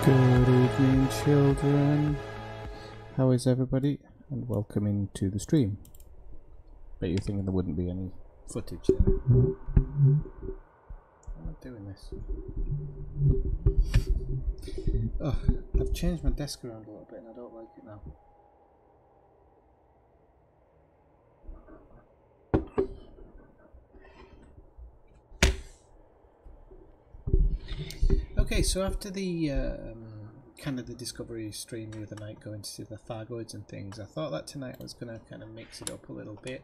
Good evening, children. How is everybody? And welcome into the stream. Bet you're thinking there wouldn't be any footage there. I'm not doing this. Oh, I've changed my desk around a little bit and I don't like it now. Okay, so after the kind of the Discovery stream the other night, going to see the Thargoids and things, I thought that tonight I was going to kind of mix it up a little bit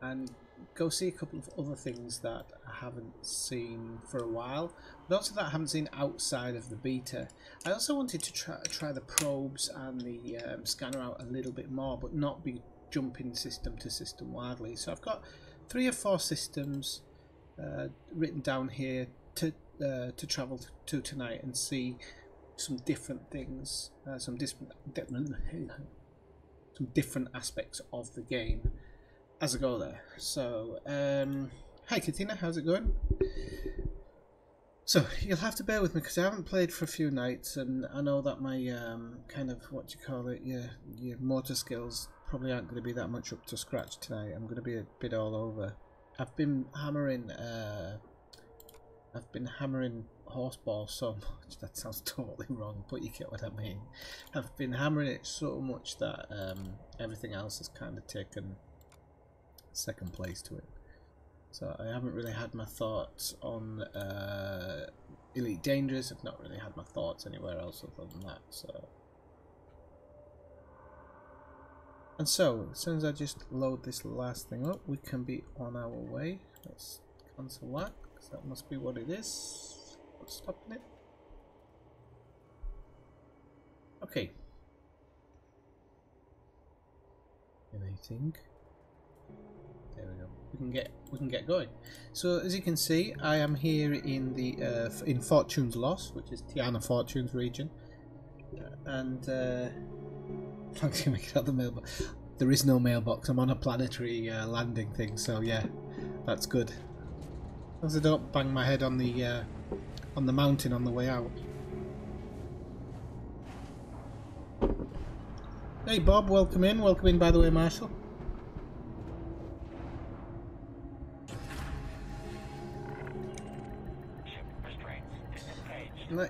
and go see a couple of other things that I haven't seen for a while, but also that I haven't seen outside of the beta. I also wanted to try the probes and the scanner out a little bit more, but not be jumping system to system wildly. So I've got 3 or 4 systems written down here to travel to tonight and see some different things, some different aspects of the game as I go there. So, hi Katina, how's it going? So you'll have to bear with me because I haven't played for a few nights, and I know that my kind of your motor skills probably aren't going to be that much up to scratch tonight. I'm going to be a bit all over. I've been hammering horseball so much. That sounds totally wrong, but you get what I mean. I've been hammering it so much that everything else has kind of taken second place to it. So I haven't really had my thoughts on Elite Dangerous. I've not really had my thoughts anywhere else other than that. And so as soon as I just load this last thing up, we can be on our way. Let's cancel that, because that must be what it is. What's stopping it? Okay. Anything? There we go. We can get going. So as you can see, I am here in the in Fortune's Loss, which is Tiana Fortune's region, and thanks for making out the mailbox. There is no mailbox. I'm on a planetary landing thing, so yeah, that's good. As I don't bang my head on the mountain on the way out. Hey Bob, welcome in. Welcome in, by the way, Marshall.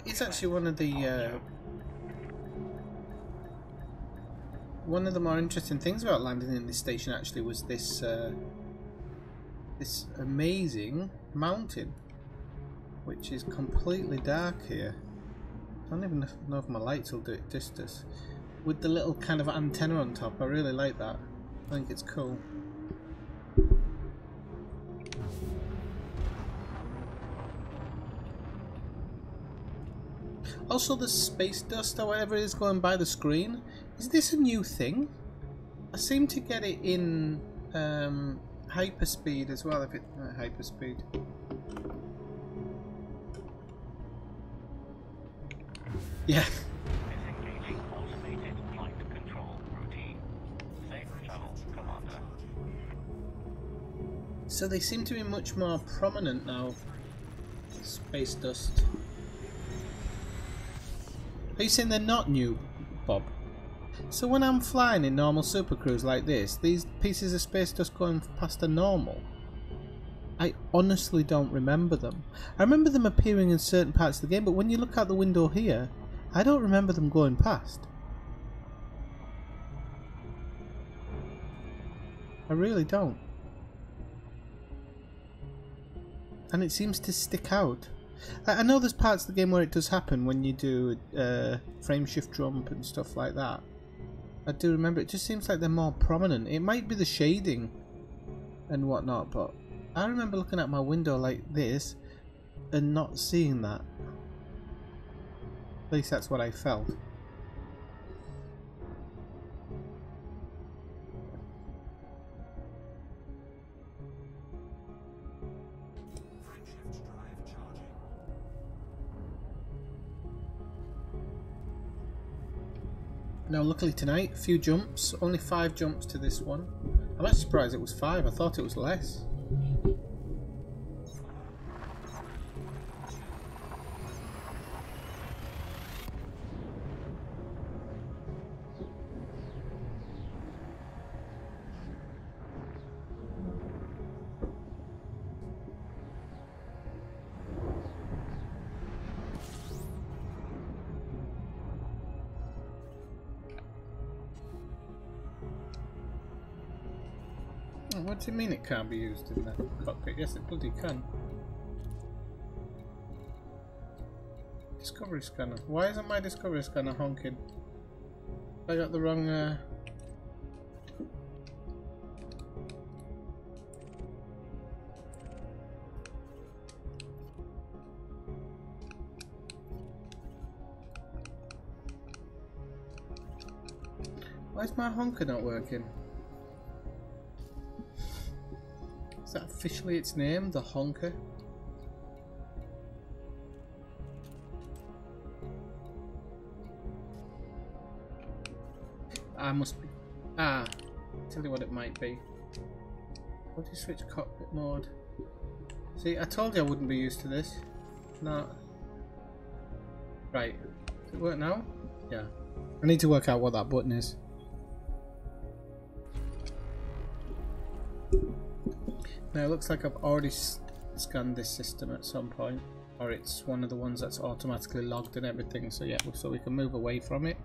It's actually one of the more interesting things about landing in this station. Actually, was this this amazing mountain, which is completely dark here. I don't even know if my lights will do it justice. With the little kind of antenna on top, I really like that. I think it's cool. Also, the space dust or whatever is going by the screen. Is this a new thing? I seem to get it in hyperspeed as well. If it hyperspeed. Yeah. Disengaging automated flight control routine. Safe travel, Commander. So they seem to be much more prominent now. Space dust. Are you saying they're not new, Bob? So when I'm flying in normal supercruise like this, these pieces of space dust going past are normal? I honestly don't remember them. I remember them appearing in certain parts of the game, but when you look out the window here, I don't remember them going past. I really don't. And it seems to stick out. I know there's parts of the game where it does happen when you do frame shift jump and stuff like that. I do remember it just seems like they're more prominent. It might be the shading and whatnot, but I remember looking at my window like this and not seeing that. At least that's what I felt. Now luckily tonight, a few jumps, only 5 jumps to this one. I'm actually surprised it was 5, I thought it was less. What do you mean it can't be used in the cockpit? Yes, it bloody can. Discovery scanner. Why isn't my discovery scanner honking? I got the wrong. Why is my honker not working? Is that officially its name? The honker? I must be. Ah, tell you what it might be. How do you switch cockpit mode? See, I told you I wouldn't be used to this. No. Right. Does it work now? Yeah. I need to work out what that button is. Now it looks like I've already scanned this system at some point, or it's one of the ones that's automatically logged and everything. So yeah, so we can move away from it.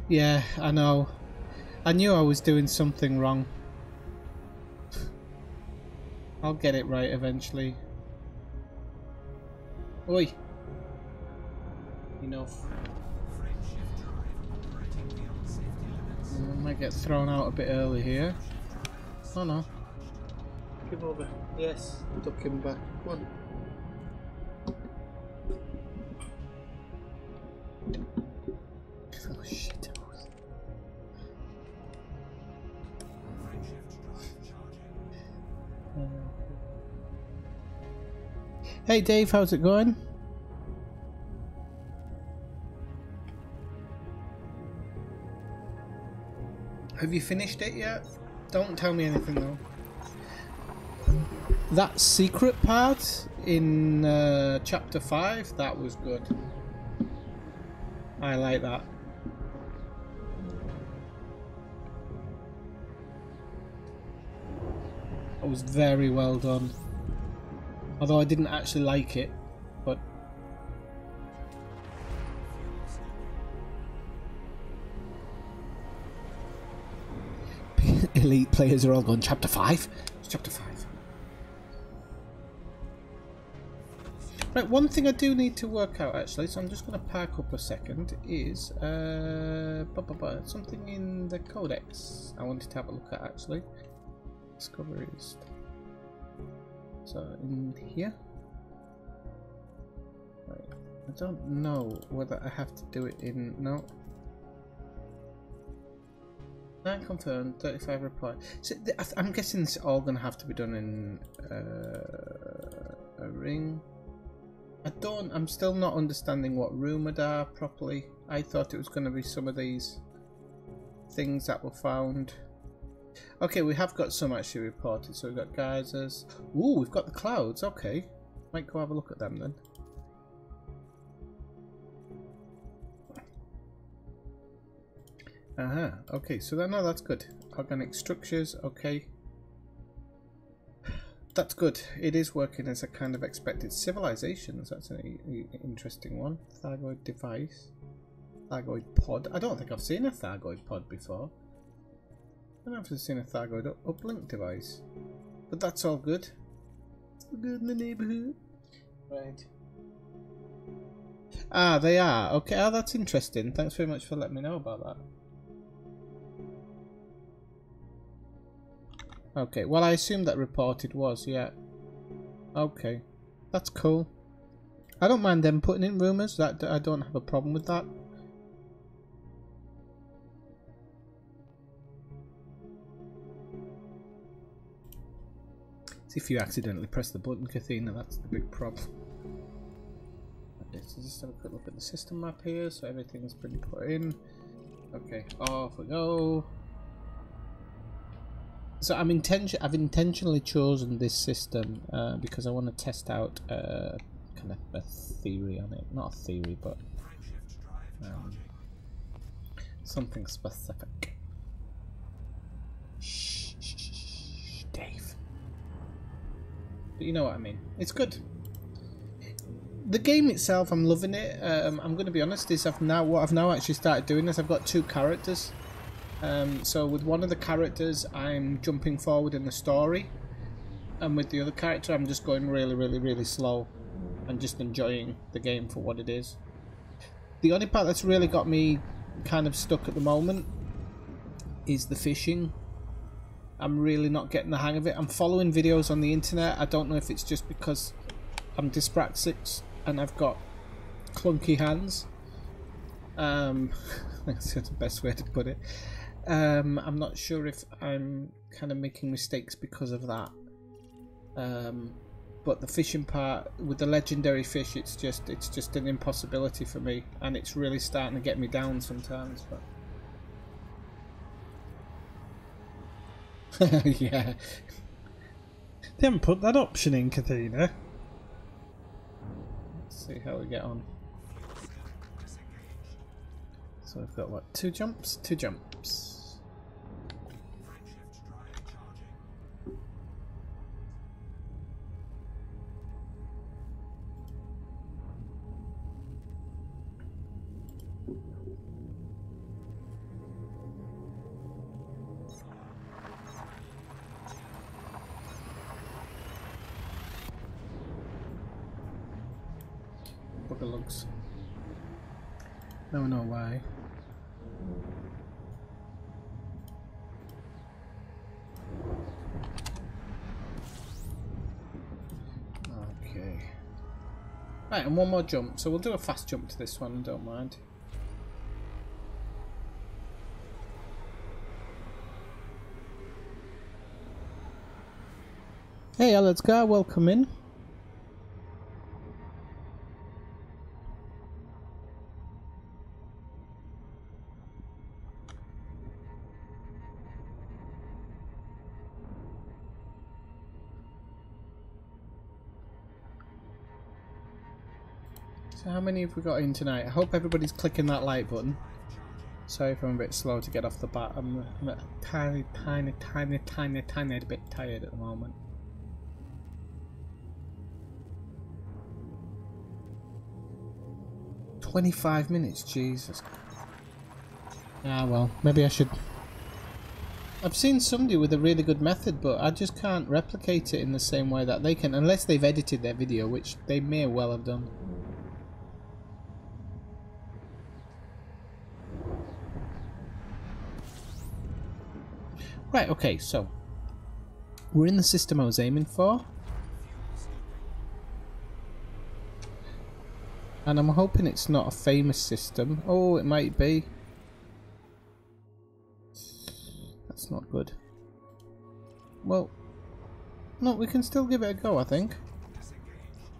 Yeah, I know. I knew I was doing something wrong. I'll get it right eventually. Oi! Enough. I might get thrown out a bit early here. Oh no. Give over. Yes, duck him back. Come on. Oh shit. Hey Dave, how's it going? Have you finished it yet? Don't tell me anything though. That secret part in chapter 5, that was good. I like that. It was very well done. Although I didn't actually like it, but elite players are all going chapter 5? It's chapter 5. Right, one thing I do need to work out actually, so I'm just going to park up a second, is something in the codex I wanted to have a look at actually. Discoveries. So in here, right, I don't know whether I have to do it in, no. 9 confirmed, 35 reply. So I'm guessing it's all going to have to be done in a ring. I'm still not understanding what rumoured are properly. I thought it was going to be some of these things that were found. Okay, we have got some actually reported. So we've got geysers. Ooh, we've got the clouds. Okay, might go have a look at them then. Okay, so no, that's good. Organic structures. Okay, that's good. It is working as I kind of expected. Civilizations. That's an interesting one. Thargoid device. Thargoid pod. I don't think I've seen a Thargoid pod before. I don't know if I've seen a Thargoid uplink device, but that's all good. It's all good in the neighbourhood. Right. Ah, they are. Okay, oh, that's interesting. Thanks very much for letting me know about that. Okay, well I assumed that reported was, yeah. Okay, that's cool. I don't mind them putting in rumours. That I don't have a problem with that. See if you accidentally press the button, Kathina, that's the big problem. Okay, so just have a quick look at the system map here, so everything's been put in. Okay, off we go. So I've intentionally chosen this system because I want to test out kind of a theory on it. Not a theory, but something specific. Shh, shh, shh, shh, Dave. But you know what I mean. It's good. The game itself, I'm loving it. I'm going to be honest. What I've now actually started doing is I've got 2 characters. So with one of the characters, I'm jumping forward in the story, and with the other character, I'm just going really, really, really slow and just enjoying the game for what it is. The only part that's really got me kind of stuck at the moment is the fishing. I'm really not getting the hang of it. I'm following videos on the internet. I don't know if it's just because I'm dyspraxic and I've got clunky hands. That's the best way to put it. I'm not sure if I'm kind of making mistakes because of that. But the fishing part with the legendary fish, it's just an impossibility for me, and it's really starting to get me down sometimes. But yeah, they haven't put that option in, Kathina. Let's see how we get on. So we've got what, 2 jumps? 2 jumps. Bugger lugs. Now I know why. Okay. Right, and one more jump. So we'll do a fast jump to this one, don't mind. Hey Aletka, welcome in. So how many have we got in tonight? I hope everybody's clicking that like button. Sorry if I'm a bit slow to get off the bat. I'm a tiny bit tired at the moment. "25 minutes, Jesus." Ah well, maybe I should. I've seen somebody with a really good method, but I just can't replicate it in the same way that they can, unless they've edited their video, which they may well have done. Right, okay, so we're in the system I was aiming for. And I'm hoping it's not a famous system. Oh, it might be. That's not good. Well, no, we can still give it a go, I think.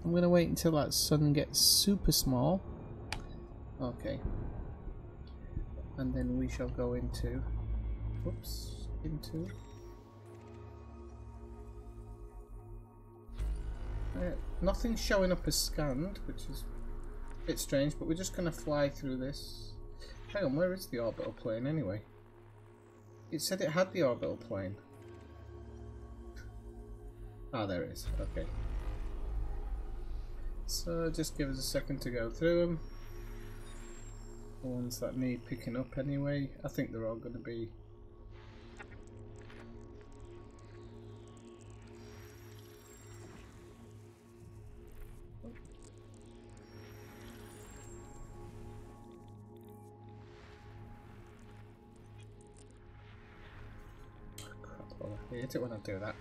I'm going to wait until that sun gets super small. Okay. And then we shall go into... Whoops. Into... nothing's showing up as scanned, which is a bit strange, but we're just going to fly through this. Hang on, where is the orbital plane anyway? It said it had the orbital plane. Ah, there it is. Okay. So just give us a second to go through them. The ones that need picking up anyway. I think they're all going to be... I hate it when I do that.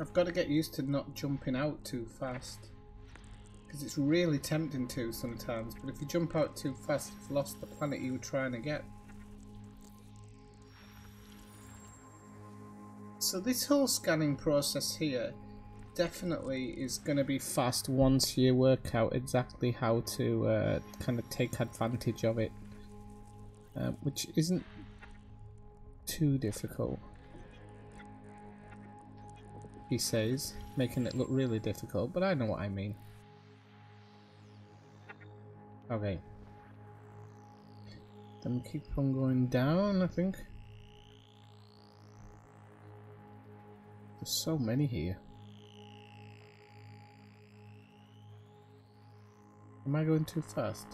I've got to get used to not jumping out too fast, because it's really tempting to sometimes, but if you jump out too fast you've lost the planet you were trying to get. So this whole scanning process here definitely is going to be fast once you work out exactly how to kind of take advantage of it, which isn't too difficult. He says, making it look really difficult, but I know what I mean. Okay. Then keep on going down, I think. There's so many here. Am I going too fast?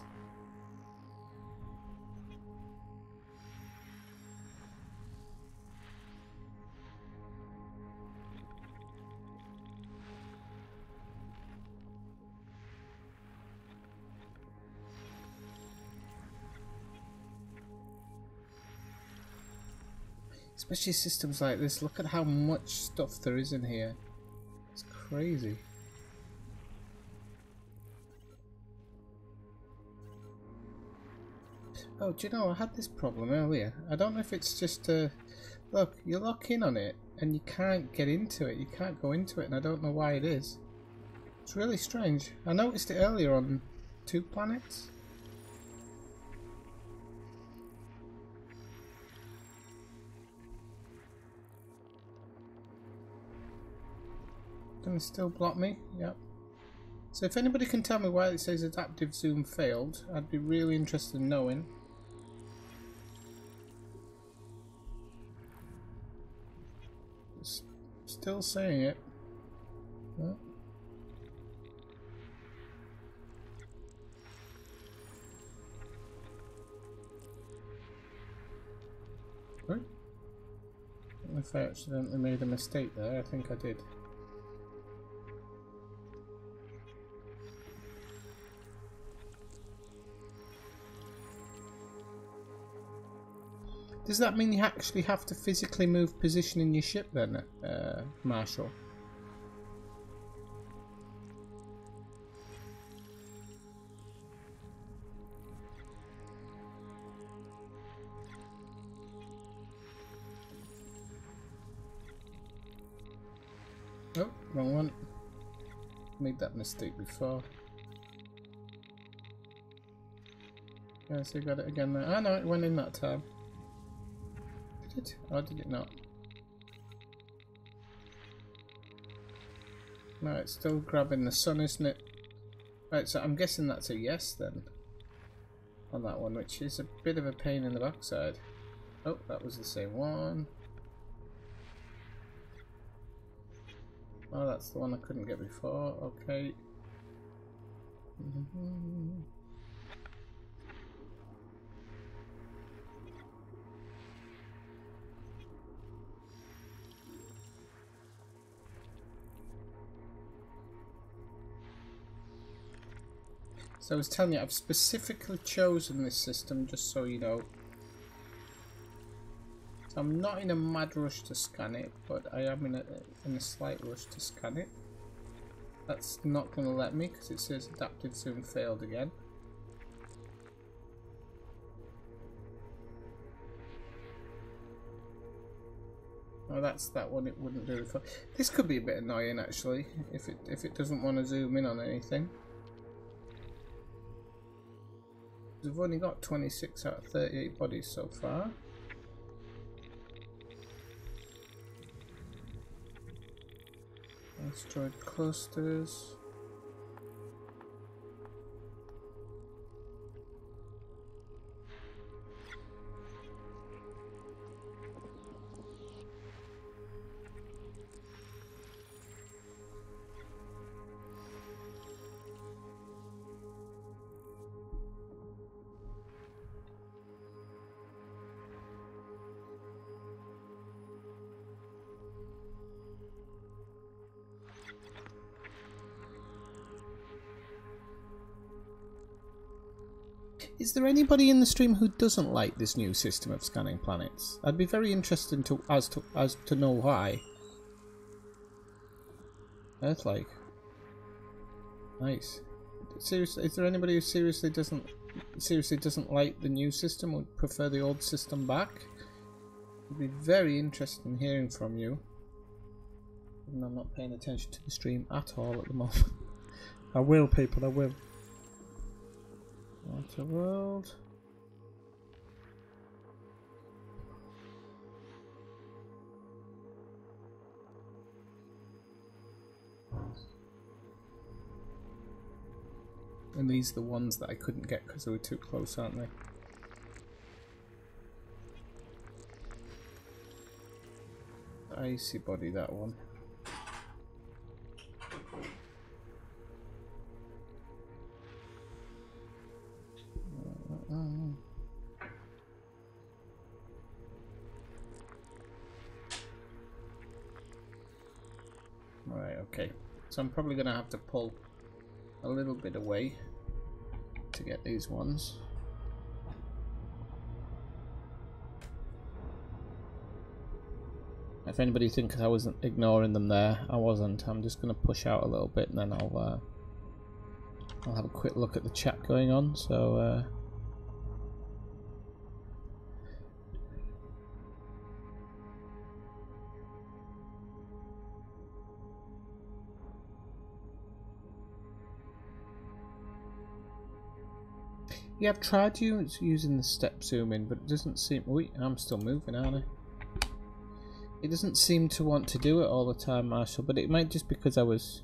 Especially systems like this. Look at how much stuff there is in here. It's crazy. Oh, do you know, I had this problem earlier. I don't know if it's just look, you lock in on it and you can't get into it. You can't go into it, and I don't know why it is. It's really strange. I noticed it earlier on 2 planets. Can it still block me? Yep. So if anybody can tell me why it says adaptive zoom failed, I'd be really interested in knowing. It's still saying it. Oh. Right. I don't know if I accidentally made a mistake there. I think I did. Does that mean you actually have to physically move position in your ship then, Marshall? Oh, wrong one. Made that mistake before. Yeah, so you got it again there. Oh no, it went in that time. Did it? Or did it not? No, it's still grabbing the sun, isn't it? Right, so I'm guessing that's a yes then. On that one, which is a bit of a pain in the backside. Oh, that was the same one. Oh, that's the one I couldn't get before. Okay. So I was telling you, I've specifically chosen this system just so you know. So I'm not in a mad rush to scan it, but I am in a slight rush to scan it. That's not going to let me because it says adaptive zoom failed again. Oh, that's that one. It wouldn't do before. This could be a bit annoying actually if it doesn't want to zoom in on anything. We've only got 26 out of 38 bodies so far. Asteroid clusters. Is there anybody in the stream who doesn't like this new system of scanning planets? I'd be very interested as to know why. Earth-like. Nice. Seriously, is there anybody who seriously doesn't like the new system, would prefer the old system back? I'd be very interested in hearing from you. Even though I'm not paying attention to the stream at all at the moment. I will, people, I will. Water world. And these are the ones that I couldn't get because they were too close, aren't they? Icy body, that one. Right, okay. So I'm probably going to have to pull a little bit away to get these ones. If anybody thinks I wasn't ignoring them there, I wasn't. I'm just going to push out a little bit and then I'll have a quick look at the chat going on. So yeah, I've tried using the step zoom in, but it doesn't seem. Wait, I'm still moving, aren't I? It doesn't seem to want to do it all the time, Marshall. But it might just because I was.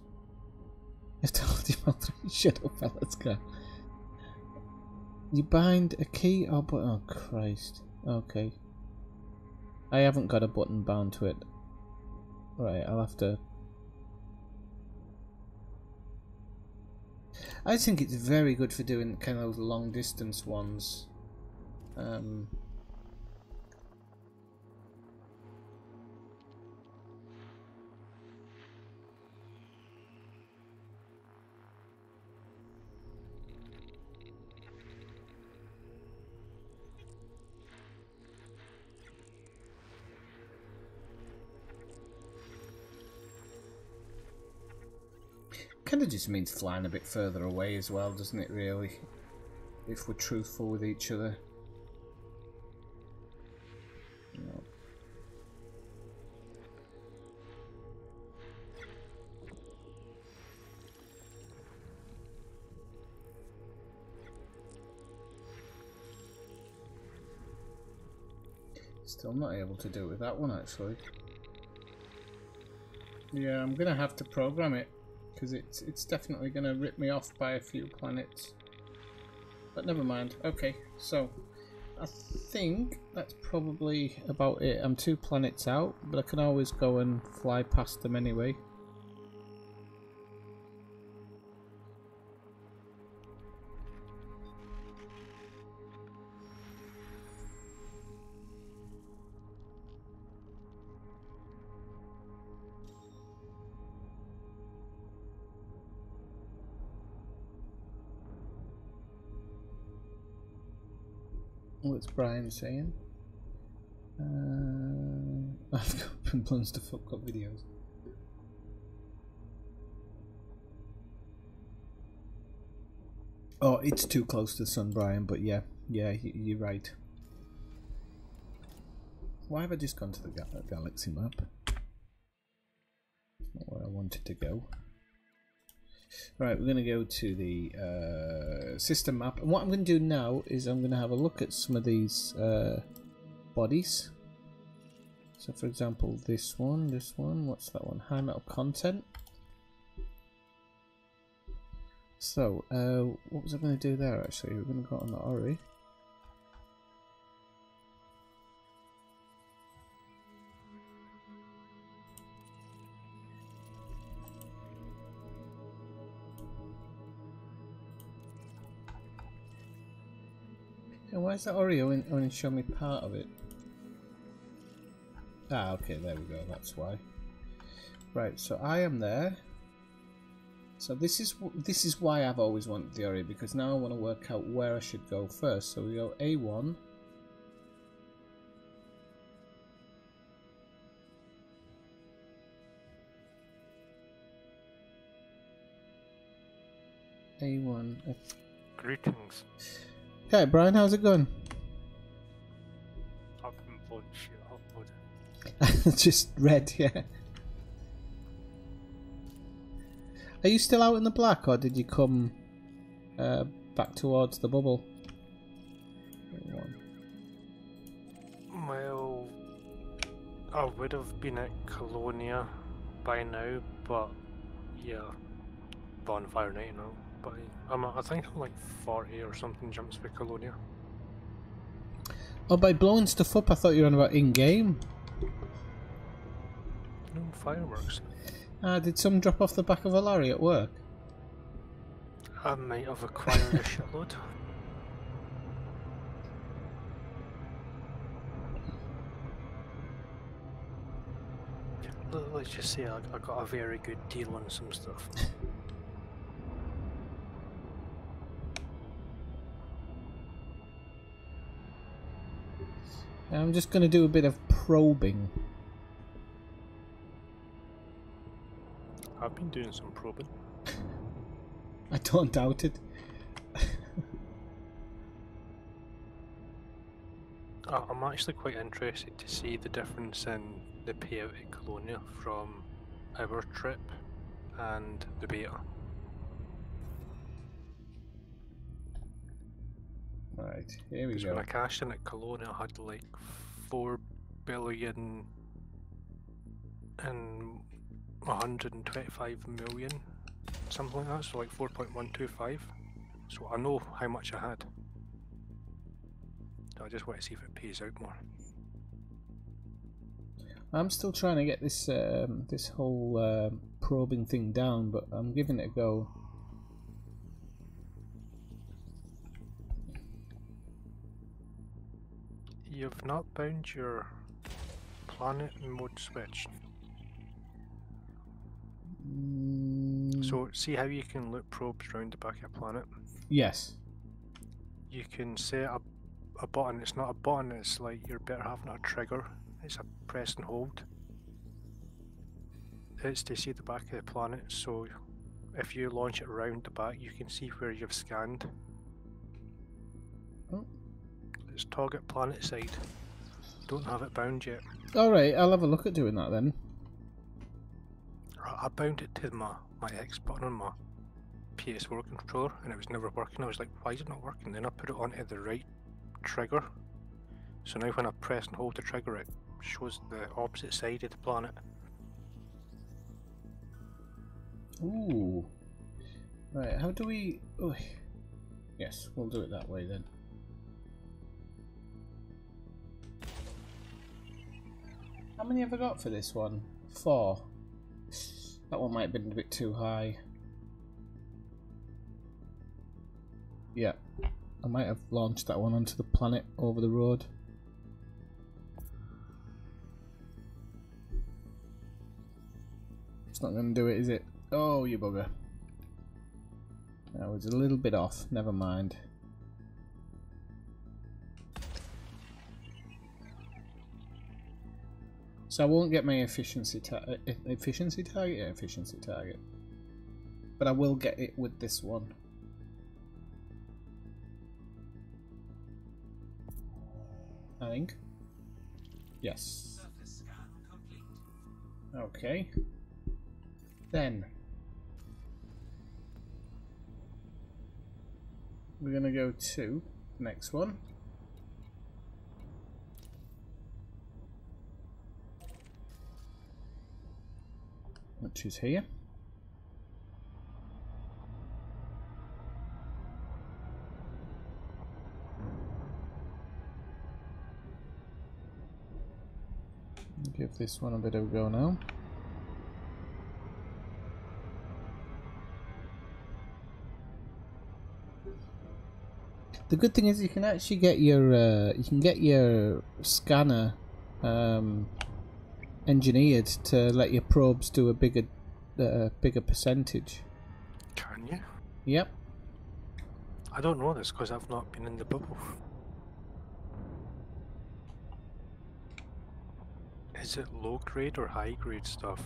I told you, shut up, let's go. You bind a key or button? Oh Christ! Okay. I haven't got a button bound to it. Right, I'll have to. I think it's very good for doing kind of those long distance ones. Kind of just means flying a bit further away as well, doesn't it, really? If we're truthful with each other. No. Still not able to do it with that one, actually. Yeah, I'm gonna have to program it. Because it's definitely going to rip me off by a few planets. But never mind. Okay, so I think that's probably about it. I'm 2 planets out, but I can always go and fly past them anyway. What's Brian saying? I've got plans to fuck up videos. Oh, it's too close to the sun, Brian, but yeah, you're right. Why have I just gone to the galaxy map? Not where I wanted to go. Right, we're going to go to the system map, and what I'm going to do now is I'm going to have a look at some of these bodies. So for example, this one, what's that one? High metal content. So, what was I going to do there actually? We're going to go on the Ori. And why is that Oreo only show me part of it? Ah, okay, there we go, that's why. Right, so I am there. So this is why I've always wanted the Oreo, because now I want to work out where I should go first. So we go A1. A1. Greetings. Okay, Brian, how's it going? I've been blowing shit up, bud. Just red, yeah. Are you still out in the black, or did you come back towards the bubble? Well, I would have been at Colonia by now, but yeah, bonfire night now. But I think I'm like 40 or something jumps for Colonia. Oh, by blowing stuff up, I thought you were on about in-game. No fireworks. Did some drop off the back of a lorry at work? I might have acquired a shitload. Let's just say I got a very good deal on some stuff. I'm just going to do a bit of probing. I've been doing some probing. I don't doubt it. I'm actually quite interested to see the difference in the payout at Colonia from our trip and the beta. Right, here we Because go. when I cashed in at Colonia, I had like 4 billion and 125 million, something like that, so like 4.125. So I know how much I had. So I just want to see if it pays out more. I'm still trying to get this this whole probing thing down, but I'm giving it a go. You've not bound your planet mode switch. So see how you can loop probes around the back of a planet? Yes. You can set a button. It's not a button, it's like you're better having a trigger. It's a press and hold. It's to see the back of the planet, so if you launch it around the back you can see where you've scanned. Oh. It's target planet side. Don't have it bound yet. Alright, I'll have a look at doing that then. I bound it to my X button on my PS4 controller and it was never working. I was like, why is it not working? Then I put it onto the right trigger. So now when I press and hold the trigger it shows the opposite side of the planet. Ooh. Right, how do we... Oh. Yes, we'll do it that way then. How many have I got for this one? 4. That one might have been a bit too high. Yeah, I might have launched that one onto the planet over the road. It's not going to do it, is it? Oh, you bugger. That was a little bit off, never mind. So I won't get my efficiency target. Yeah, efficiency target. But I will get it with this one. I think. Yes. Okay. Then we're gonna go to the next one. Which is here. Give this one a bit of a go now. The good thing is you can actually get your scanner engineered to let your probes do a bigger percentage. Can you? Yep. I don't know this because I've not been in the bubble. Is it low grade or high grade stuff?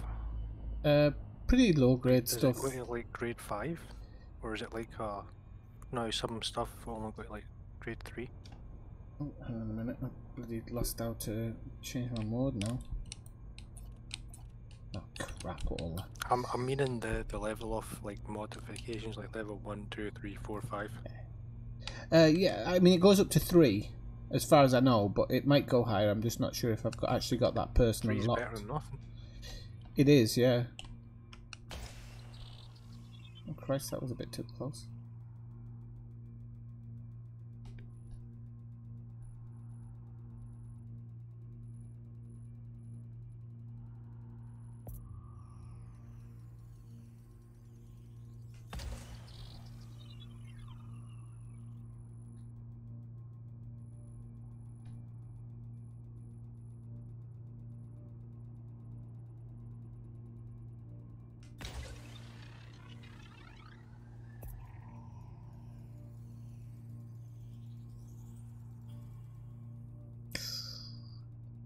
Pretty low grade Is stuff. it going to like grade 5? Or is it like no, some stuff only got like grade 3? Oh, hang on a minute, I bloody lost how to change my mode now. Oh crap, all that. I'm meaning the level of like modifications, like level 1, 2, 3, 4, 5. Yeah, I mean it goes up to 3 as far as I know, but it might go higher. I'm just not sure if I've actually got that person 3's unlocked. better than nothing. It is, yeah. Oh Christ, that was a bit too close.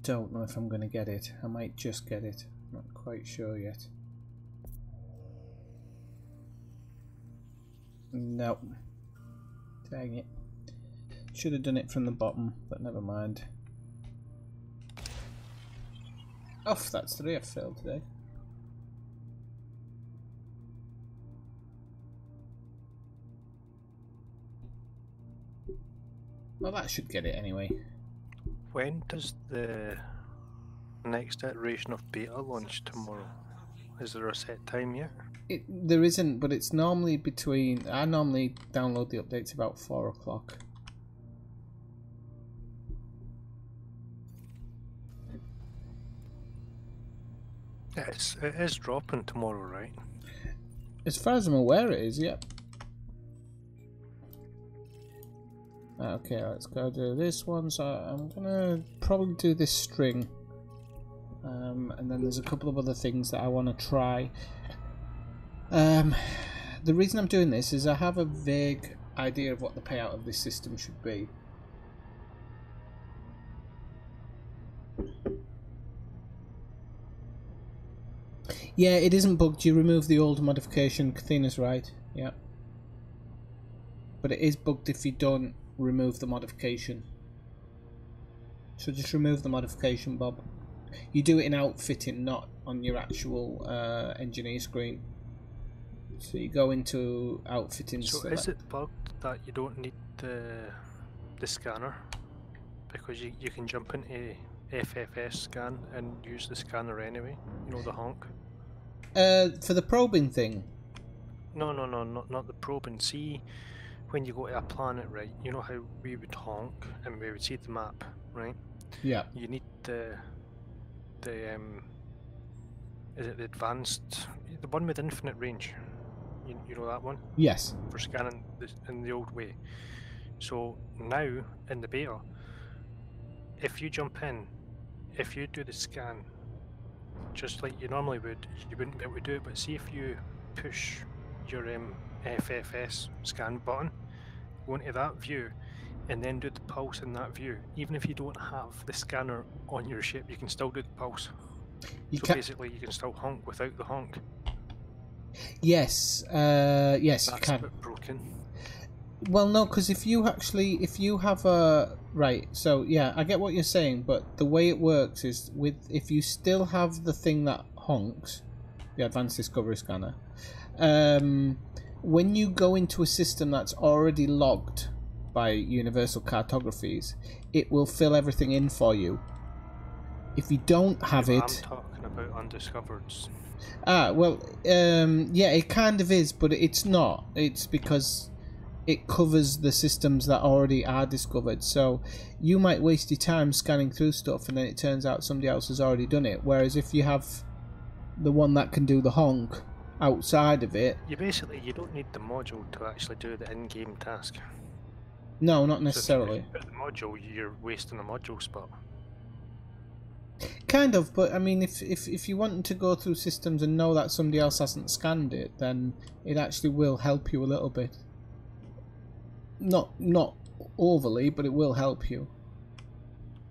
Don't know if I'm going to get it. I might just get it. Not quite sure yet. Nope. Dang it. Should have done it from the bottom, but never mind. Oh, that's 3 I've failed today. Well, that should get it anyway. When does the next iteration of beta launch tomorrow? Is there a set time yet? There isn't, but it's normally between... I normally download the updates about 4 o'clock. It is dropping tomorrow, right? As far as I'm aware it is, yep. Okay, let's go do this one. So I'm gonna probably do this string. And then there's a couple of other things that I want to try. The reason I'm doing this is I have a vague idea of what the payout of this system should be. Yeah, it isn't bugged. You remove the old modification. Kathina's right. Yeah. But it is bugged if you don't remove the modification. So just remove the modification, Bob. You do it in outfitting, not on your actual engineer screen. So you go into outfitting. So is it bugged that you don't need the scanner? Because you can jump into FFS scan and use the scanner anyway. You know, the honk. For the probing thing? No, not the probing. See, when you go to a planet, right, you know how we would honk and we would see the map, right? Yeah. You need the is it the advanced, the one with infinite range? You know that one? Yes. For scanning in the old way. So now in the beta, if you jump in, if you do the scan, just like you normally would, you wouldn't be able to do it. But see if you push your FFS scan button, go into that view, and then do the pulse in that view. Even if you don't have the scanner on your ship, you can still do the pulse. So basically, you can still honk without the honk. Yes, yes, That's you can. a bit broken. Well, no, because if you have a... Right, so yeah, I get what you're saying, but the way it works is if you still have the thing that honks, the Advanced Discovery Scanner, when you go into a system that's already logged by Universal Cartographies, it will fill everything in for you. If you don't have it... I'm talking about undiscovereds. Ah, well, yeah, it kind of is, but it's not. It's because it covers the systems that already are discovered. So you might waste your time scanning through stuff and then it turns out somebody else has already done it. Whereas if you have the one that can do the honk outside of it... You don't need the module to actually do the in-game task. No, not necessarily. So if you put the module, you're wasting a module spot. Kind of, but I mean, if you want to go through systems and know that somebody else hasn't scanned it, then it actually will help you a little bit. Not overly, but it will help you.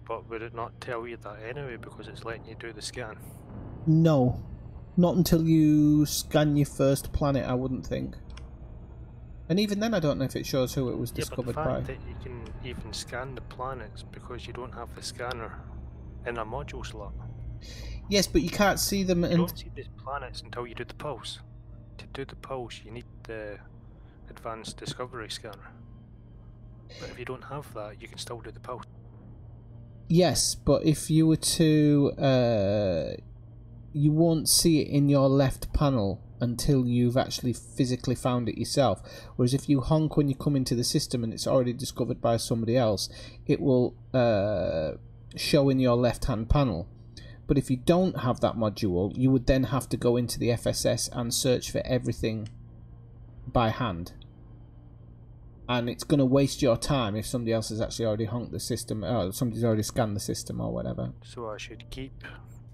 But would it not tell you that anyway because it's letting you do the scan? No, not until you scan your first planet, I wouldn't think. And even then, I don't know if it shows who it was discovered by. But the fact that you can even scan the planets because you don't have the scanner in a module slot. Yes, but you can't see them. You don't see these planets until you do the pulse. To do the pulse, you need the Advanced Discovery Scanner. But if you don't have that, you can still do the pulse. Yes, but if you were to... you won't see it in your left panel until you've actually physically found it yourself. Whereas if you honk when you come into the system and it's already discovered by somebody else, it will show in your left-hand panel. But if you don't have that module, you would then have to go into the FSS and search for everything by hand. And it's going to waste your time if somebody else has actually already honked the system, or somebody's already scanned the system or whatever. So I should keep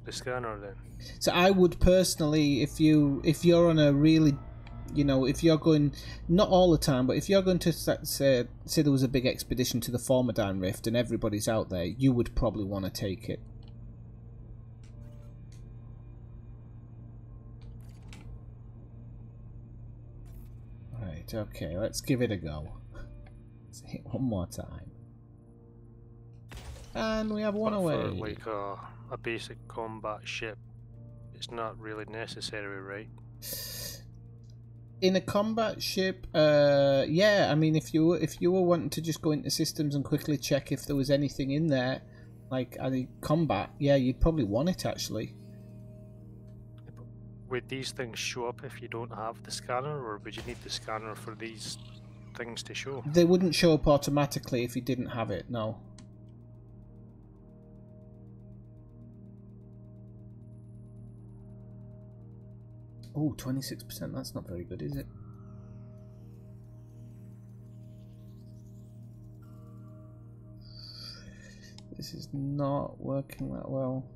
the scanner then? So I would personally, if you're on a really, you know, if you're going, not all the time, but if you're going to say there was a big expedition to the Formidine Rift and everybody's out there, you would probably want to take it. Right. Right, okay, let's give it a go. Let's hit one more time. And we have one But away. for like a basic combat ship, it's not really necessary, right? In a combat ship, yeah. I mean, if you were wanting to just go into systems and quickly check if there was anything in there, like any combat, yeah, you'd probably want it actually. Would these things show up if you don't have the scanner, or would you need the scanner for these things to show? They wouldn't show up automatically if you didn't have it. No. Oh, 26%. That's not very good, is it? This is not working that well.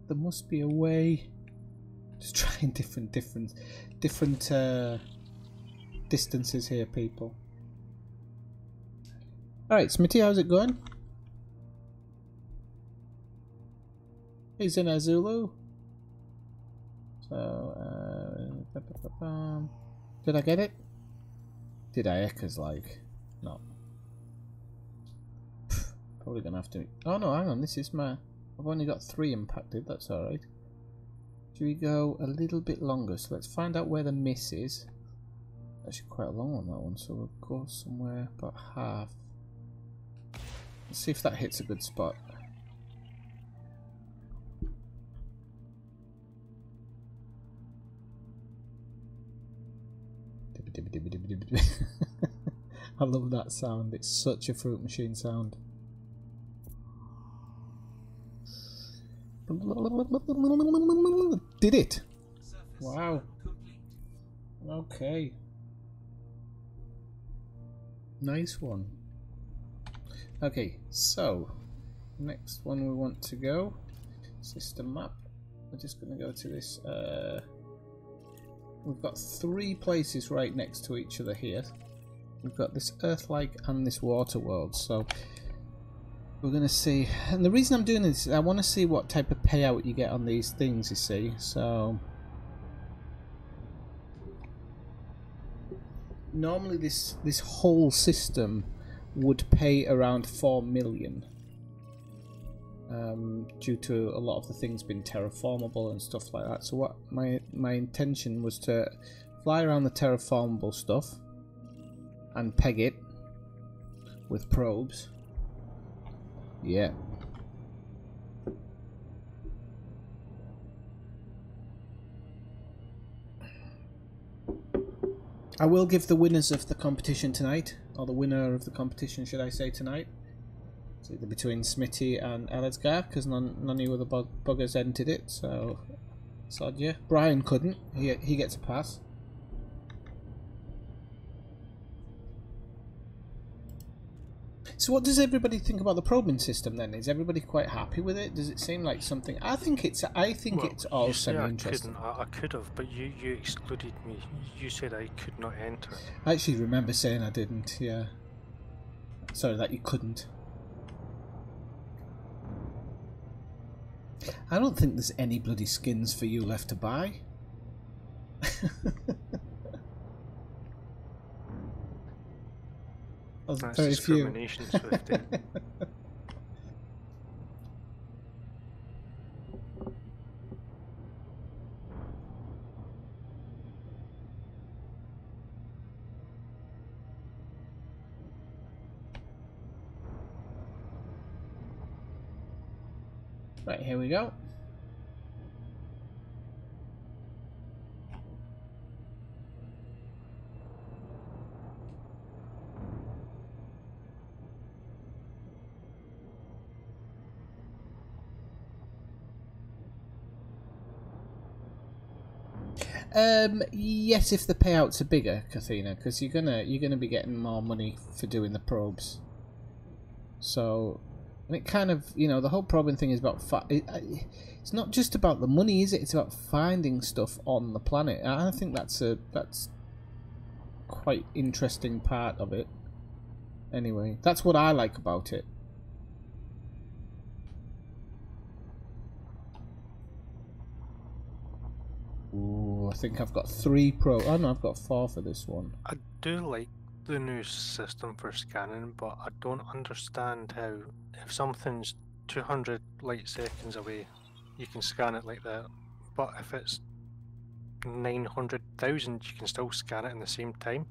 There must be a way. Just trying different distances here, people. All right, Smitty, how's it going? He's in a Zulu. So, did I get it? Did I? Because like, no. Probably gonna have to. Oh no, hang on. This is my. I've only got 3 impacted. That's all right. Should we go a little bit longer? So let's find out where the miss is. Actually, quite a long one that one. So we'll go somewhere about half. Let's see if that hits a good spot. I love that sound. It's such a fruit machine sound. Did it? Wow. Okay. Nice one. Okay, so next one we want to go system map. We're just going to go to this. We've got 3 places right next to each other here. We've got this Earth-like and this water world. So we're going to see. And the reason I'm doing this is I want to see what type of payout you get on these things, you see. So normally this whole system would pay around 4 million. Due to a lot of the things being terraformable and stuff like that. So what my intention was to fly around the terraformable stuff and peg it with probes. Yeah. I will give the winners of the competition tonight, or the winner of the competition, should I say, tonight. It's either between Smitty and Elazgar, because none of you other buggers entered it, so sod you. Brian couldn't. He gets a pass. So what does everybody think about the probing system then? Is everybody quite happy with it? Does it seem like something? I think it's all semi-interesting. I could have, but you excluded me. You said I could not enter. I actually remember saying I didn't. Yeah. Sorry, that you couldn't. I don't think there's any bloody skins for you left to buy. That's very discrimination, few. Swifty. Right, here we go. Yes, if the payouts are bigger, Kathina, because you're gonna be getting more money for doing the probes. So, and it kind of, you know, the whole probing thing is about it's not just about the money, is it? It's about finding stuff on the planet. And I think that's quite interesting part of it. Anyway, that's what I like about it. Ooh. I think I've got 3 probes. Oh no, I've got 4 for this one. I do like the new system for scanning, but I don't understand how, if something's 200 light seconds away, you can scan it like that, but if it's 900,000, you can still scan it in the same time.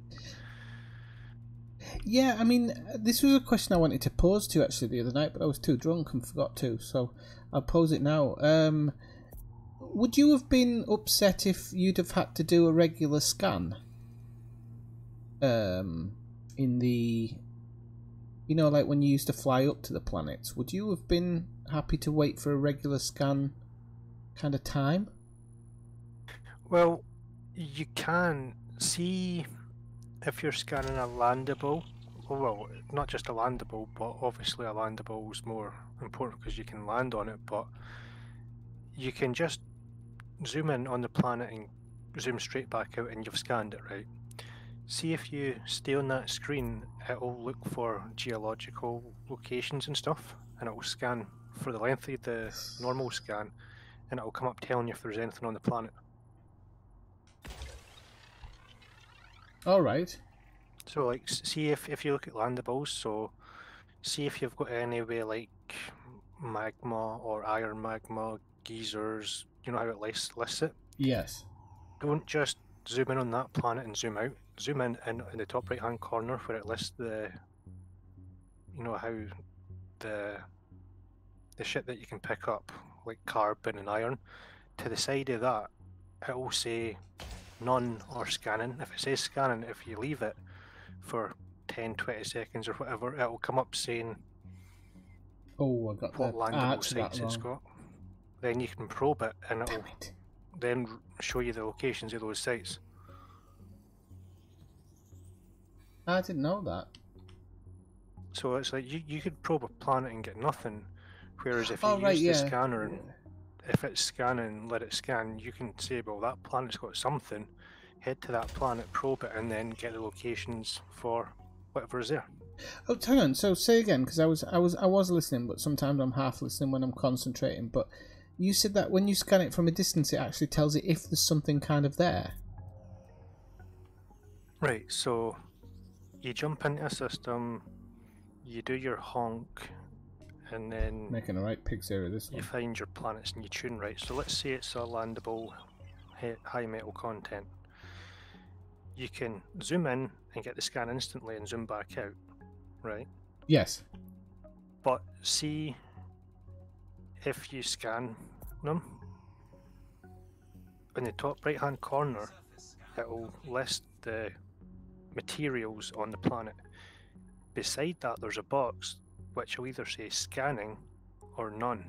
Yeah, I mean, this was a question I wanted to pose to you actually the other night, but I was too drunk and forgot to, so I'll pose it now. Would you have been upset if you'd have had to do a regular scan? In the, you know, like when you used to fly up to the planets, would you have been happy to wait for a regular scan kind of time? Well, you can see if you're scanning a landable. Well, not just a landable, but obviously a landable is more important because you can land on it, but you can just zoom in on the planet and zoom straight back out and you've scanned it, right? See, if you stay on that screen, it'll look for geological locations and stuff, and it'll scan for the length of the normal scan, and it'll come up telling you if there's anything on the planet. Alright. So, like, see if you look at landables, so see if you've got any way like magma or iron magma, geysers, you know how it lists it? Yes. Don't just zoom in on that planet and zoom out. Zoom in the top right hand corner where it lists the, you know, how the shit that you can pick up, like carbon and iron. To the side of that, it will say none or scanning. If it says scanning, if you leave it for 10-20 seconds or whatever, it will come up saying Oh, I got what that. landable sites it's got. Then you can probe it and it'll then show you the locations of those sites. I didn't know that. So it's like you could probe a planet and get nothing, whereas if you right, use the yeah. scanner, if it's scanning, let it scan, you can say, well, that planet's got something, head to that planet, probe it, and then get the locations for whatever is there. Oh, hang on. So say again, because I was listening, but sometimes I'm half listening when I'm concentrating. But you said that when you scan it from a distance, it actually tells it if there's something kind of there. Right. So you jump into a system, you do your honk, and then Making a right pig's ear of this one. you find your planets and you tune right. So let's say it's a landable high metal content. You can zoom in and get the scan instantly and zoom back out, right? Yes. But see, if you scan them, in the top right hand corner, it will list the materials on the planet. Beside that, there's a box which will either say scanning or none.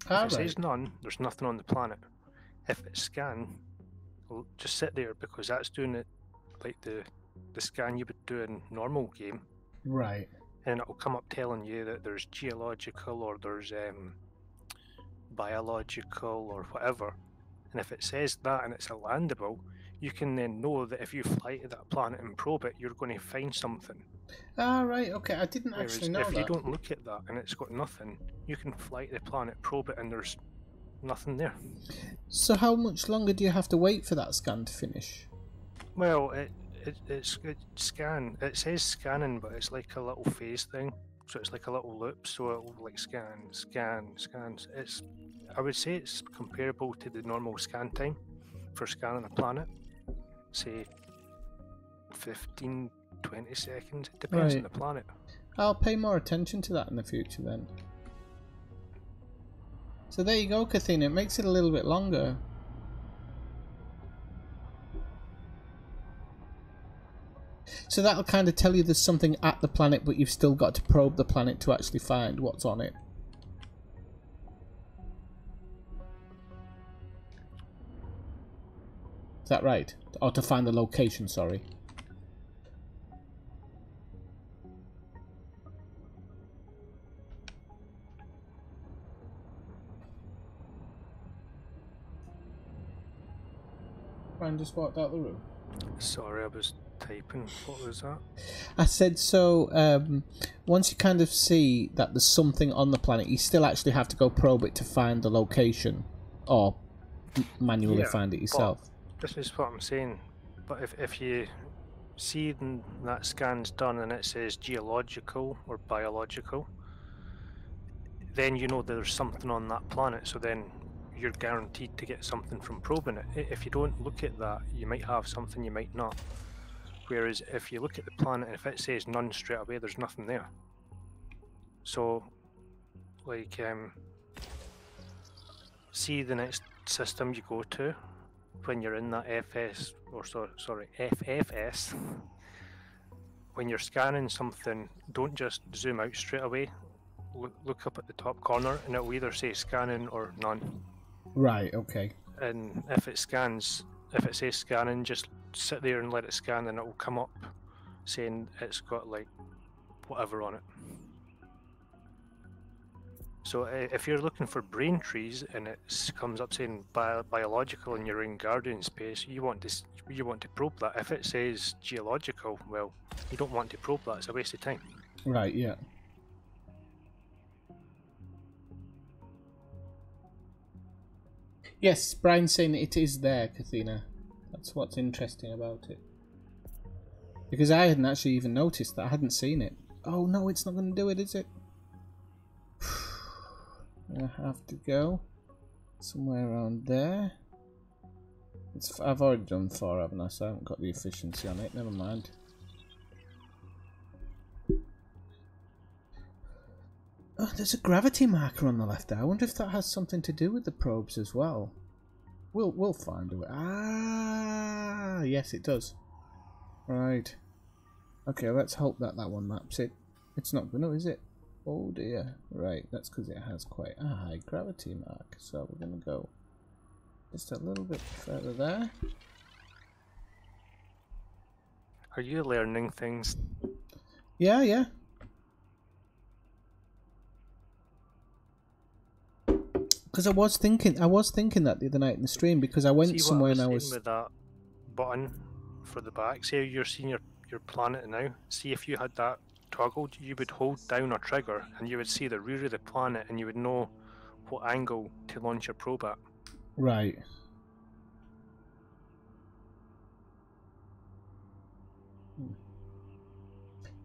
If it says none, there's nothing on the planet. If it's scan, just sit there, because that's doing it like the scan you would do in normal game. Right. And it'll come up telling you that there's geological or there's biological or whatever. And if it says that and it's a landable, you can then know that if you fly to that planet and probe it, you're going to find something. Ah, right, okay. I didn't actually know if that. you don't look at that and it's got nothing, you can fly to the planet, probe it, and there's nothing there. So how much longer do you have to wait for that scan to finish? Well, it says scanning, but it's like a little phase thing. So it's like a little loop, so it'll like scan. I would say it's comparable to the normal scan time for scanning a planet. Say 15-20 seconds. It depends on the planet. I'll pay more attention to that in the future then. So there you go, Kathina. It makes it a little bit longer. So that'll kind of tell you there's something at the planet, but you've still got to probe the planet to actually find what's on it. Is that right? Or to find the location, sorry. Brian just walked out the room. Sorry, I was typing. What was that? I said, so once you kind of see that there's something on the planet, you still actually have to go probe it to find the location, or manually find it yourself. This is what I'm saying. But if you see that scan's done and it says geological or biological, then you know there's something on that planet, so then you're guaranteed to get something from probing it. If you don't look at that, you might have something, you might not. Whereas if you look at the planet and if it says none straight away, there's nothing there. So, like, see the next system you go to when you're in that FS, or sorry, FFS. When you're scanning something, don't just zoom out straight away. Look up at the top corner and it'll either say scanning or none. Right, okay. And if it says scanning, just sit there and let it scan and it will come up saying it's got like whatever on it. So if you're looking for brain trees and it comes up saying biological and you're in Guardian space, you want to probe that. If it says geological, well, you don't want to probe that. It's a waste of time. Right, yeah. Yes, Brian's saying it is there, Kathina. That's what's interesting about it. Because I hadn't actually even noticed that. I hadn't seen it. Oh no, it's not going to do it, is it? I have to go somewhere around there. I've already done 4, haven't I? So I haven't got the efficiency on it. Never mind. Oh, there's a gravity marker on the left there. I wonder if that has something to do with the probes as well. We'll find it. Ah, yes, it does. Right. Okay, let's hope that one maps it. It's not going to, is it? Oh dear. Right, that's because it has quite a high gravity mark. So we're going to go just a little bit further there. Are you learning things? Yeah, yeah. Because I was thinking that the other night in the stream, because I went somewhere and I was with that button for the back. Say you're seeing your planet now. See if you had that toggled, you would hold down a trigger and you would see the rear of the planet and you would know what angle to launch your probe at. Right.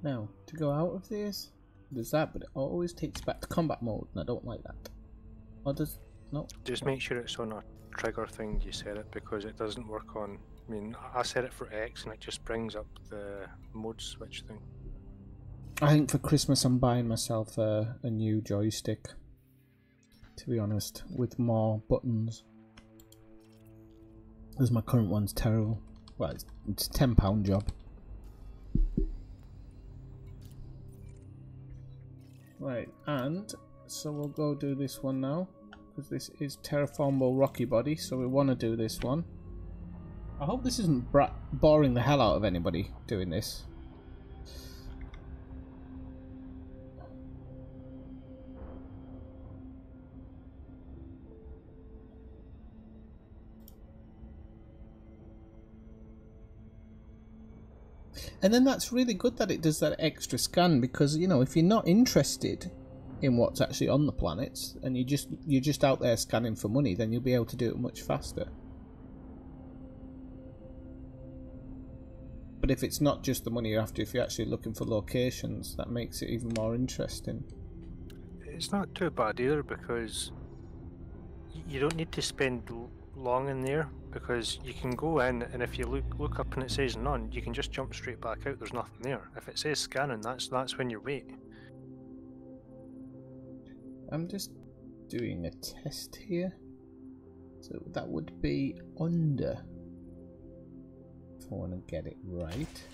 Now, to go out of this, there's that, but it always takes back to combat mode, and I don't like that. Or does... No. Just make sure it's on a trigger thing you set it, because it doesn't work on... I mean, I set it for X and it just brings up the mode switch thing. I think for Christmas I'm buying myself a new joystick, to be honest, with more buttons. Because my current one's terrible. Well, it's a £10 job. Right, and so we'll go do this one now, because this is Terraformable Rocky Body, so we want to do this one. I hope this isn't boring the hell out of anybody doing this. And then that's really good that it does that extra scan, because, you know, if you're not interested in what's actually on the planets and you're just out there scanning for money, then you'll be able to do it much faster. But if it's not just the money you're after, if you're actually looking for locations, that makes it even more interesting. It's not too bad either, because you don't need to spend long in there, because you can go in and if you look up and it says none, you can just jump straight back out. There's nothing there. If it says scanning, that's when you wait. I'm just doing a test here, so that would be under, if I want to get it right.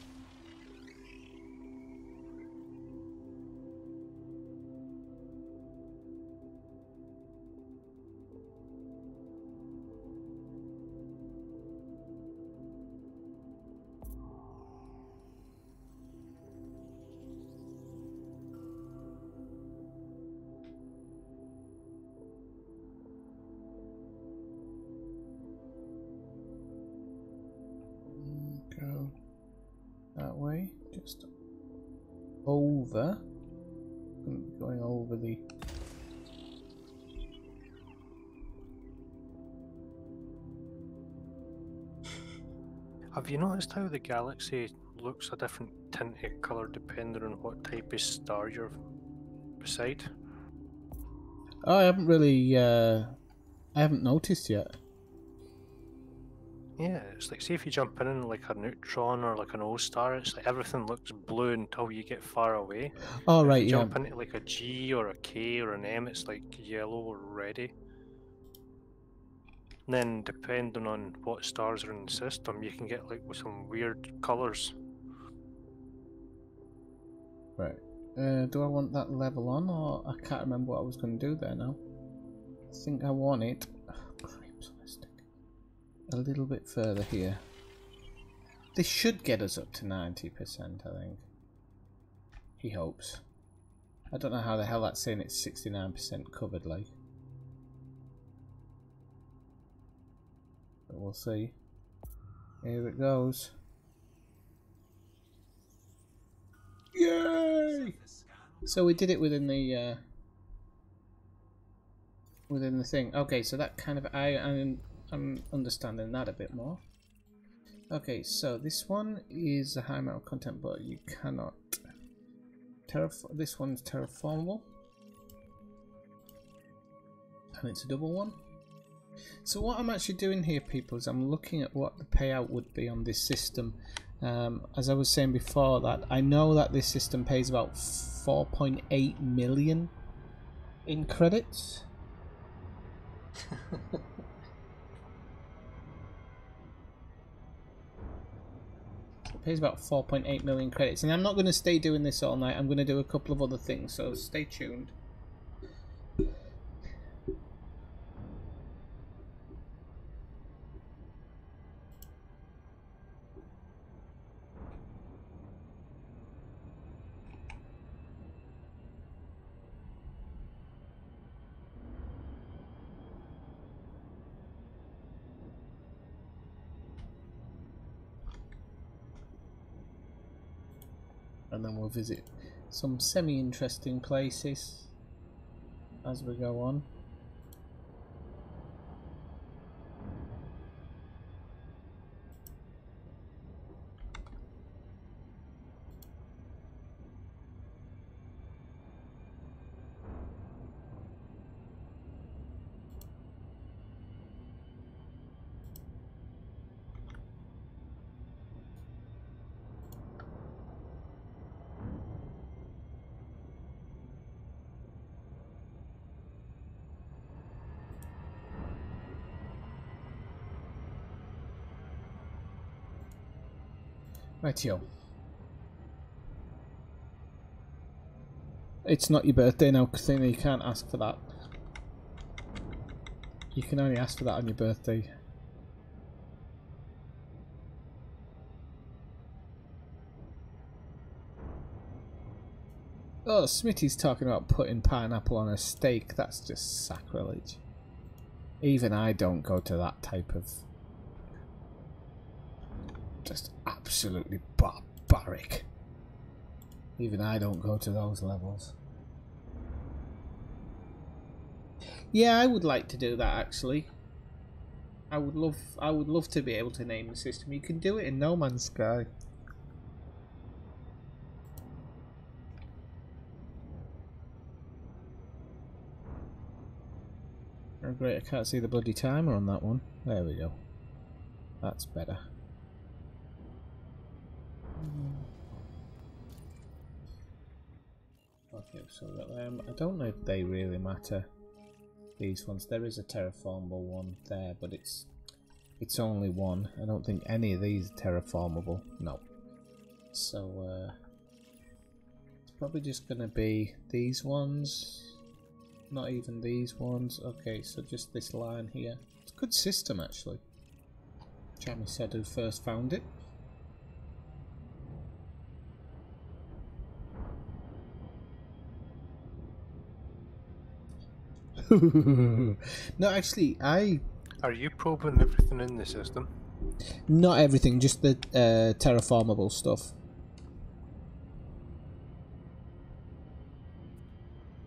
Go that way, just over. Going over the... Have you noticed how the galaxy looks a different tint of colour depending on what type of star you're beside? Oh, I haven't really. I haven't noticed yet. Yeah, it's like, see if you jump in like a neutron or like an O star, it's like everything looks blue until you get far away. Oh, If right, you yeah. jump into like a G or a K or an M, it's like yellow or reddy. And then depending on what stars are in the system, you can get like with some weird colours. Right. Do I want that level on, or I can't remember what I was going to do there now. I think I want it. Oh, cripes on this stick. A little bit further here. This should get us up to 90%, I think. He hopes. I don't know how the hell that's saying it's 69% covered, like. But we'll see. Here it goes. Yay! So we did it within the thing. Okay, so that kind of I'm understanding that a bit more. Okay, so this one is a high amount of content, but you cannot this one's terraformable, and it's a double one. So what I'm actually doing here, people, is I'm looking at what the payout would be on this system. As I was saying before, that I know that this system pays about 4.8 million in credits. It pays about 4.8 million credits, and I'm not going to stay doing this all night. I'm going to do a couple of other things, so stay tuned. And then we'll visit some semi-interesting places as we go on. Rightio. It's not your birthday now, Christina. You can't ask for that. You can only ask for that on your birthday. Oh, Smitty's talking about putting pineapple on a steak. That's just sacrilege. Even I don't go to that type of... Just absolutely barbaric. Even I don't go to those levels. Yeah, I would like to do that actually. I would love to be able to name the system. You can do it in No Man's Sky. Oh great, I can't see the bloody timer on that one. There we go. That's better. Okay, so I don't know if they really matter. These ones. There is a terraformable one there, but it's only one. I don't think any of these are terraformable. No. So it's probably just gonna be these ones. Not even these ones. Okay, so just this line here. It's a good system actually. Jamie said who first found it. No, actually, Are you probing everything in the system? Not everything, just the terraformable stuff.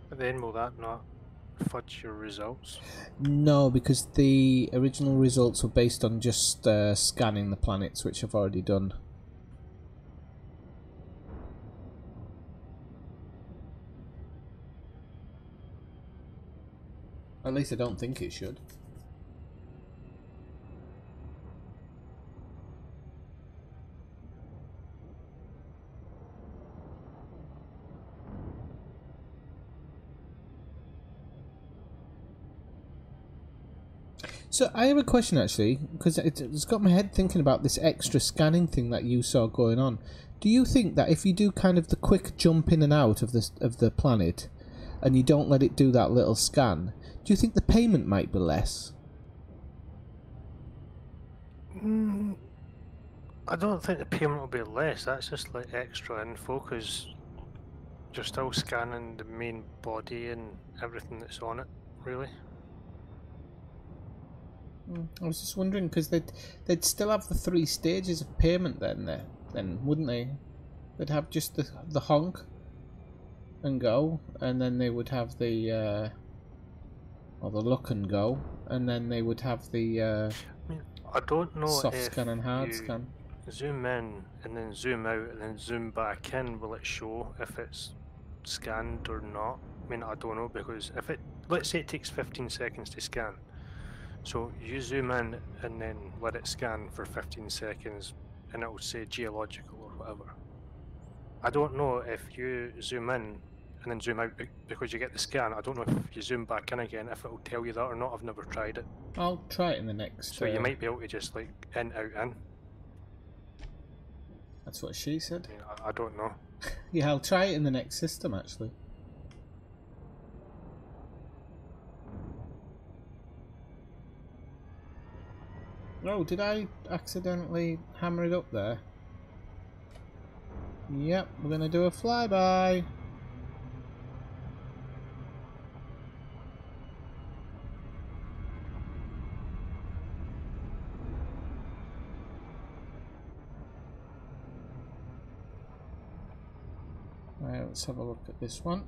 But then will that not fudge your results? No, because the original results were based on just scanning the planets, which I've already done. At least I don't think it should. So I have a question actually, because it's got my head thinking about this extra scanning thing that you saw going on. Do you think that if you do kind of the quick jump in and out of the planet, and you don't let it do that little scan, do you think the payment might be less? I don't think the payment will be less. That's just like extra info because you're still scanning the main body and everything that's on it, really. I was just wondering because they'd still have the 3 stages of payment then wouldn't they? They'd have just the honk and go, and then they would have the or the look and go, and then they would have the I mean, I don't know soft if scan and hard you scan. zoom in and then zoom out and then zoom back in, will it show if it's scanned or not? I mean, I don't know because if it, let's say it takes 15 seconds to scan. So you zoom in and then let it scan for 15 seconds and it will say geological or whatever. I don't know if you zoom in and then zoom out because you get the scan. I don't know if you zoom back in again if it will tell you that or not. I've never tried it. I'll try it in the next. So you might be able to just like in, out, in. That's what she said. I mean, I don't know. Yeah, I'll try it in the next system actually. Oh, did I accidentally hammer it up there? Yep, we're gonna do a flyby. Right, let's have a look at this one.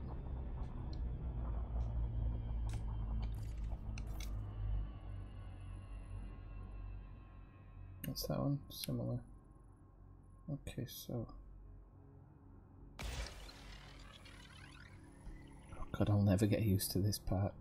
What's that one? Similar. Okay, so... Oh God, I'll never get used to this part.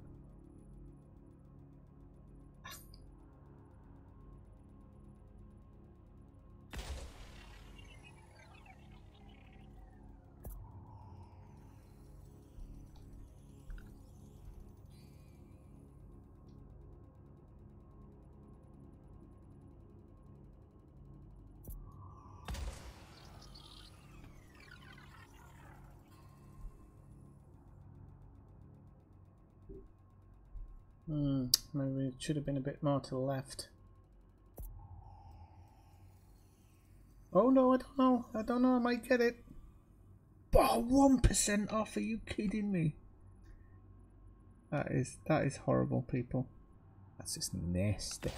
Maybe it should have been a bit more to the left. Oh no, I don't know. I don't know, I might get it. Oh, 1% off, are you kidding me? That is horrible, people. That's just nasty.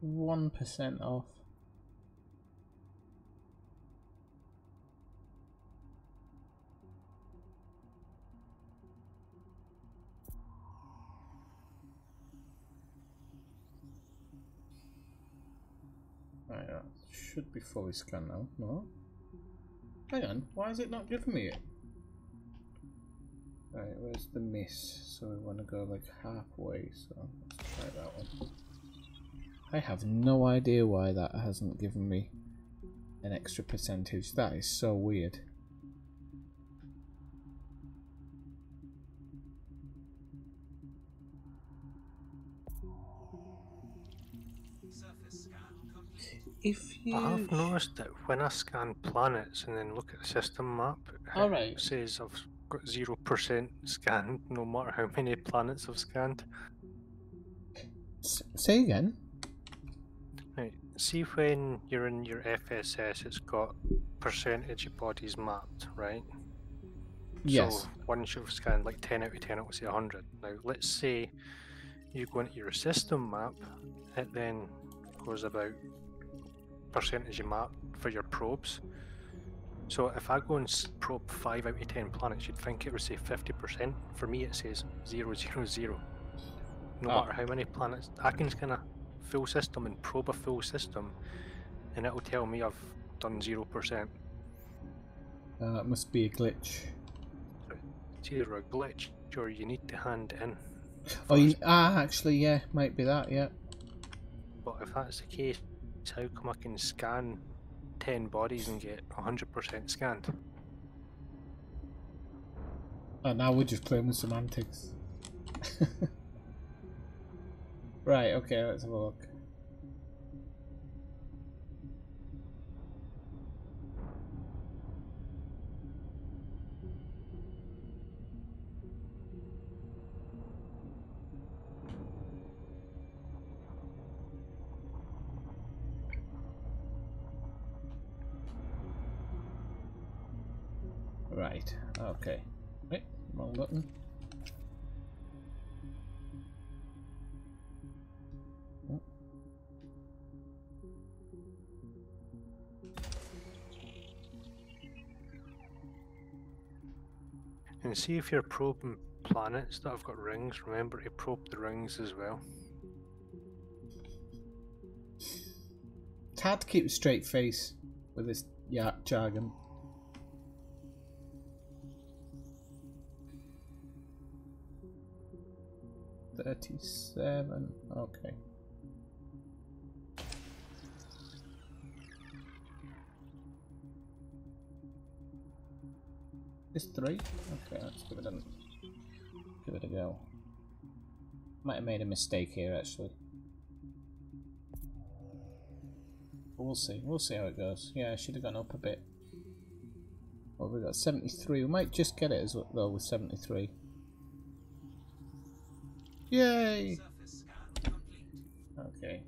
1% off. Right, that should be fully scanned now. No? Hang on, why is it not giving me it? Right, where's the miss? So we want to go like halfway, so let's try that one. I have no idea why that hasn't given me an extra percentage. That is so weird. If you... I've noticed that when I scan planets and then look at the system map, it says I've got 0% scanned no matter how many planets I've scanned. Say again? Right, see when you're in your FSS it's got percentage of bodies mapped, right? Yes. So once you've scanned like 10 out of 10 it will say 100. Now let's say you go into your system map, it then goes about percentage of map for your probes. So if I go and probe 5 out of 10 planets, you'd think it would say 50%. For me, it says 0, 0, 0. No matter how many planets, I can scan a full system and probe a full system, and it'll tell me I've done 0%. It must be a glitch. So it's either a glitch or you need to hand it in. Oh, actually, yeah, might be that, yeah. But if that's the case, how come I can scan 10 bodies and get 100% scanned? Oh, now we're just playing with semantics. Right, okay, let's have a look. Right, okay. Wait, wrong button. And see if you're probing planets that have got rings, remember to probe the rings as well. It's hard to keep a straight face with this jargon. $37, okay. This 3? Okay, let's give it a go. Might have made a mistake here actually. But we'll see. We'll see how it goes. Yeah, I should have gone up a bit. Well, we got 73. We might just get it as well though with 73. Yay! Okay.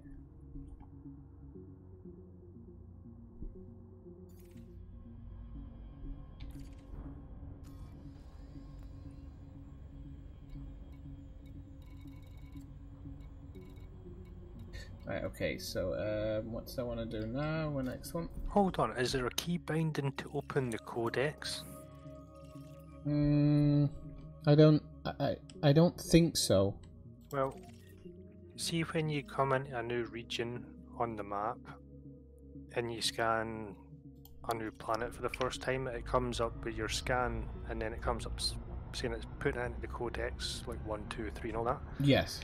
Right, okay, so what do I want to do now? The next one? Hold on, is there a key binding to open the codex? I don't think so. Well, see when you come into a new region on the map and you scan a new planet for the first time, it comes up with your scan and then it comes up saying it's putting it into the codex, like 1, 2, 3 and all that. Yes.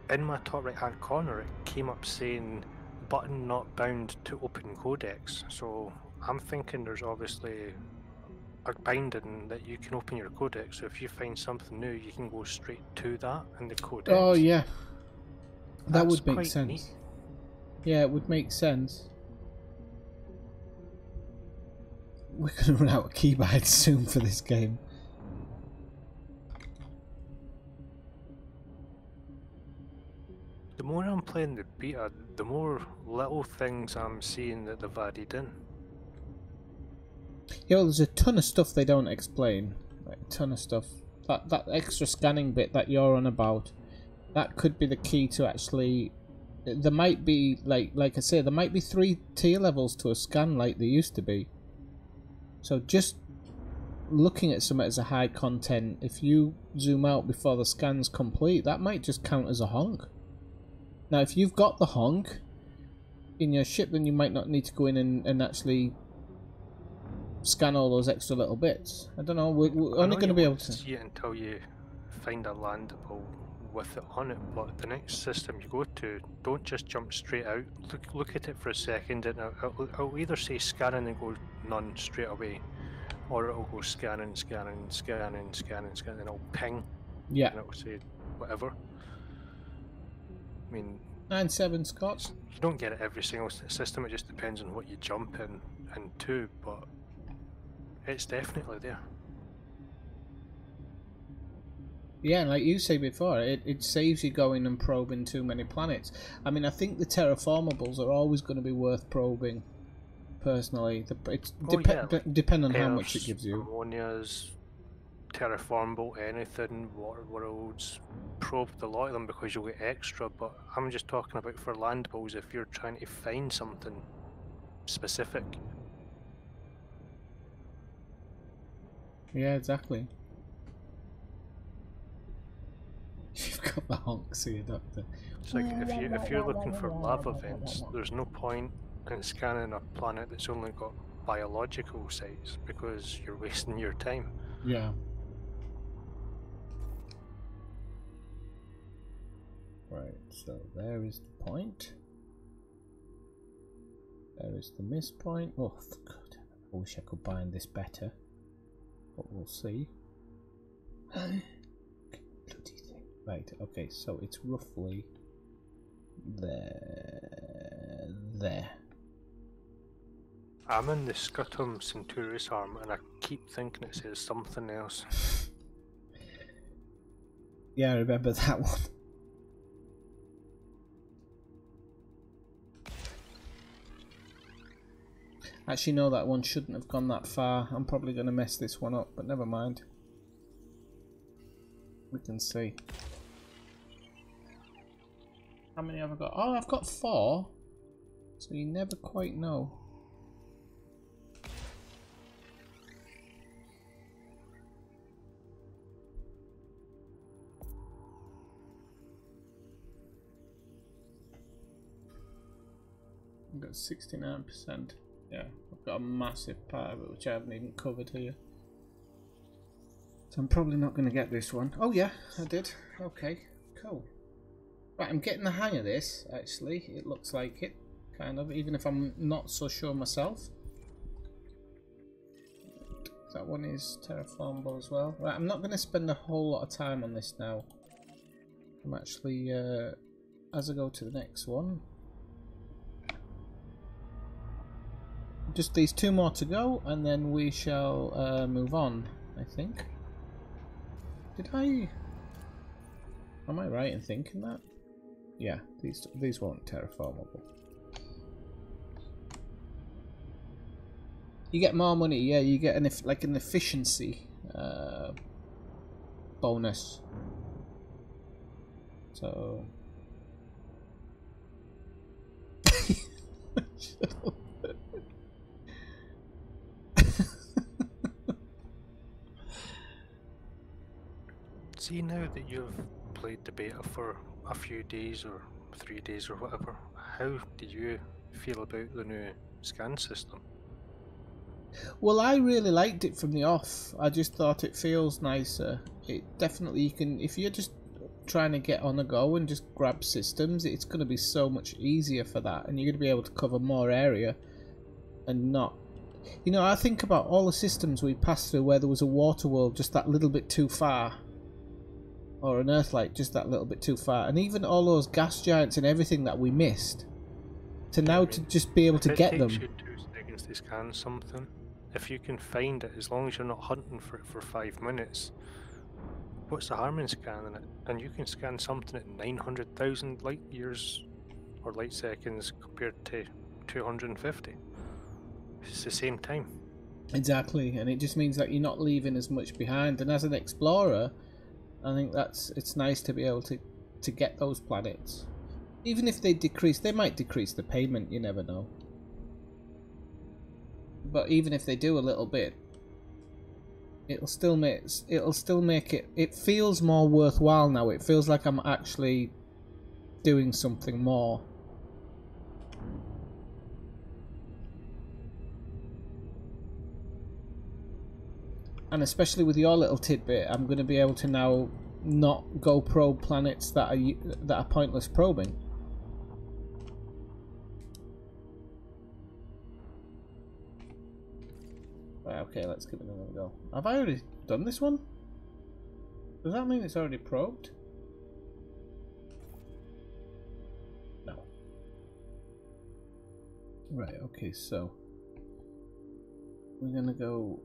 In my top right hand corner it came up saying button not bound to open codex, so I'm thinking there's obviously a binding that you can open your codex, so if you find something new you can go straight to that in the codex. Oh yeah, that would make quite sense. neat. Yeah, it would make sense. We're gonna run out of keybinds soon for this game. The more I'm playing the beta, the more little things I'm seeing that they've added in. Yeah, well, there's a ton of stuff they don't explain. Like, a ton of stuff. That extra scanning bit that you're on about, that could be the key to actually... There might be, like I say, there might be 3 tier levels to a scan like there used to be. So just looking at something as a high content, if you zoom out before the scan's complete, that might just count as a honk. Now, if you've got the honk in your ship, then you might not need to go in and actually scan all those extra little bits. I don't know, we're only going to be able to see it until you find a landable with it on it, but the next system you go to, don't just jump straight out. Look at it for a second and it'll either say scanning and go none straight away, or it'll go scanning, scanning, scanning, scanning, scanning, and it'll ping. Yeah. And it'll say whatever. I mean, 9-7 Scott. You don't get it every single system, it just depends on what you jump into, but it's definitely there. Yeah, like you say before, it saves you going and probing too many planets. I mean, I think the terraformables are always going to be worth probing, personally. It's depend on how much it gives you. Ammonia's, terraformable, anything, water worlds, probed a lot of them because you'll get extra, but I'm just talking about for landables if you're trying to find something specific. Yeah, exactly. You've got the honks here, Doctor. It's like if you're looking for lava vents, there's no point in scanning a planet that's only got biological sites because you're wasting your time. Yeah. Right, so there is the point. There is the miss point. Oh, God, I wish I could bind this better, but we'll see. Bloody thing. Right, okay, so it's roughly there. I'm in the Scutum Centauris arm and I keep thinking it says something else. Yeah, I remember that one. Actually, no, that one shouldn't have gone that far. I'm probably going to mess this one up, but never mind. We can see. How many have I got? Oh, I've got 4. So you never quite know. I've got 69%. Yeah, I've got a massive part of it which I haven't even covered here. So I'm probably not going to get this one. Oh yeah, I did. Okay, cool. Right, I'm getting the hang of this, actually. It looks like it, kind of, even if I'm not so sure myself. That one is terraformable as well. Right, I'm not going to spend a whole lot of time on this now. I'm actually, as I go to the next one, just these 2 more to go, and then we shall move on, I think. Am I right in thinking that? Yeah, these weren't terraformable. You get more money, yeah. You get an efficiency bonus. So. See, now that you've played the beta for a few days or 3 days or whatever, how do you feel about the new scan system? Well, I really liked it from the off. I just thought it feels nicer. It definitely, you can, if you're just trying to get on the go and just grab systems, it's going to be so much easier for that, and you're going to be able to cover more area and not, you know, I think about all the systems we passed through where there was a water world just that little bit too far, or an Earthlight just that little bit too far, and even all those gas giants and everything that we missed, to now to just be able to get them. It takes you 2 seconds to scan something. If you can find it, as long as you're not hunting for it for 5 minutes, what's the harm in scanning it? And you can scan something at 900,000 light years or light seconds compared to 250. It's the same time. Exactly, and it just means that you're not leaving as much behind. And as an explorer, I think it's nice to be able to get those planets. Even if they decrease, they might decrease the payment, you never know. But even if they do a little bit, it'll still make it feels more worthwhile now. It feels like I'm actually doing something more. And especially with your little tidbit, I'm going to be able to now not go probe planets that are pointless probing. Right, okay, let's give it another go. Have I already done this one? Does that mean it's already probed? No. Right, okay, so we're gonna go,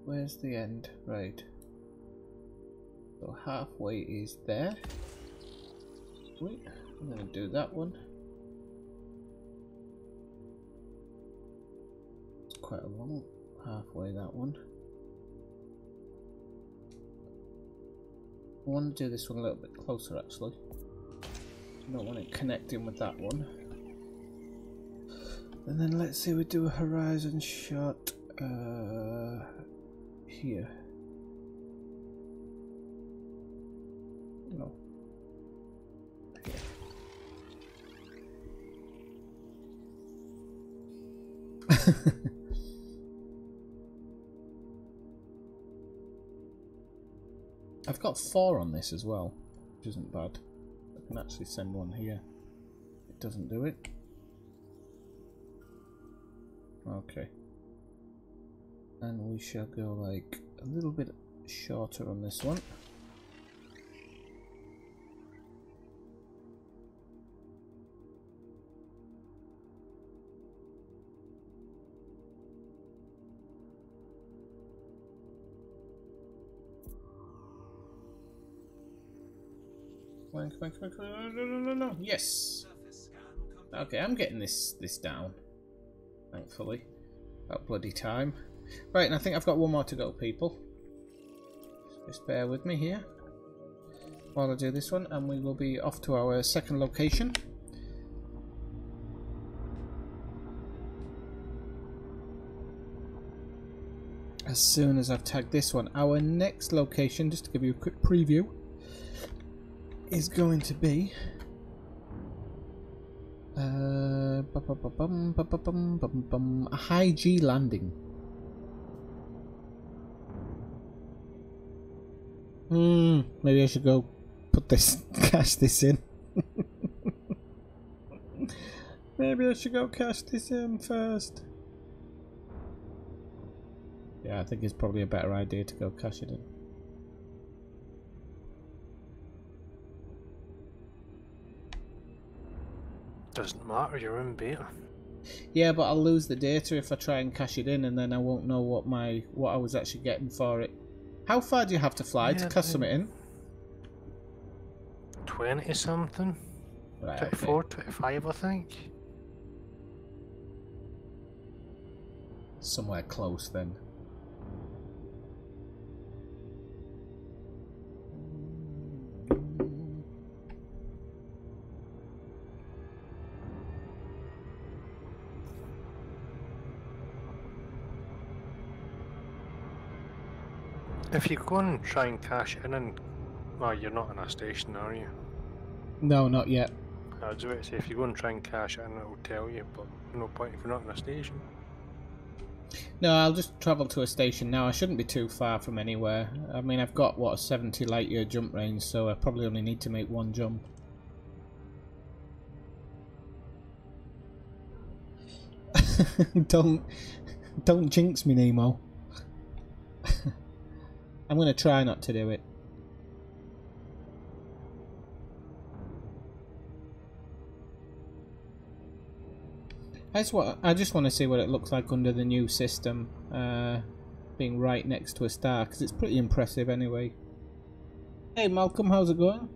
where's the end? Right. So halfway is there. Wait, I'm gonna do that one. It's quite a long halfway, that one. I want to do this one a little bit closer, actually. I don't want it connecting with that one. And then let's say we do a horizon shot. Here. No. Here. I've got 4 on this as well, which isn't bad. I can actually send one here. It doesn't do it. Okay. And we shall go like a little bit shorter on this one. Come on. No. Yes. Okay, I'm getting this down. Thankfully. About bloody time. Right, and I think I've got one more to go, people. Just bear with me here while I do this one, and we will be off to our second location. As soon as I've tagged this one. Our next location, just to give you a quick preview, is going to be a high G landing. Maybe I should go put this, cash this in. Maybe I should go cash this in first. Yeah, I think it's probably a better idea to go cash it in. Doesn't matter, you're in beta. Yeah, but I'll lose the data if I try and cash it in, and then I won't know what I was actually getting for it. How far do you have to fly to cash it in? 20 something. Right, 24, okay. 25 I think. Somewhere close then. If you go and try and cash in and... Well, you're not in a station, are you? No, not yet. I was about to say, if you go and try and cash in, it'll tell you, but no point if you're not in a station. No, I'll just travel to a station now. I shouldn't be too far from anywhere. I mean, I've got, what, a 70 light year jump range, so I probably only need to make one jump. Don't jinx me, Nemo. I'm going to try not to do it. I just want to see what it looks like under the new system, being right next to a star, because it's pretty impressive anyway. Hey Malcolm, how's it going?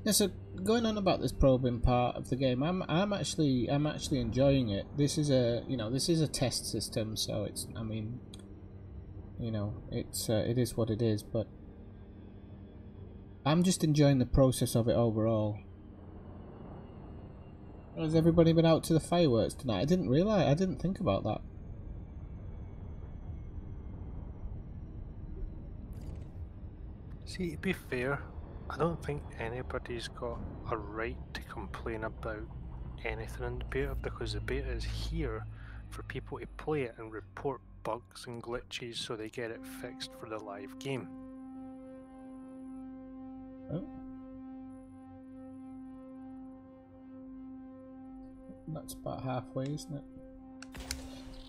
Yeah, so going on about this probing part of the game, I'm actually enjoying it. This is a test system, so it's, I mean, it is what it is, but I'm just enjoying the process of it overall. Has everybody been out to the fireworks tonight? I didn't think about that. See, to be fair, I don't think anybody's got a right to complain about anything in the beta, because the beta is here for people to play it and report bugs and glitches so they get it fixed for the live game. Oh. That's about halfway, isn't it?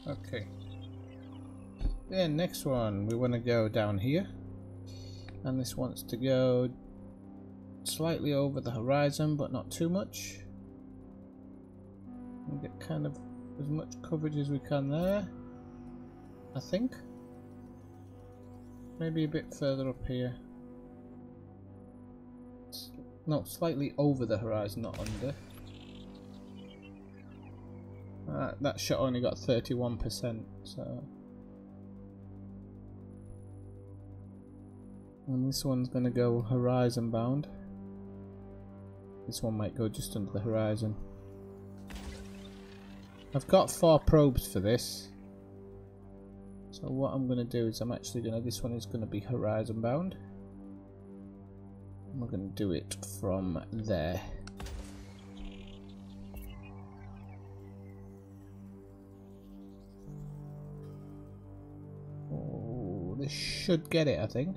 Okay. Then next one, we want to go down here. And this wants to go slightly over the horizon, but not too much. And get kind of as much coverage as we can there, I think. Maybe a bit further up here. No, slightly over the horizon, not under. That shot only got 31%, so... And this one's gonna go horizon bound. This one might go just under the horizon. I've got 4 probes for this. So what I'm gonna do is I'm actually gonna... This one is gonna be horizon bound. And we're gonna do it from there. Oh, this should get it, I think.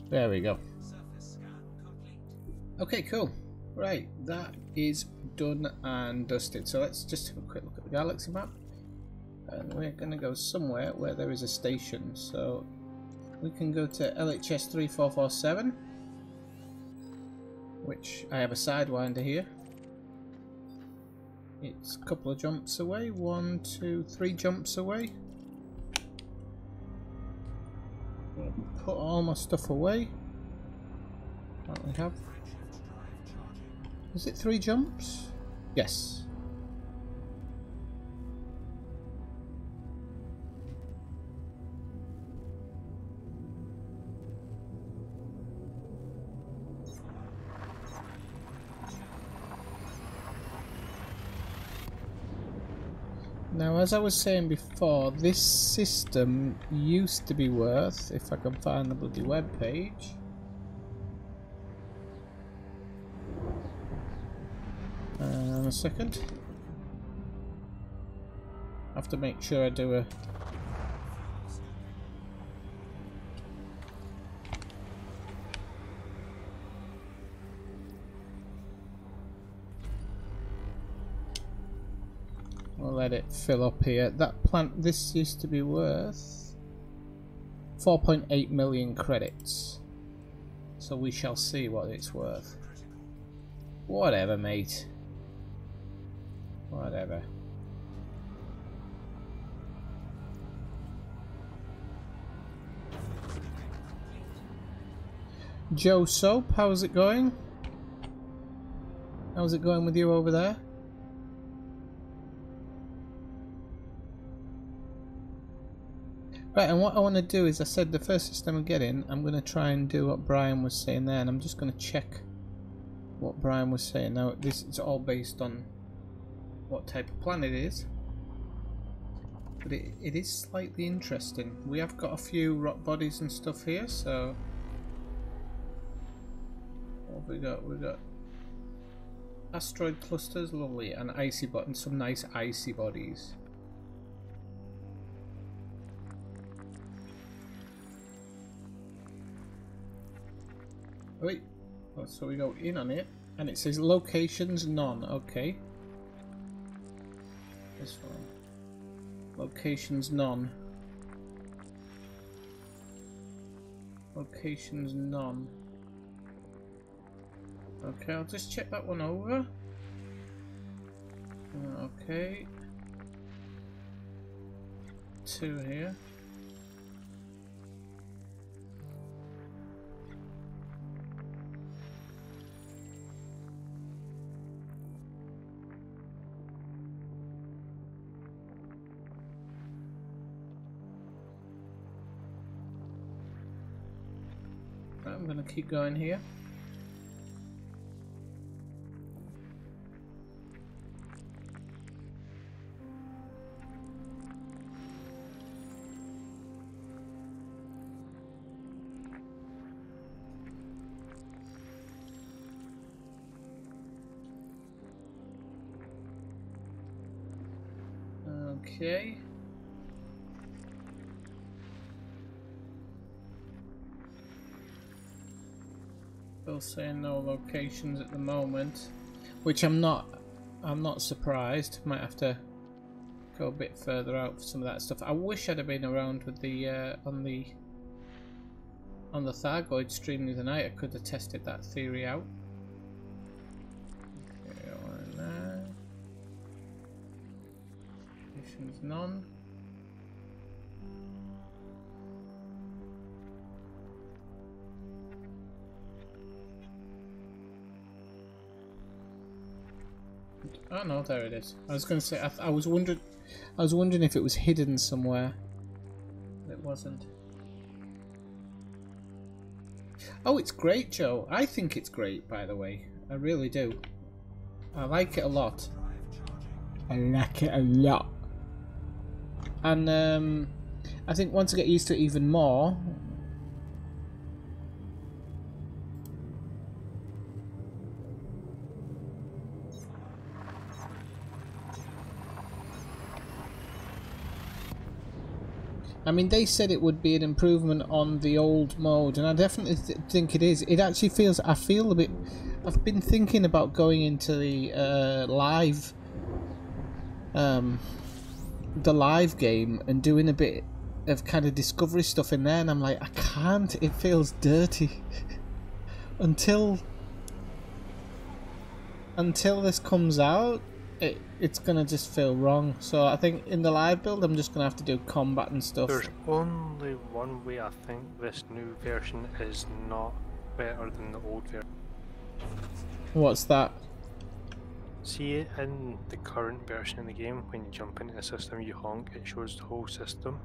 There we go. Okay, cool. Right, that is done and dusted. So let's just have a quick look at the galaxy map. And we're going to go somewhere where there is a station. So we can go to LHS 3447, which I have a sidewinder here. It's a couple of jumps away. 1, 2, 3 jumps away. Put all my stuff away. What we have? Is it 3 jumps? Yes. Now, as I was saying before, this system used to be worth, if I can find the bloody web page. A second. I have to make sure I do a... We'll let it fill up here. That plant, this used to be worth 4.8 million credits. So we shall see what it's worth. Whatever, mate. Whatever. Joe Soap, how's it going? How's it going with you over there? Right, and what I want to do is, I said the first system I get in, I'm going to try and do what Brian was saying there, and I'm just going to check what Brian was saying. Now, this is all based on what type of planet it is, but it is slightly interesting. We have got a few rock bodies and stuff here, so what have we got? We've got asteroid clusters, lovely, and icy and some nice icy bodies. Wait, oh, so we go in on it, and it says locations none. Okay. This one. Locations none. Locations none. Okay, I'll just check that one over. Okay. 2 here. I'm going to keep going here. Okay. Still saying no locations at the moment, which I'm not surprised. Might have to go a bit further out for some of that stuff. I wish I'd have been around with the on the Thargoid stream the other night. I could have tested that theory out. Okay, on there. Missions none. Oh no, there it is. I was going to say I was wondering if it was hidden somewhere. But it wasn't. Oh, it's great, Joe. I think it's great, by the way. I really do. I like it a lot. I like it a lot. And I think once I get used to it even more. I mean, they said it would be an improvement on the old mode, and I definitely think it is. It actually feels, I feel a bit, I've been thinking about going into the live game and doing a bit of kind of discovery stuff in there, and I'm like, I can't, it feels dirty. until this comes out, it's gonna just feel wrong. So I think in the live build I'm just gonna have to do combat and stuff. There's only one way I think this new version is not better than the old version. What's that? See, in the current version of the game, when you jump into the system, you honk, it shows the whole system.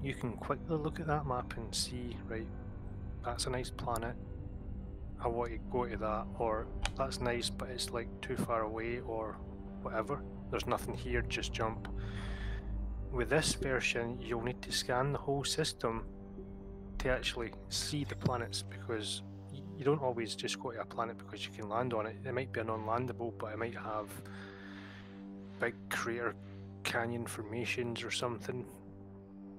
You can quickly look at that map and see, right, that's a nice planet, I want to go to that, or that's nice but it's like too far away, or whatever, there's nothing here, just jump. With this version, you'll need to scan the whole system to actually see the planets, because you don't always just go to a planet because you can land on it. It might be a non-landable, but it might have big crater canyon formations or something.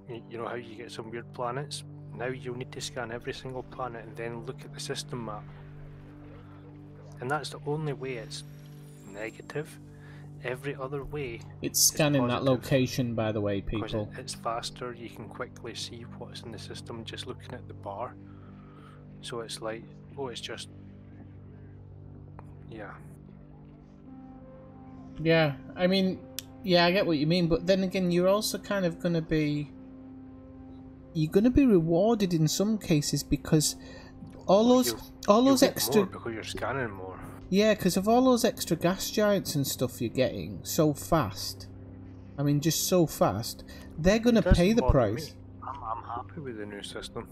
You know how you get some weird planets? Now you'll need to scan every single planet and then look at the system map. And that's the only way it's negative. Every other way it's scanning that location, by the way, people. It's faster, you can quickly see what's in the system just looking at the bar. So it's like, oh, it's just, yeah. Yeah, I mean, yeah, I get what you mean, but then again, you're also kind of going to be... You're going to be rewarded in some cases because all those extra... more because you're scanning more. Yeah, because of all those extra gas giants and stuff you're getting so fast. I mean, just so fast. They're going to pay the price. I'm happy with the new system.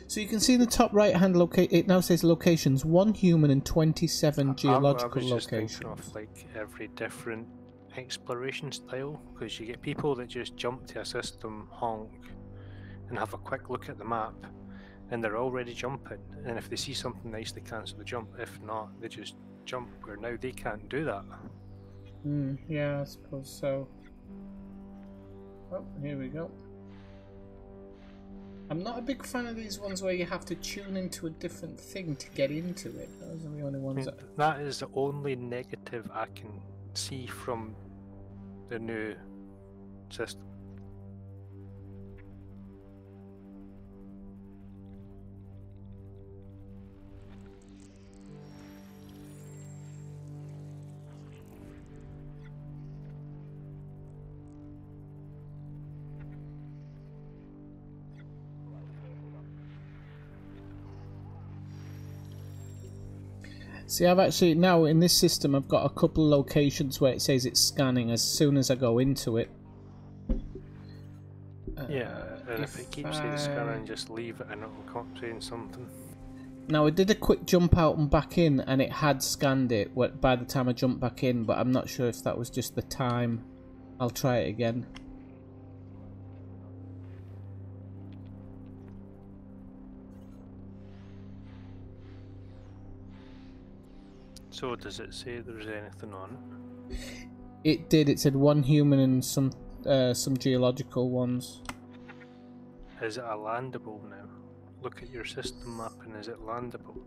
So you can see in the top right-hand location, it now says locations, 1 human and 27 geological I was just locations. thinking of like every different exploration style, because you get people that just jump to a system, honk, and have a quick look at the map, and they're already jumping, and if they see something nice they cancel the jump, if not they just jump, where now they can't do that. Yeah, I suppose so. Oh, here we go. I'm not a big fan of these ones where you have to tune into a different thing to get into it. Those are the only ones that is the only negative I can see from the new system. See, I've actually, now in this system, I've got a couple of locations where it says it's scanning as soon as I go into it. Yeah, and if it keeps saying scanning, just leave it and it'll come saying something. Now, I did a quick jump out and back in, and it had scanned it by the time I jumped back in, but I'm not sure if that was just the time. I'll try it again. So does it say there's anything on it? It did. It said 1 human and some geological ones. Is it a landable now? Look at your system map and is it landable?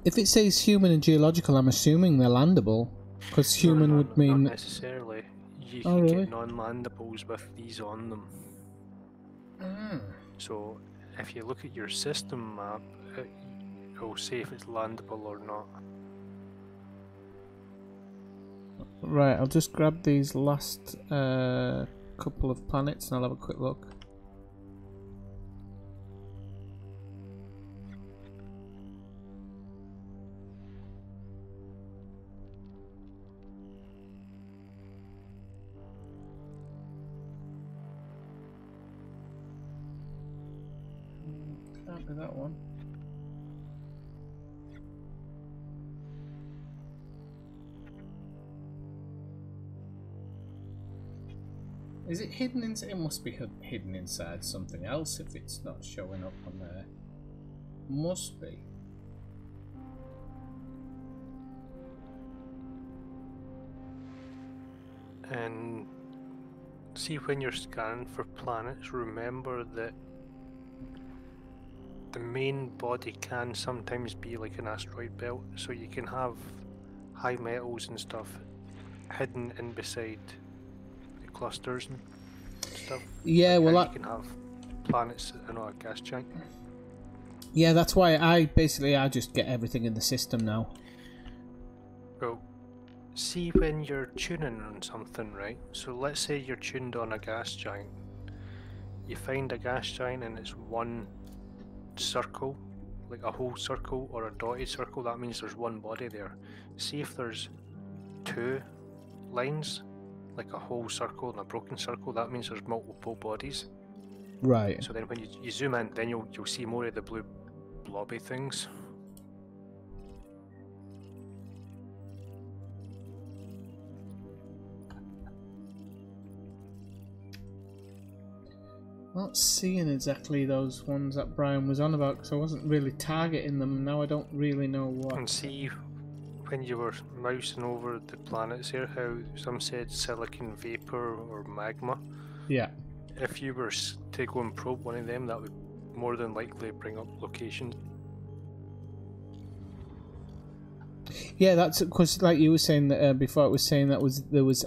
If it says human and geological, I'm assuming they're landable, because human would mean... Not necessarily. You can get non-landables with these on them. So if you look at your system map, it'll say if it's landable or not. Right, I'll just grab these last couple of planets and I'll have a quick look. Can't be that one. Is it hidden inside? It must be hidden inside something else if it's not showing up on there. Must be. And see, when you're scanning for planets, remember that the main body can sometimes be like an asteroid belt, so you can have high metals and stuff hidden in beside the clusters and stuff. Yeah, like well, you can have planets in a gas giant. Yeah, that's why I just get everything in the system now. Well, see, when you're tuning on something, right? So let's say you're tuned on a gas giant. You find a gas giant and it's one circle, like a whole circle or a dotted circle, that means there's one body there. See if there's two lines, like a whole circle and a broken circle, that means there's multiple bodies. Right. So then when you zoom in, then you'll see more of the blue blobby things. Not seeing exactly those ones that Brian was on about because I wasn't really targeting them. Now I don't really know what. And see, when you were mousing over the planets here, how some said silicon vapor or magma. Yeah. If you were to go and probe one of them, that would more than likely bring up locations. Yeah, that's because, like you were saying before, it was saying that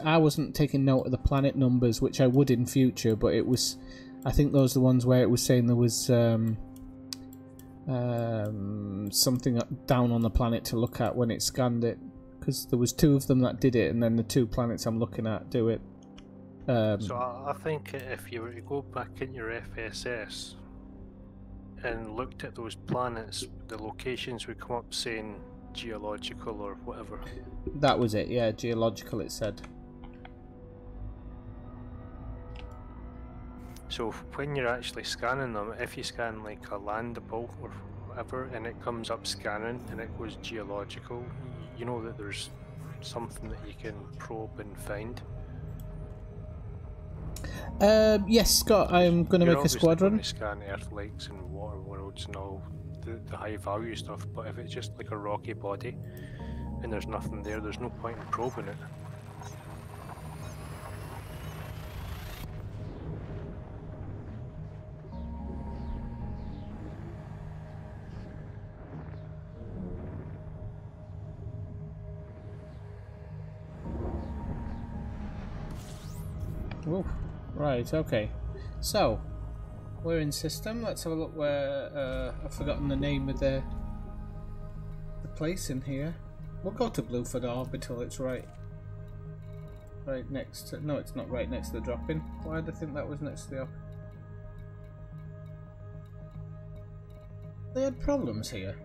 I wasn't taking note of the planet numbers, which I would in future, but it was. I think those are the ones where it was saying there was something down on the planet to look at when it scanned it, because there was two of them that did it, and then the two planets I'm looking at do it. So I think if you were to go back in your FSS and looked at those planets, the locations would come up saying geological or whatever. That was it, yeah, geological it said. So when you're actually scanning them, if you scan like a landable or whatever and it comes up scanning and it goes geological, you know that there's something that you can probe and find. Yes, Scott, I'm going to make a squadron. Going to scan Earth lakes and water worlds and all the high value stuff, but if it's just like a rocky body and there's nothing there, there's no point in probing it. Ooh, right, okay. So, we're in system. Let's have a look where... I've forgotten the name of the place in here. We'll go to Blueford Orbital. It's right next to... No, it's not right next to the drop-in. Why did I think that was next to the... They had problems here.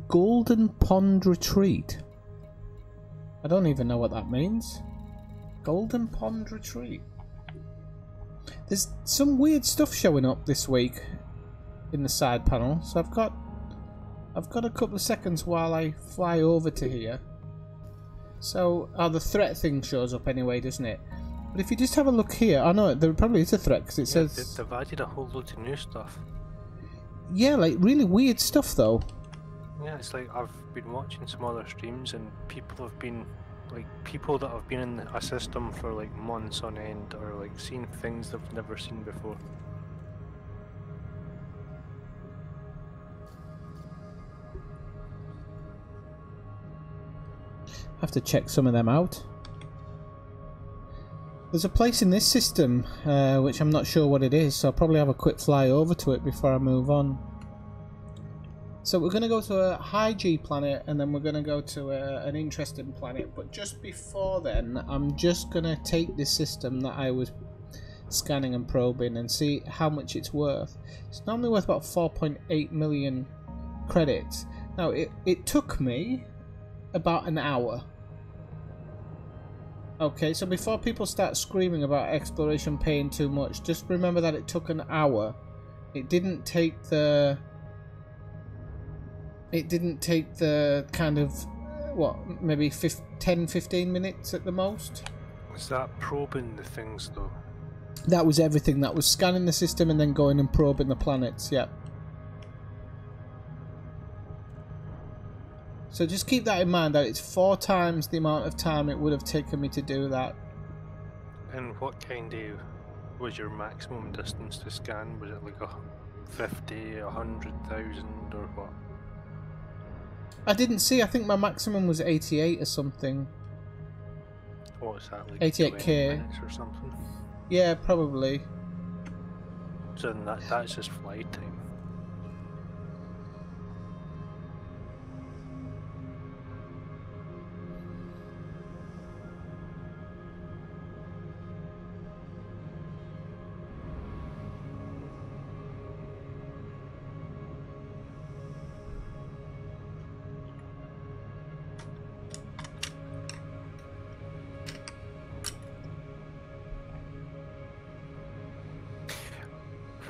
Golden Pond Retreat. I don't even know what that means. Golden Pond Retreat. There's some weird stuff showing up this week in the side panel, so I've got a couple of seconds while I fly over to here. So, the threat thing shows up anyway, doesn't it? But if you just have a look here, I know there probably is a threat because it says they've added a whole load of new stuff. Yeah, like really weird stuff though. Yeah, it's like I've been watching some other streams and people have been, like, people that have been in a system for like months on end are like seeing things they've never seen before. I have to check some of them out. There's a place in this system which I'm not sure what it is, so I'll probably have a quick fly over to it before I move on. So we're going to go to a high G planet and then we're going to go to an interesting planet, but just before then I'm just going to take this system that I was scanning and probing and see how much it's worth. It's normally worth about 4.8 million credits. Now it took me about an hour Okay, so before people start screaming about exploration paying too much, just remember that it took an hour. It didn't take the... It didn't take the kind of, what, maybe 10-15 minutes at the most? Was that probing the things though? That was everything. That was scanning the system and then going and probing the planets, yeah. So just keep that in mind, that it's 4 times the amount of time it would have taken me to do that. And what kind of was your maximum distance to scan? Was it like 50, 100,000 or what? I didn't see, I think my maximum was 88 or something. What was that, like 88k 20 minutes or something? Yeah, probably. So then that's just flight time.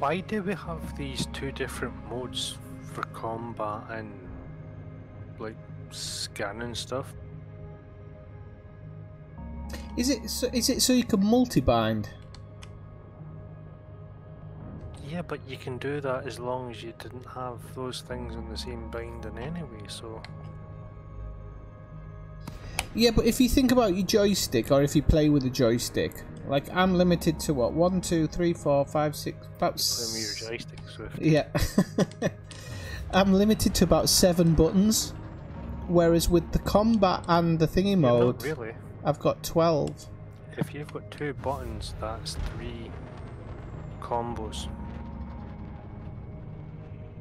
Why do we have these 2 different modes for combat and like scanning stuff? Is it so you can multi-bind? Yeah, but you can do that as long as you didn't have those things in the same binding anyway, so... Yeah, but if you think about your joystick, or if you play with a joystick, like I'm limited to what, 1, 2, 3, 4, 5, 6, about... Play with your joystick, Swift. Yeah. I'm limited to about 7 buttons, whereas with the combat and the thingy mode, Not really. I've got 12. If you've got 2 buttons, that's 3 combos.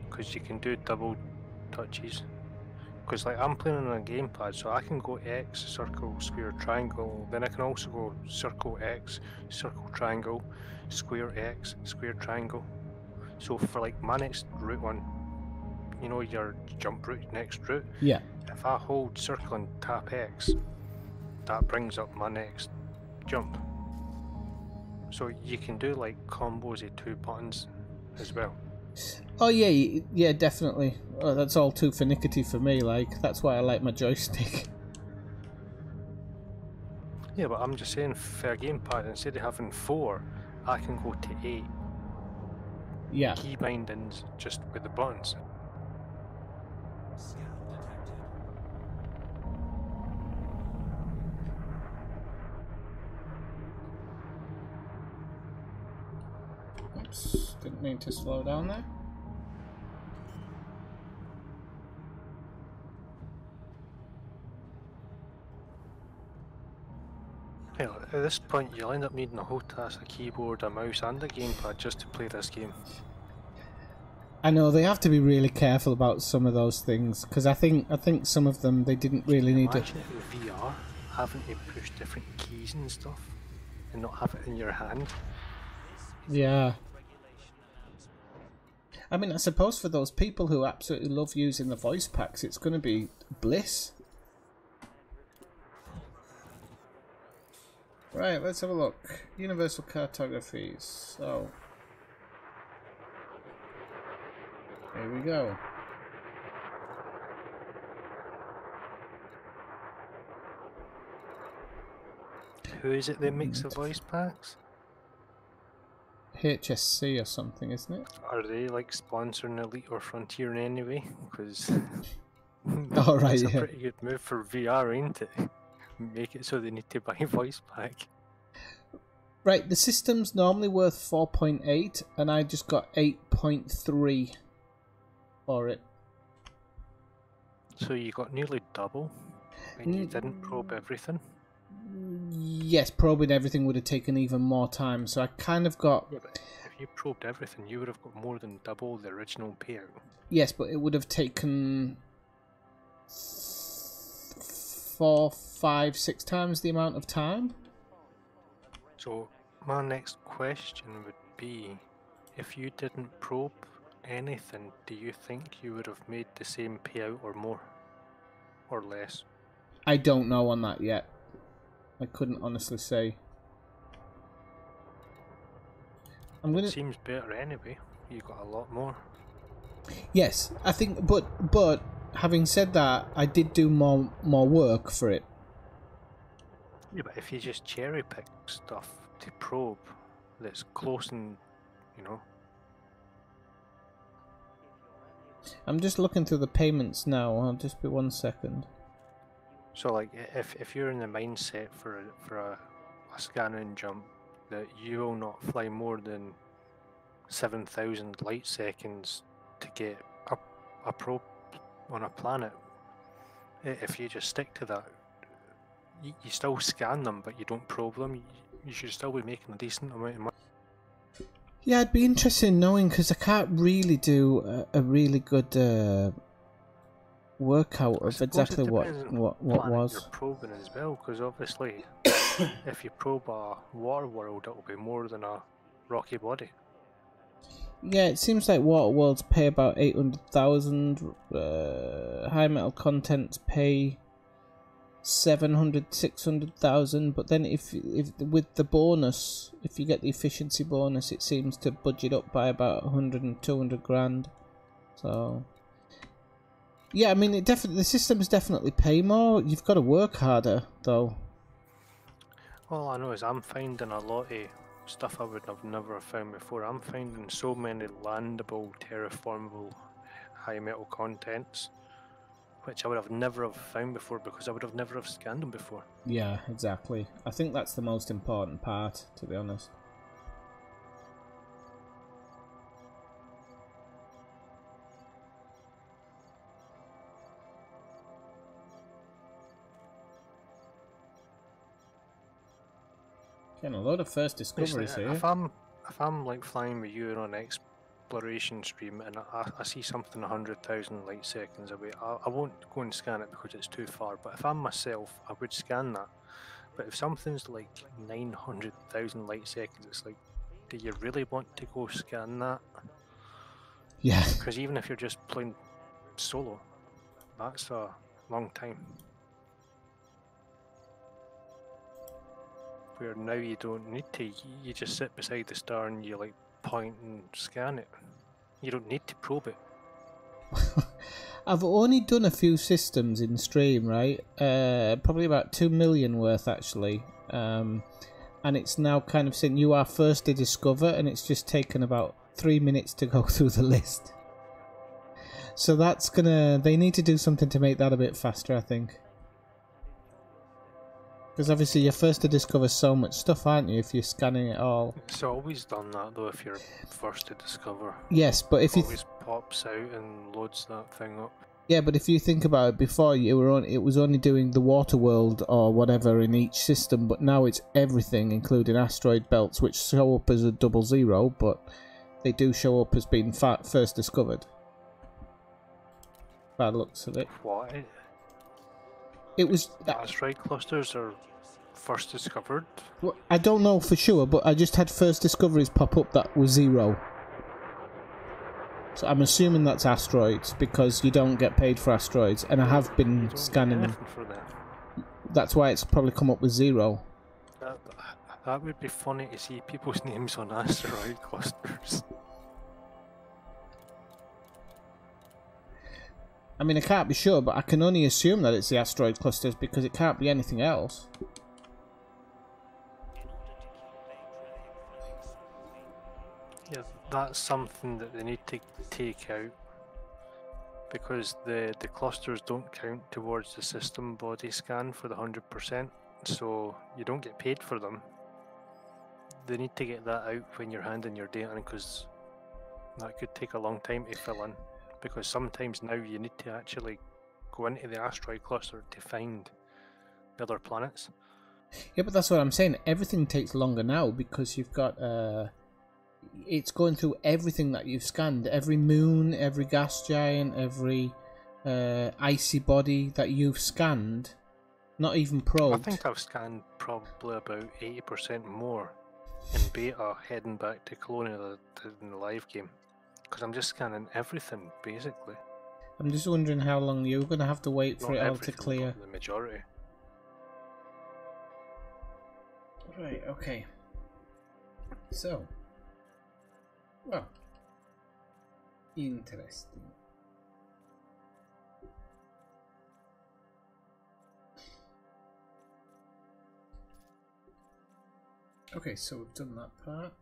Because you can do double touches. Because like I'm playing on a gamepad, so I can go X, circle, square, triangle. Then I can also go circle X, circle, triangle, square X, square, triangle. So for like my next route one, you know your jump route, next route. Yeah. If I hold circle and tap X, that brings up my next jump. So you can do like combos of 2 buttons as well. Oh yeah, yeah, definitely. Oh, that's all too finicky for me. Like that's why I like my joystick. Yeah, but I'm just saying for a gamepad, instead of having 4, I can go to 8 Yeah. key bindings just with the buttons. Oops, didn't mean to slow down there. Yeah, at this point you'll end up needing a whole task, a keyboard, a mouse and a gamepad just to play this game. I know they have to be really careful about some of those things because I think some of them they didn't really need to. Imagine it with VR, having to push different keys and stuff and not have it in your hand. Yeah. I mean, I suppose for those people who absolutely love using the voice packs, it's going to be bliss. Right, let's have a look. Universal cartography. So, here we go. Who is it that makes the voice packs? HSC or something, isn't it? Are they like sponsoring Elite or Frontier in any way? Because Oh, right, that's a yeah. pretty good move for VR, ain't it? Make it so they need to buy a voice pack. Right, the system's normally worth 4.8 and I just got 8.3 for it. So you got nearly double and you didn't probe everything? Yes, probing everything would have taken even more time, so I kind of got... Yeah, but if you probed everything, you would have got more than double the original payout. Yes, but it would have taken 4, 5, 6 times the amount of time. So my next question would be, if you didn't probe anything, do you think you would have made the same payout or more? Or less? I don't know on that yet. I couldn't honestly say. I'm gonna. Seems better anyway. You got a lot more. Yes, I think, but having said that, I did do more work for it. Yeah, but if you just cherry pick stuff to probe that's close and, you know. I'm just looking through the payments now. I'll just be 1 second. So like, if you're in the mindset for a scan and jump that you will not fly more than 7,000 light seconds to get a probe on a planet, if you just stick to that, you still scan them, but you don't probe them. You should still be making a decent amount of money. Yeah, I'd be interested in knowing, because I can't really do a really good workout of exactly what was. You're probing as well, because obviously, if you probe a water world, it will be more than a rocky body. Yeah, it seems like water worlds pay about 800,000. High metal contents pay 700, 600,000. But then if with the bonus, if you get the efficiency bonus, it seems to budget up by about 100 and 200 grand. So yeah, I mean, the systems definitely pay more. You've got to work harder though. All I know is I'm finding a lot of stuff I would have never found before. I'm finding so many landable, terraformable, high metal contents, which I would have never have found before because I would have never have scanned them before. Yeah, exactly. I think that's the most important part, to be honest. Getting a lot of first discoveries here. If I'm like flying with you on an exploration stream and I see something 100,000 light seconds away, I won't go and scan it because it's too far. But if I'm myself, I would scan that. But if something's like 900,000 light seconds, it's like, do you really want to go scan that? Yeah. Because even if you're just playing solo, that's a long time. Where now you don't need to, you just sit beside the star and you like point and scan it. You don't need to probe it. I've only done a few systems in stream, right? Probably about 2 million worth actually. And it's now kind of saying you are first to discover, and it's just taken about 3 minutes to go through the list. So that's gonna, they need to do something to make that a bit faster, I think. Because obviously you're first to discover so much stuff, aren't you, if you're scanning it all? It's always done that though if you're first to discover. Yes, but if it always pops out and loads that thing up. Yeah, but if you think about it, before it was only doing the water world or whatever in each system, but now it's everything, including asteroid belts, which show up as a 00, but they do show up as being first discovered. Bad looks of it. What? It was asteroid clusters are first discovered? Well, I don't know for sure, but I just had first discoveries pop up that were 0. So I'm assuming that's asteroids, because you don't get paid for asteroids, and I have been scanning them. That's why it's probably come up with 0. That would be funny to see people's names on asteroid clusters. I mean, I can't be sure, but I can only assume that it's the asteroid clusters because it can't be anything else. Yeah, that's something that they need to take out, because the clusters don't count towards the system body scan for the 100%, so you don't get paid for them. They need to get that out when you're handing your data in, because that could take a long time to fill in. Because sometimes now you need to actually go into the asteroid cluster to find the other planets. Yeah, but that's what I'm saying. Everything takes longer now because you've got it's going through everything that you've scanned. Every moon, every gas giant, every icy body that you've scanned. Not even probed. I think I've scanned probably about 80% more in beta heading back to Colonia than in the live game. Because I'm just scanning everything, basically. I'm just wondering how long you're going to have to wait for it all to clear. The majority. Right, okay. So, well, interesting. Okay, so we've done that part.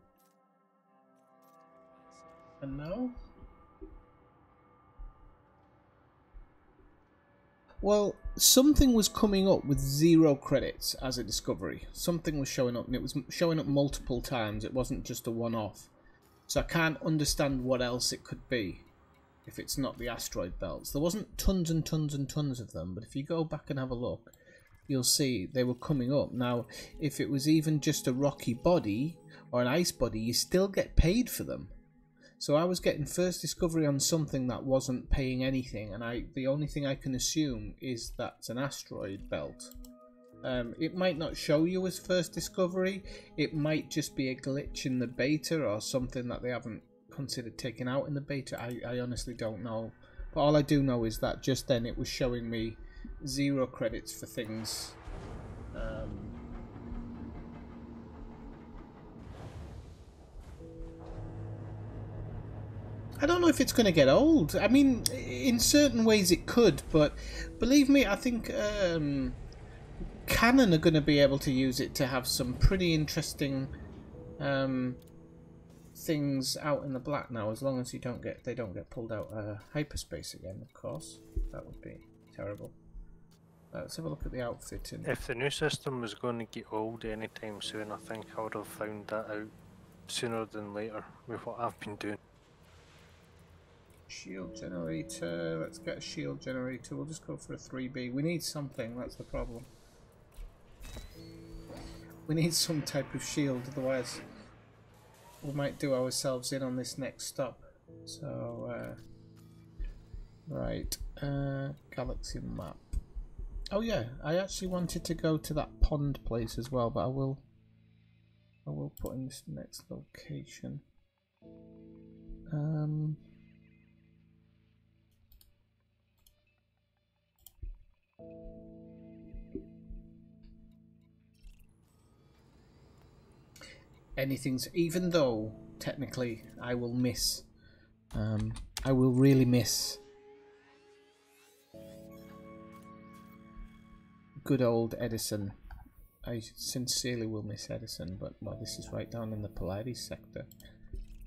And now? Well, something was coming up with 0 credits as a discovery. Something was showing up, and it was showing up multiple times. It wasn't just a one-off. So I can't understand what else it could be if it's not the asteroid belts. There wasn't tons and tons and tons of them, but if you go back and have a look, you'll see they were coming up. Now, if it was even just a rocky body or an ice body, you still get paid for them. So I was getting first discovery on something that wasn't paying anything, and the only thing I can assume is that's an asteroid belt. It might not show you as first discovery. It might just be a glitch in the beta or something that they haven't considered taking out in the beta. I honestly don't know. But all I do know is that just then it was showing me 0 credits for things. I don't know if it's going to get old. I mean, in certain ways it could, but believe me, I think Canon are going to be able to use it to have some pretty interesting things out in the black now, as long as they don't get pulled out hyperspace again. Of course, that would be terrible. Let's have a look at the outfit. If the new system was going to get old anytime soon, I think I would have found that out sooner than later with what I've been doing. Shield generator. Let's get a shield generator. We'll just go for a 3B. We need something. That's the problem. We need some type of shield, otherwise we might do ourselves in on this next stop. So, right, galaxy map. Oh yeah, I actually wanted to go to that pond place as well, but I will put in this next location. Anything's, even though technically I will miss, I will really miss good old Edison. I sincerely will miss Edison, but well, this is right down in the Pleiades sector.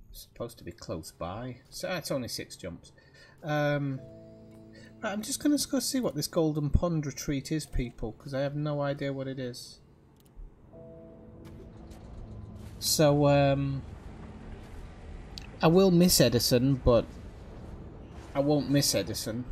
It's supposed to be close by, so it's only 6 jumps. Right, I'm just going to go see what this Golden Pond retreat is, people, because I have no idea what it is. So, I will miss Edison, but I won't miss Edison.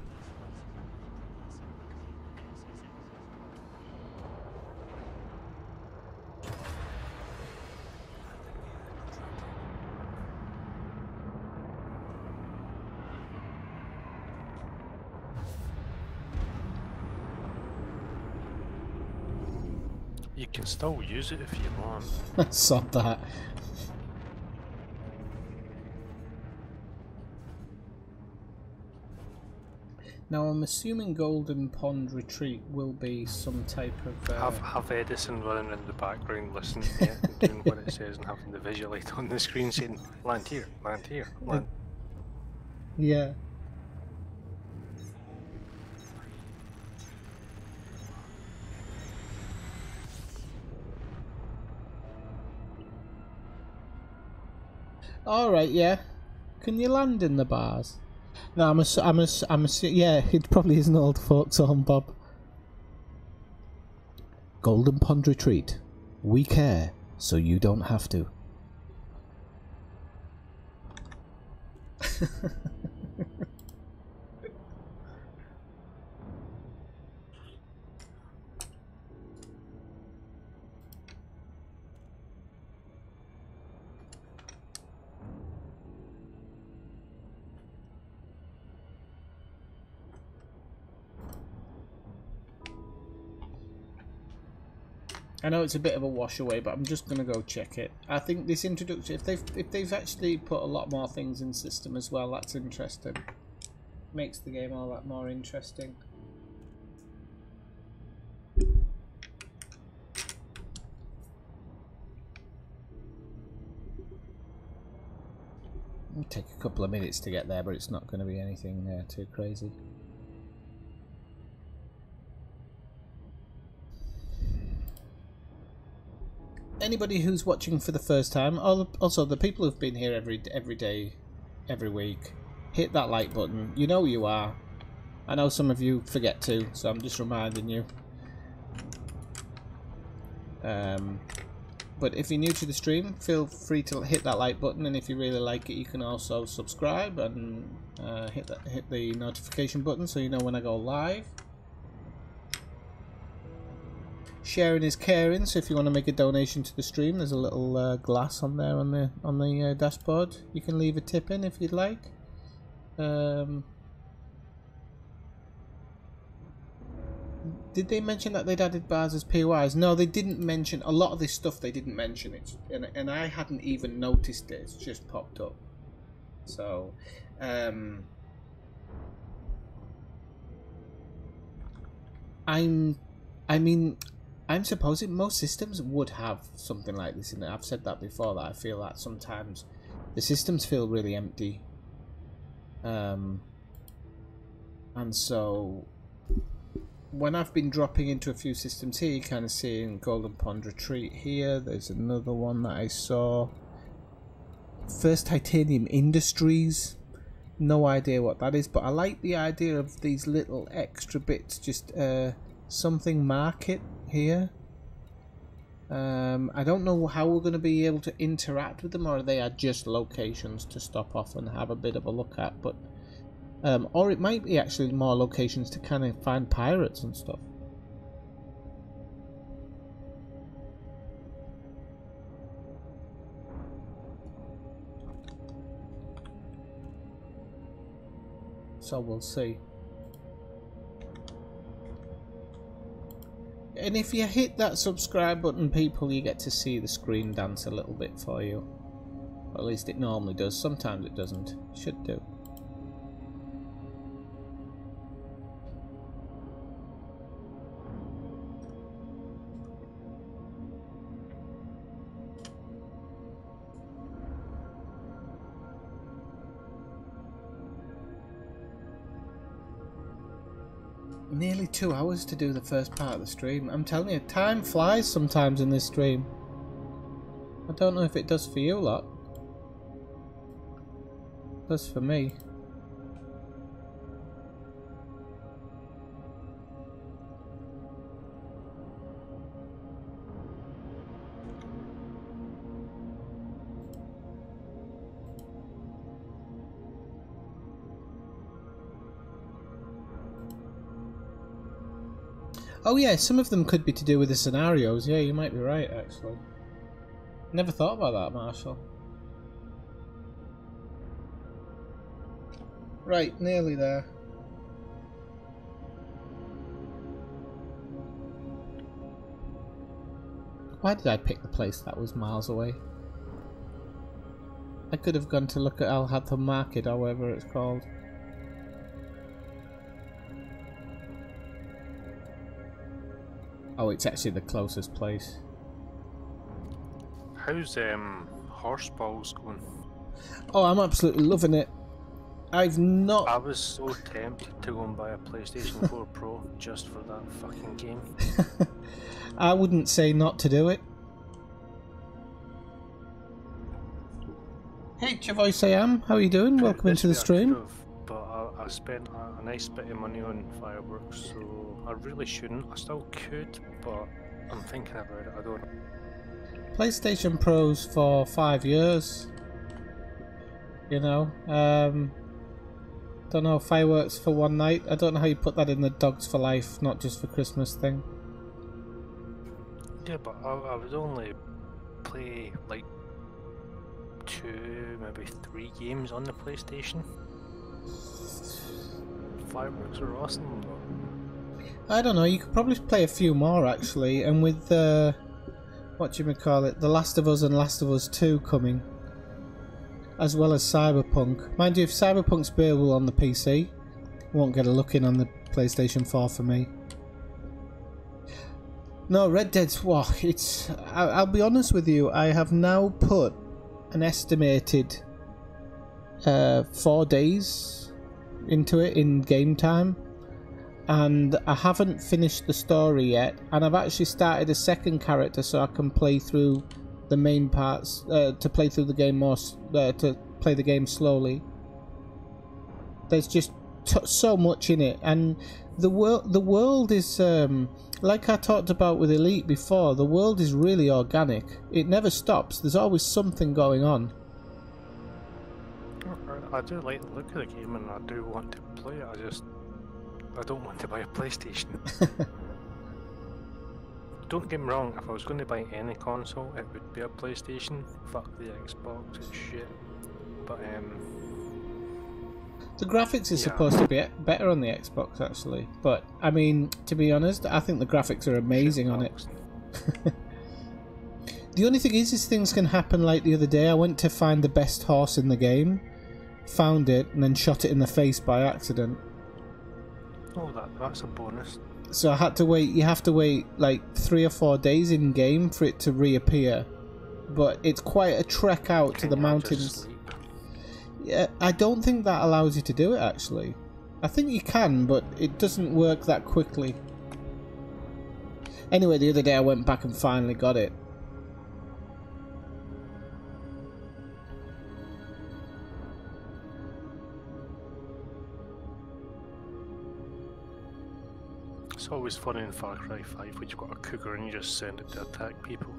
You can still use it if you want. I saw that. Now I'm assuming Golden Pond Retreat will be some type of... Have Edison running in the background listening to it and doing what it says and having the visualite on the screen saying, land here, land. Yeah. Alright, yeah. Can you land in the bars? No, yeah, it probably is an old folks home, Bob. Golden Pond Retreat. We care, so you don't have to. I know it's a bit of a wash away, but I'm just gonna go check it. I think this introduction, if they've actually put a lot more things in system as well, that's interesting. Makes the game all that more interesting. It'll take a couple of minutes to get there, but it's not going to be anything too crazy. Anybody who's watching for the first time, also the people who've been here every day, every week, hit that like button. You know who you are. I know some of you forget to, so I'm just reminding you. But if you're new to the stream, feel free to hit that like button, and if you really like it, you can also subscribe and hit the notification button so you know when I go live. Sharing is caring, so if you want to make a donation to the stream, there's a little glass on there on the dashboard. You can leave a tip in if you'd like. Did they mention that they'd added bars as POIs? No, they didn't mention a lot of this stuff. They didn't mention it, and I hadn't even noticed it. It's just popped up. So, I'm supposing most systems would have something like this in it. I've said that before, that I feel that sometimes the systems feel really empty. And so when I've been dropping into a few systems here, you're kind of seeing Golden Pond Retreat here. There's another one that I saw. First Titanium Industries. No idea what that is, but I like the idea of these little extra bits. Just something market here. I don't know how we're going to be able to interact with them, or they are just locations to stop off and have a bit of a look at, but or it might be actually more locations to kind of find pirates and stuff. So we'll see. And if you hit that subscribe button, people, you get to see the screen dance a little bit for you. Or at least it normally does. Sometimes it doesn't. It should do. Nearly 2 hours to do the first part of the stream. I'm telling you, time flies sometimes in this stream. I don't know if it does for you lot. It does for me. Oh yeah, some of them could be to do with the scenarios. Yeah, you might be right, actually. Never thought about that, Marshall. Right, nearly there. Why did I pick the place that was miles away? I could have gone to look at Al Hatham Market, or whatever it's called. Oh, it's actually the closest place. How's Horseballs going? Oh, I'm absolutely loving it. I've not... I was so tempted to go and buy a PlayStation 4 Pro just for that fucking game. I wouldn't say not to do it. Hey, Chavoy Sayam, how are you doing? Welcome into the stream. But I spent a nice bit of money on fireworks, so I really shouldn't. I still could, but I'm thinking about it. I don't know. PlayStation Pros for 5 years. You know, don't know, fireworks for one night. I don't know how you put that in the dogs for life, not just for Christmas thing. Yeah, but I would only play like 2, maybe 3 games on the PlayStation. Fireworks are awesome. I don't know, you could probably play a few more actually, and with whatchamacallit, The Last of Us and Last of Us 2 coming, as well as Cyberpunk. Mind you, if Cyberpunk's available on the PC, won't get a look in on the PlayStation 4 for me. No, Red Dead's, well, it's... I'll be honest with you, I have now put an estimated 4 days into it in game time, and I haven't finished the story yet, and I've actually started a second character so I can play through the main parts, to play through the game more, to play the game slowly. There's just so much in it, and the world is, like I talked about with Elite before, the world is really organic. It never stops. There's always something going on. I do like the look of the game and I do want to play it, I don't want to buy a PlayStation. Don't get me wrong, if I was going to buy any console, it would be a PlayStation. Fuck the Xbox, it's shit. But the graphics is supposed to be better on the Xbox, actually. But, I mean, to be honest, I think the graphics are amazing on it. The only thing is things can happen. Like the other day, I went to find the best horse in the game, found it, and then shot it in the face by accident. Oh, that's a bonus. So I had to wait. You have to wait like 3 or 4 days in game for it to reappear. But it's quite a trek out to the mountains. Yeah, I don't think that allows you to do it, actually. I think you can, but it doesn't work that quickly. Anyway, the other day I went back and finally got it. It's always fun in Far Cry 5 when you've got a cougar and you just send it to attack people.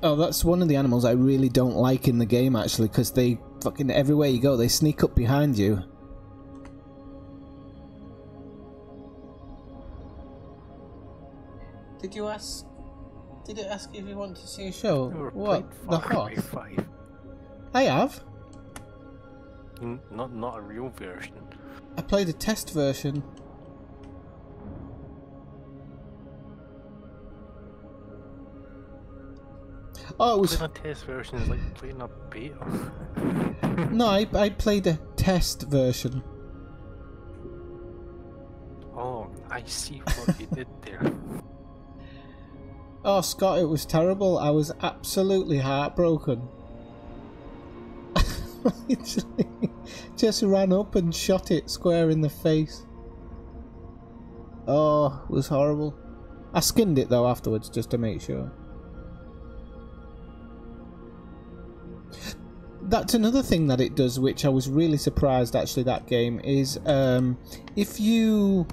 Oh, that's one of the animals I really don't like in the game, actually, because they fucking, everywhere you go, they sneak up behind you. Did you ask? Did it ask if you want to see a show? What? The horse? 5. I have. Not a real version. I played a test version. Oh, it was... Playing a test version is like playing a beta. No, I played a test version. Oh, I see what you did there. Oh, Scott, it was terrible. I was absolutely heartbroken. Just ran up and shot it square in the face. Oh, it was horrible. I skinned it though afterwards just to make sure. That's another thing that it does, which I was really surprised actually, that game, is if you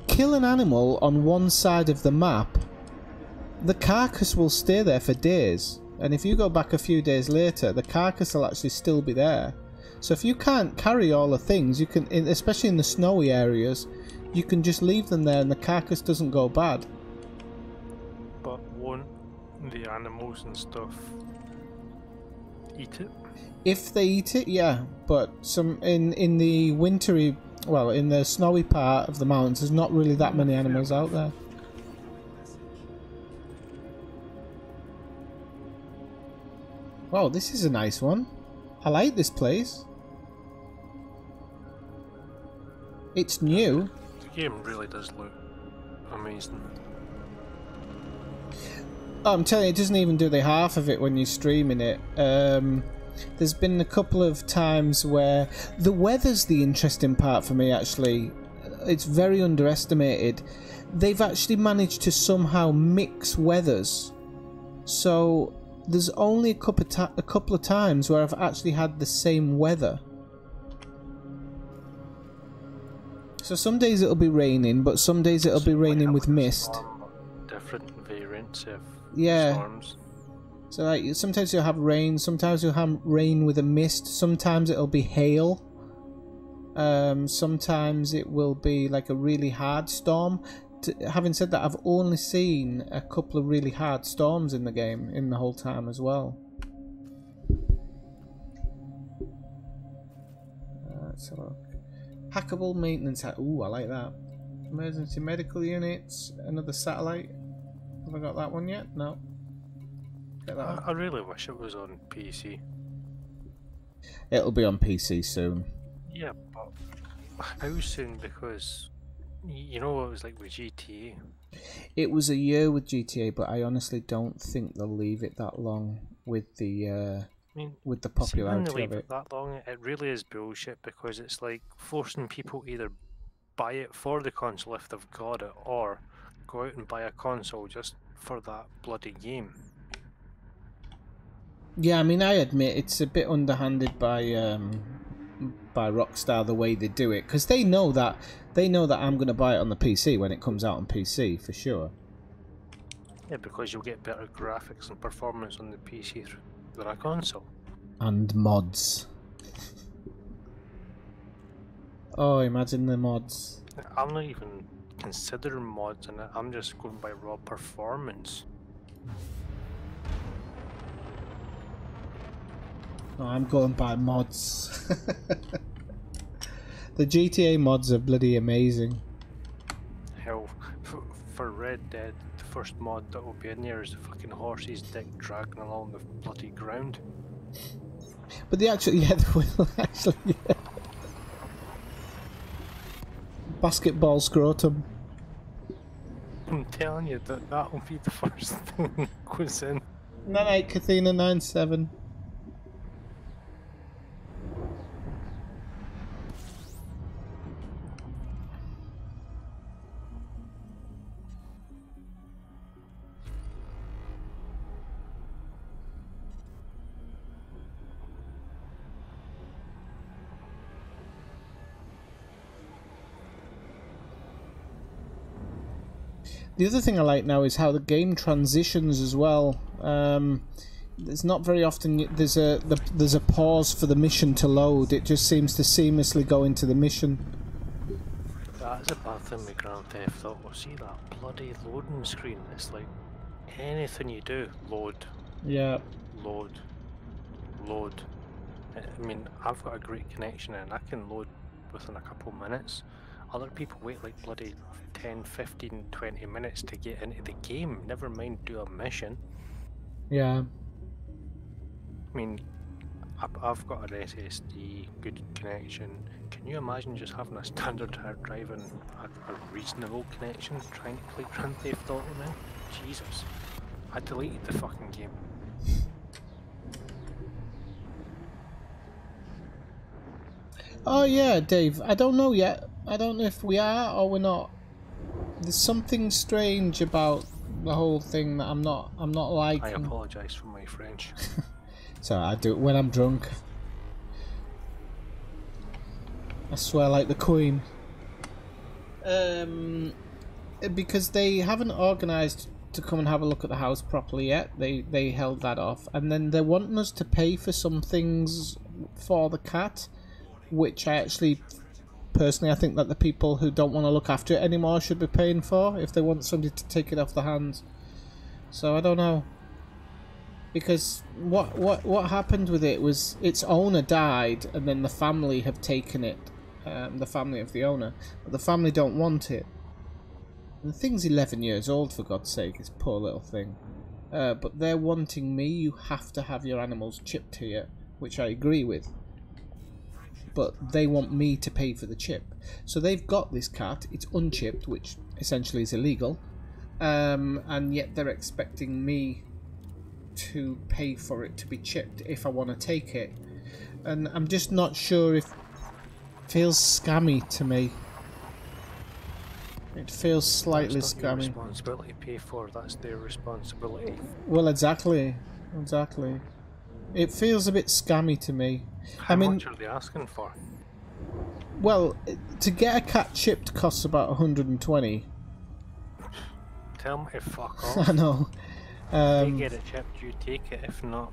kill an animal on one side of the map, the carcass will stay there for days. And if you go back a few days later, the carcass will actually still be there. So if you can't carry all the things, you can, especially in the snowy areas, you can just leave them there and the carcass doesn't go bad. But won't the animals and stuff eat it? If they eat it, yeah. But some in the wintry, well, in the snowy part of the mountains, there's not really that many animals out there. Wow, this is a nice one. I like this place. It's new. The game really does look amazing. Oh, I'm telling you, it doesn't even do the half of it when you're streaming it. There's been a couple of times where the weather's the interesting part for me, actually. It's very underestimated. They've actually managed to somehow mix weathers. So there's only a couple of times where I've actually had the same weather. So some days it'll be raining, but some days it'll be raining with mist. Different variants of storms. So like, sometimes you'll have rain, sometimes you'll have rain with a mist, sometimes it'll be hail. Sometimes it will be like a really hard storm. Having said that, I've only seen a couple of really hard storms in the game in the whole time as well. Let's have a look. Hackable maintenance. Ooh, I like that. Emergency medical units. Another satellite. Have I got that one yet? No. Get that one. I really wish it was on PC. It'll be on PC soon. Yeah, but how soon? Because you know what it was like with GTA? It was a year with GTA, but I honestly don't think they'll leave it that long with the I mean, with the see, when they popularity leave of it it. that long, it really is bullshit because it's like forcing people to either buy it for the console if they've got it, or go out and buy a console just for that bloody game. Yeah, I mean, I admit it's a bit underhanded by Rockstar the way they do it, because they know that I'm going to buy it on the PC when it comes out on PC for sure. Yeah, because you'll get better graphics and performance on the PC than a console. And mods. Oh, imagine the mods. I'm not even considering mods in it, I'm just going by raw performance. Oh, I'm going by mods. The GTA mods are bloody amazing. Hell, for Red Dead, the first mod that will be in there is the fucking horse's dick dragging along the bloody ground. But they actually, yeah, they will actually. Yeah. Basketball scrotum. I'm telling you that will be the first thing that goes in. 98 Kathina 97. The other thing I like now is how the game transitions as well. There's not very often there's a pause for the mission to load. It just seems to seamlessly go into the mission. That is a bad thing with Grand Theft Auto. See that bloody loading screen? It's like anything you do, load, Yeah. load, load. I mean, I've got a great connection and I can load within a couple of minutes. Other people wait like bloody 10, 15, 20 minutes to get into the game, never mind do a mission. Yeah. I mean, I've got an SSD, good connection. Can you imagine just having a standard hard drive and a reasonable connection trying to play Grand Theft Auto now? Jesus. I deleted the fucking game. Oh yeah, Dave. I don't know yet. I don't know if we are or we're not. There's something strange about the whole thing that I'm not liking. I apologise for my French. So I do it when I'm drunk. I swear like the Queen. Because they haven't organised to come and have a look at the house properly yet. They held that off, and then they're wanting us to pay for some things for the cat, which I actually, personally, I think that the people who don't want to look after it anymore should be paying for if they want somebody to take it off their hands. So I don't know. Because what happened with it was its owner died, and then the family have taken it, the family of the owner, but the family don't want it. And the thing's 11 years old, for God's sake, this poor little thing. But they're wanting me, you have to have your animals chipped here, which I agree with. But they want me to pay for the chip. So they've got this cat, it's unchipped, which essentially is illegal, and yet they're expecting me to pay for it to be chipped if I want to take it. And I'm just not sure if it feels scammy to me. It feels slightly That's not your scammy. responsibility to pay for, that's their responsibility. Well, exactly. It feels a bit scammy to me. How much are they asking for? Well, to get a cat chipped costs about 120. Tell me to fuck off. I know. If you get it chipped, you take it. If not,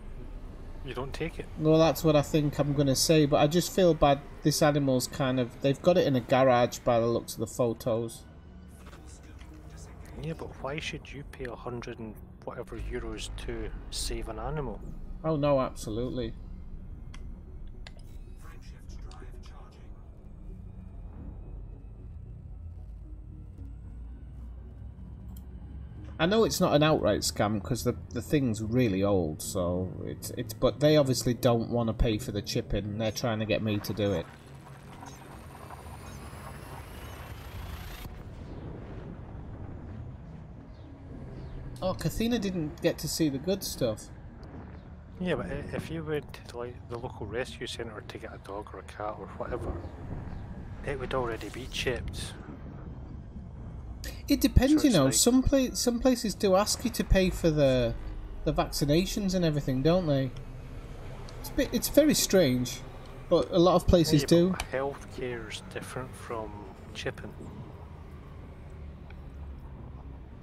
you don't take it. Well, that's what I think I'm going to say, but I just feel bad. This animal's kind of... They've got it in a garage by the looks of the photos. Yeah, but why should you pay 100 and whatever euros to save an animal? Oh, no, absolutely. I know it's not an outright scam because the thing's really old, so it's but they obviously don't want to pay for the chipping, and they're trying to get me to do it. Oh, Kathina didn't get to see the good stuff. Yeah, but if you went to like the local rescue centre to get a dog or a cat or whatever, it would already be chipped. It depends, So you it's know. like, Some places do ask you to pay for the vaccinations and everything, don't they? It's very strange, but a lot of places yeah, do. but healthcare is different from chipping.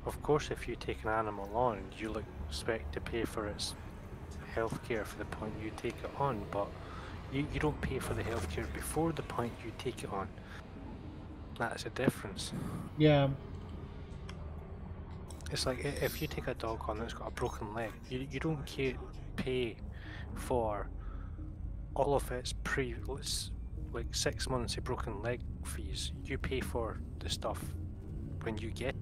Of course, if you take an animal on, you'll expect to pay for its healthcare for the point you take it on, but you don't pay for the healthcare before the point you take it on. That's a difference. Yeah. It's like if you take a dog on that's got a broken leg, you don't pay for all of its like 6 months of broken leg fees. You pay for the stuff when you get.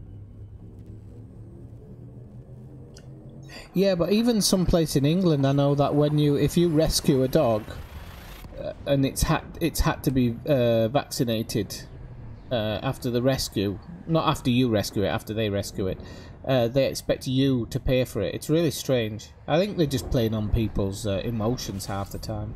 Yeah, but even someplace in England, I know that if you rescue a dog, and it's had to be vaccinated after the rescue, not after you rescue it, after they rescue it, they expect you to pay for it. It's really strange. I think they're just playing on people's emotions half the time.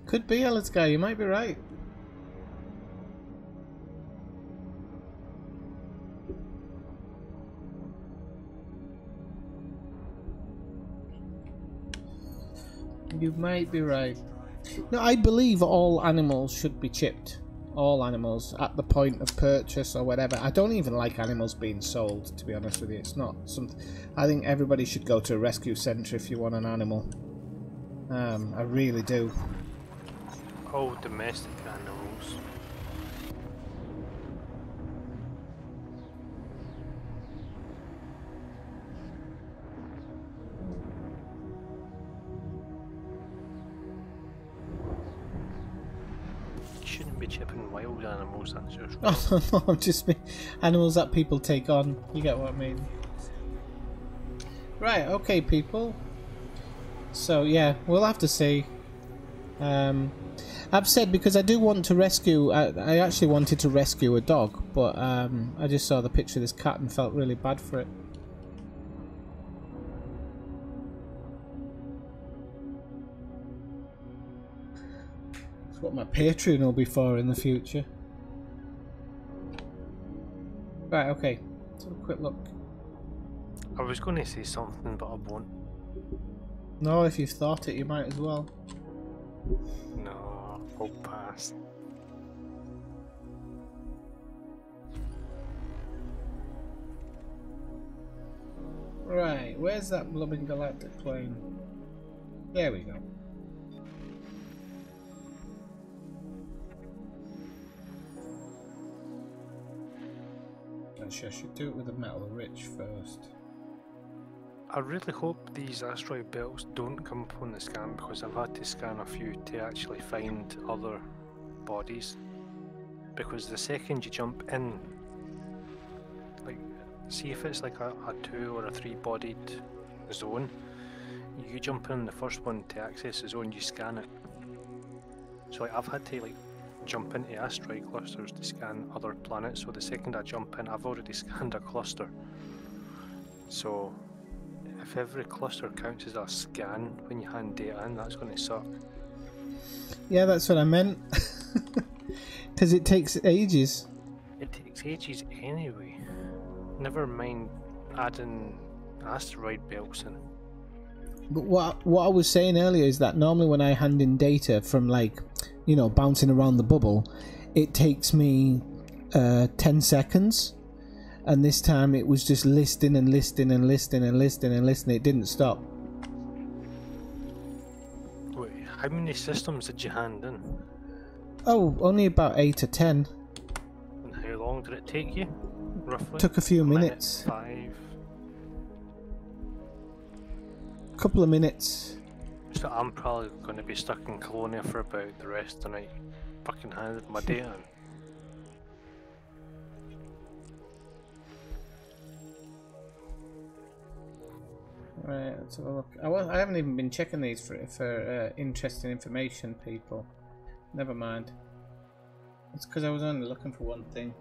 Could be, Alice guy. You might be right. You might be right. No, I believe all animals should be chipped. All animals at the point of purchase or whatever. I don't even like animals being sold, to be honest with you. It's not something. I think everybody should go to a rescue centre if you want an animal. I really do. All domestic animals. You shouldn't be chipping wild animals, that's just wrong. No, just animals that people take on. You get what I mean? Right, okay, people. So yeah, we'll have to see. I've said because I do want to rescue. I actually wanted to rescue a dog, but I just saw the picture of this cat and felt really bad for it. It's what my Patreon will be for in the future. Right, okay. Let's have a quick look. I was going to say something, but I won't. No, if you've thought it, you might as well. No, I'll pass. Right, where's that blooming galactic plane? There we go. Actually, I should do it with a metal rich first. I really hope these asteroid belts don't come up on the scan, because I've had to scan a few to actually find other bodies. Because the second you jump in, like, see if it's like a 2 or a 3 bodied zone, you jump in the first one to access the zone, you scan it. So like, I've had to like jump into asteroid clusters to scan other planets, so the second I jump in, I've already scanned a cluster. So if every cluster counts as a scan when you hand data in, that's going to suck. Yeah, that's what I meant. Because it takes ages. It takes ages anyway. Never mind adding asteroid belts in. But what I was saying earlier is that normally when I hand in data from, like, you know, bouncing around the bubble, it takes me 10 seconds. And this time it was just listing and listing and listing and listing and listing. It didn't stop. Wait, how many systems did you hand in? Oh, only about 8 or 10. And how long did it take you, roughly? Took a few minutes. 5. Couple of minutes. So I'm probably going to be stuck in Colonia for about the rest of the night, fucking handed my data in. Right, let's have a look. I haven't even been checking these for interesting information, people. Never mind. It's because I was only looking for one thing.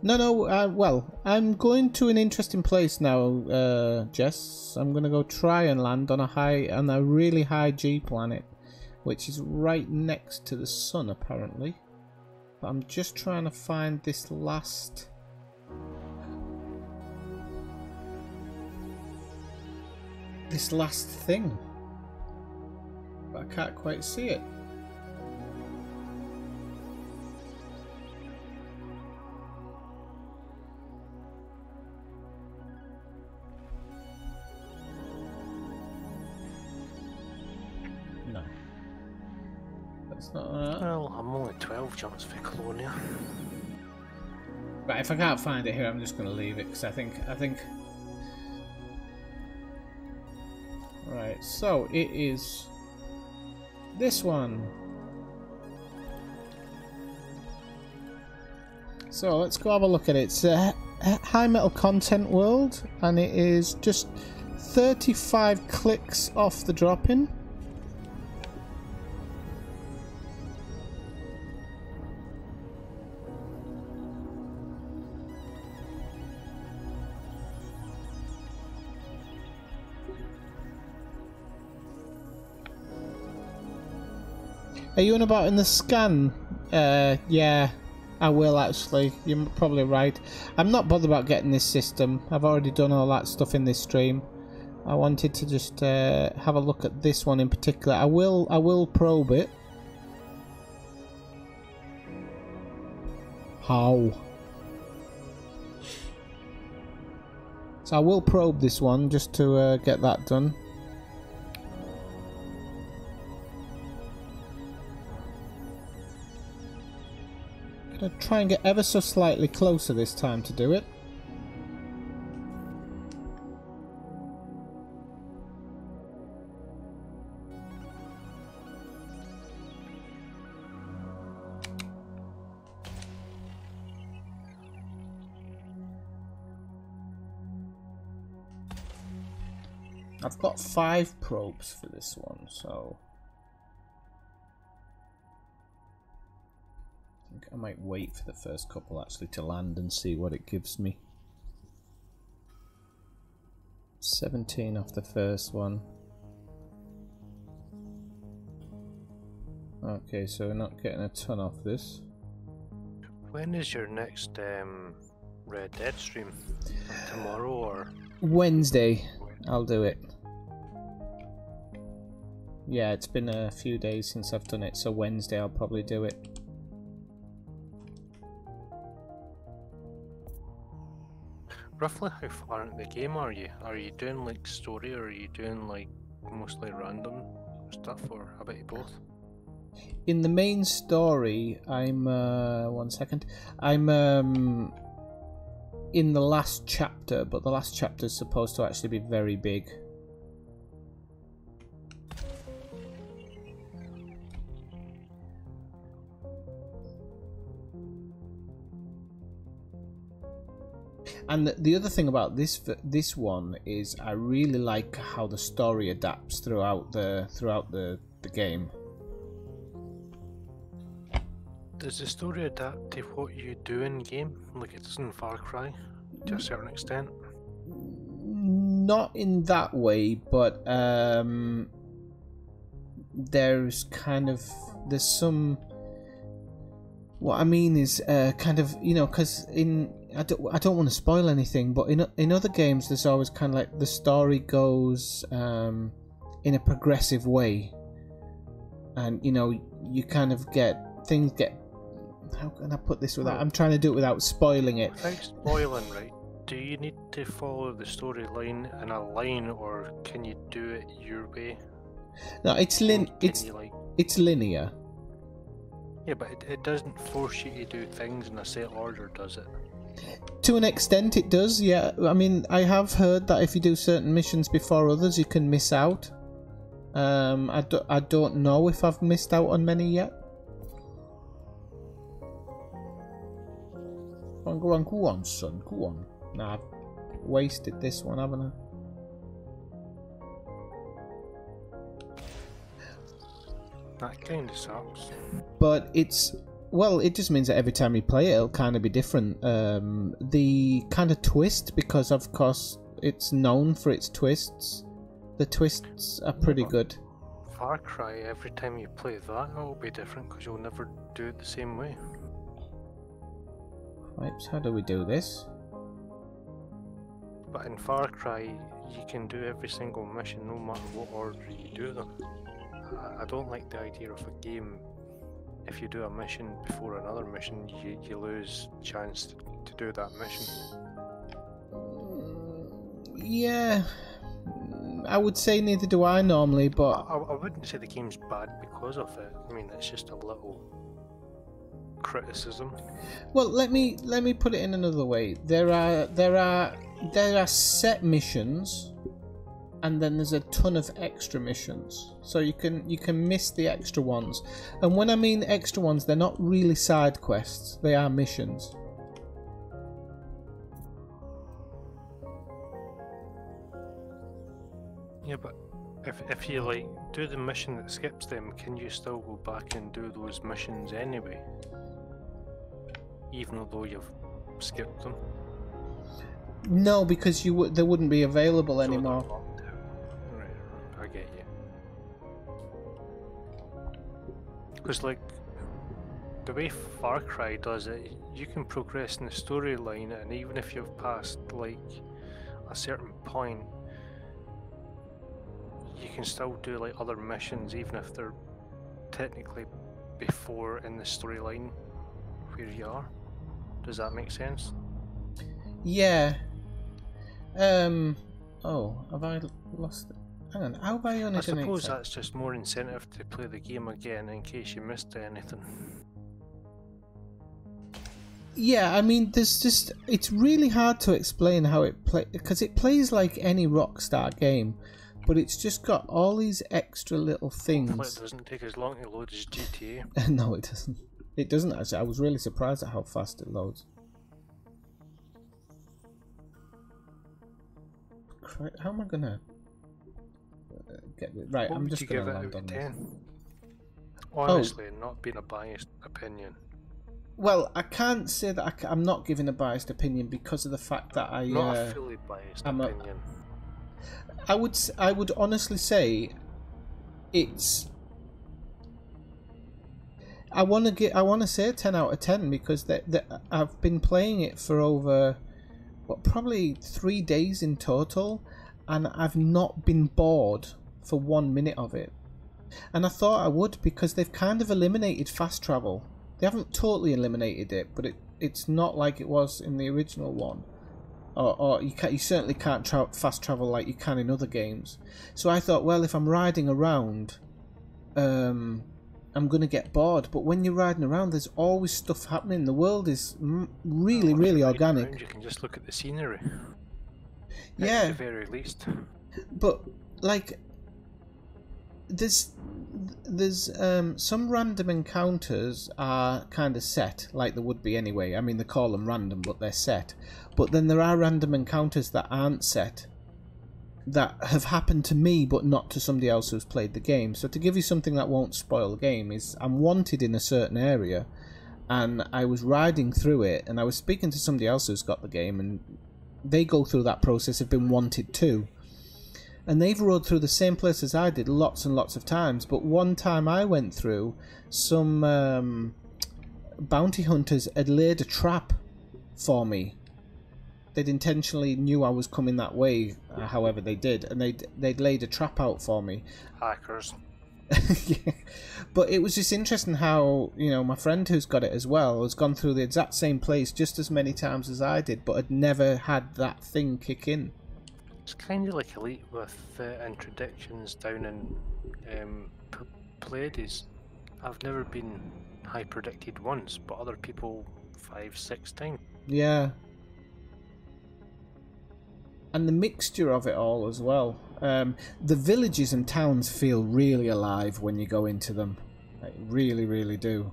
No, well, I'm going to an interesting place now, Jess. I'm going to go try and land on a really high G planet, which is right next to the sun, apparently. But I'm just trying to find this last thing, but I can't quite see it. No, that's not that. Well, I'm only 12 jumps for Colonia. Right, if I can't find it here, I'm just going to leave it because I think. Right, so it is this one. So let's go have a look at it. It's a high metal content world, and it is just 35 clicks off the drop-in. Are you on about in the scan? Yeah, I will actually. You're probably right. I'm not bothered about getting this system. I've already done all that stuff in this stream. I wanted to just have a look at this one in particular. I will probe it. How? So I will probe this one just to get that done. Gonna try and get ever so slightly closer this time to do it. I've got 5 probes for this one, so I think I might wait for the first couple actually to land and see what it gives me. 17 off the first one. Okay, so we're not getting a ton off this. When is your next Red Dead stream? Tomorrow or? Wednesday, I'll do it. Yeah, it's been a few days since I've done it, so Wednesday I'll probably do it. Roughly how far into the game are you? Are you doing like story or are you doing like mostly random stuff or a bit of both? In the main story, I'm one second. I'm in the last chapter, but the last chapter is supposed to actually be very big. And the other thing about this one is I really like how the story adapts throughout the game. Does the story adapt to what you do in game, like it's in Far Cry, to a certain extent? Not in that way, but there's some. What I mean is kind of, you know, because I don't want to spoil anything, but in other games there's always kind of like the story goes in a progressive way, and you know you kind of things get. How can I put this without? I'm trying to do it without spoiling it. Without spoiling, right? Do you need to follow the storyline in a line, or can you do it your way? No, it's linear. Yeah, but it doesn't force you to do things in a set order, does it? To an extent, it does. Yeah, I mean, I have heard that if you do certain missions before others, you can miss out. I don't know if I've missed out on many yet. Go on, son, go on. Nah, wasted this one, haven't I? That kind of sucks. But it's, well, it just means that every time you play it, it'll kind of be different. The kind of twist, because of course it's known for its twists. The twists are pretty good. Far Cry, every time you play that, it'll be different because you'll never do it the same way. Right, so how do we do this? But in Far Cry, you can do every single mission no matter what order you do them. I don't like the idea of a game, if you do a mission before another mission, you lose chance to do that mission. Yeah, I would say neither do I normally, but... I wouldn't say the game's bad because of it. I mean, it's just a little criticism. Well, let me put it in another way. There are set missions, and then there's a ton of extra missions. So you can miss the extra ones. And when I mean extra ones, they're not really side quests. They are missions. Yeah, but if you like do the mission that skips them, can you still go back and do those missions anyway? Even though you've skipped them? No, because they wouldn't be available anymore. Right, I get you. Because like the way Far Cry does it, you can progress in the storyline, and even if you've passed like a certain point, you can still do like other missions even if they're technically before in the storyline where you are. Does that make sense? Yeah. Oh, have I lost it? Hang on, how have I only I done it? suppose that's just more incentive to play the game again in case you missed anything. Yeah, I mean, it's really hard to explain how it plays, because it plays like any Rockstar game, but it's just got all these extra little things. Hopefully it doesn't take as long to load as GTA. No, it doesn't. It doesn't actually. I was really surprised at how fast it loads. How am I gonna get it right? What I'm would just you gonna give it land out on of this. 10? Honestly, not being a biased opinion. Well, I can't say that I'm not giving a biased opinion because of the fact that Not a fully biased opinion. I would honestly say it's. I want to say a 10 out of 10 because I've been playing it for over, probably 3 days in total, and I've not been bored for 1 minute of it. And I thought I would, because they've kind of eliminated fast travel. They haven't totally eliminated it, but it's not like it was in the original one. Or you certainly can't fast travel like you can in other games. So I thought, well, if I'm riding around, I'm going to get bored. But when you're riding around, there's always stuff happening. The world is really organic. Around, you can just look at the scenery. Yeah. At the very least. But like, there's some random encounters are kind of set, like there would be anyway. I mean, they call them random, but they're set. But then there are random encounters that aren't set, that have happened to me but not to somebody else who's played the game. So to give you something that won't spoil the game, is I'm wanted in a certain area, and I was riding through it, and I was speaking to somebody else who's got the game, and they go through that process of being wanted too. And they've rode through the same place as I did lots and lots of times, but one time I went through, some bounty hunters had laid a trap for me. They'd intentionally knew I was coming that way, however they did, and they'd laid a trap out for me. Hackers. Yeah. But it was just interesting how, my friend who's got it as well has gone through the exact same place just as many times as I did, but had never had that thing kick in. It's kind of like Elite with interdictions down in Pleiades. I've never been high predicted once, but other people 5, 6 times. Yeah. And the mixture of it all as well. The villages and towns feel really alive when you go into them. Like, really, really do.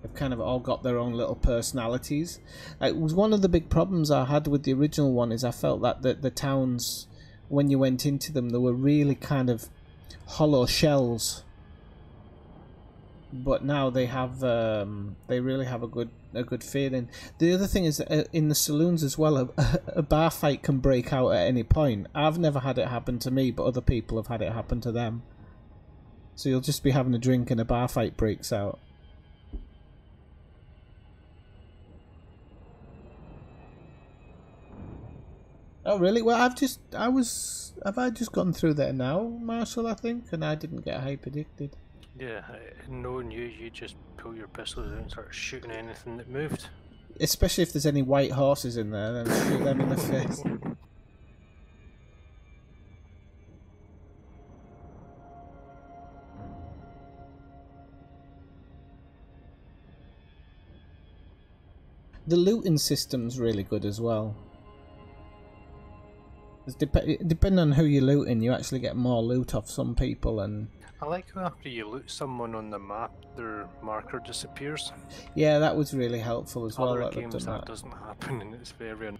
They've kind of all got their own little personalities. It was one of the big problems I had with the original one is I felt that the towns, when you went into them, they were really kind of hollow shells. But now they have, they really have a good feeling. The other thing is that in the saloons as well, a bar fight can break out at any point. I've never had it happen to me, but other people have had it happen to them. So you'll just be having a drink and a bar fight breaks out. Oh really? Well, have I just gone through there now, Marshall? I think, and I didn't get hyper addicted. Yeah, knowing you just pull your pistols out and start shooting anything that moved. Especially if there's any white horses in there, then shoot them in the face. The looting system's really good as well. Depending on who you're looting, you actually get more loot off some people, and I like how after you loot someone on the map, their marker disappears. yeah, that was really helpful as well. Other That they've games done that doesn't happen, and it's very.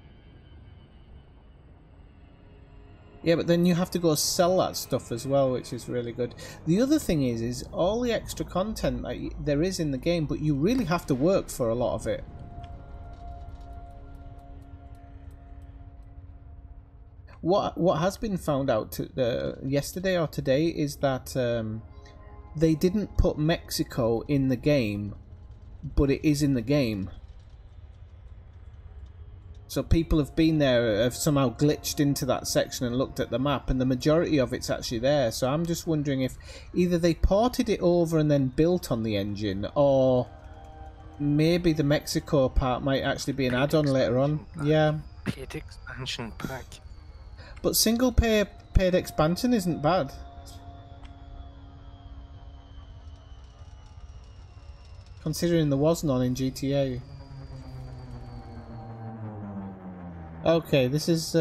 Yeah, but then you have to go sell that stuff as well, which is really good. The other thing is all the extra content that there is in the game, but you really have to work for a lot of it. What has been found out yesterday or today is that they didn't put Mexico in the game, but it is in the game. So people have been there, have somehow glitched into that section and looked at the map, and the majority of it's actually there. So I'm just wondering if either they ported it over and then built on the engine, or maybe the Mexico part might actually be an add-on later on. Yeah. Paid expansion pack. But single paid expansion isn't bad. Considering there was none in GTA. Okay, this is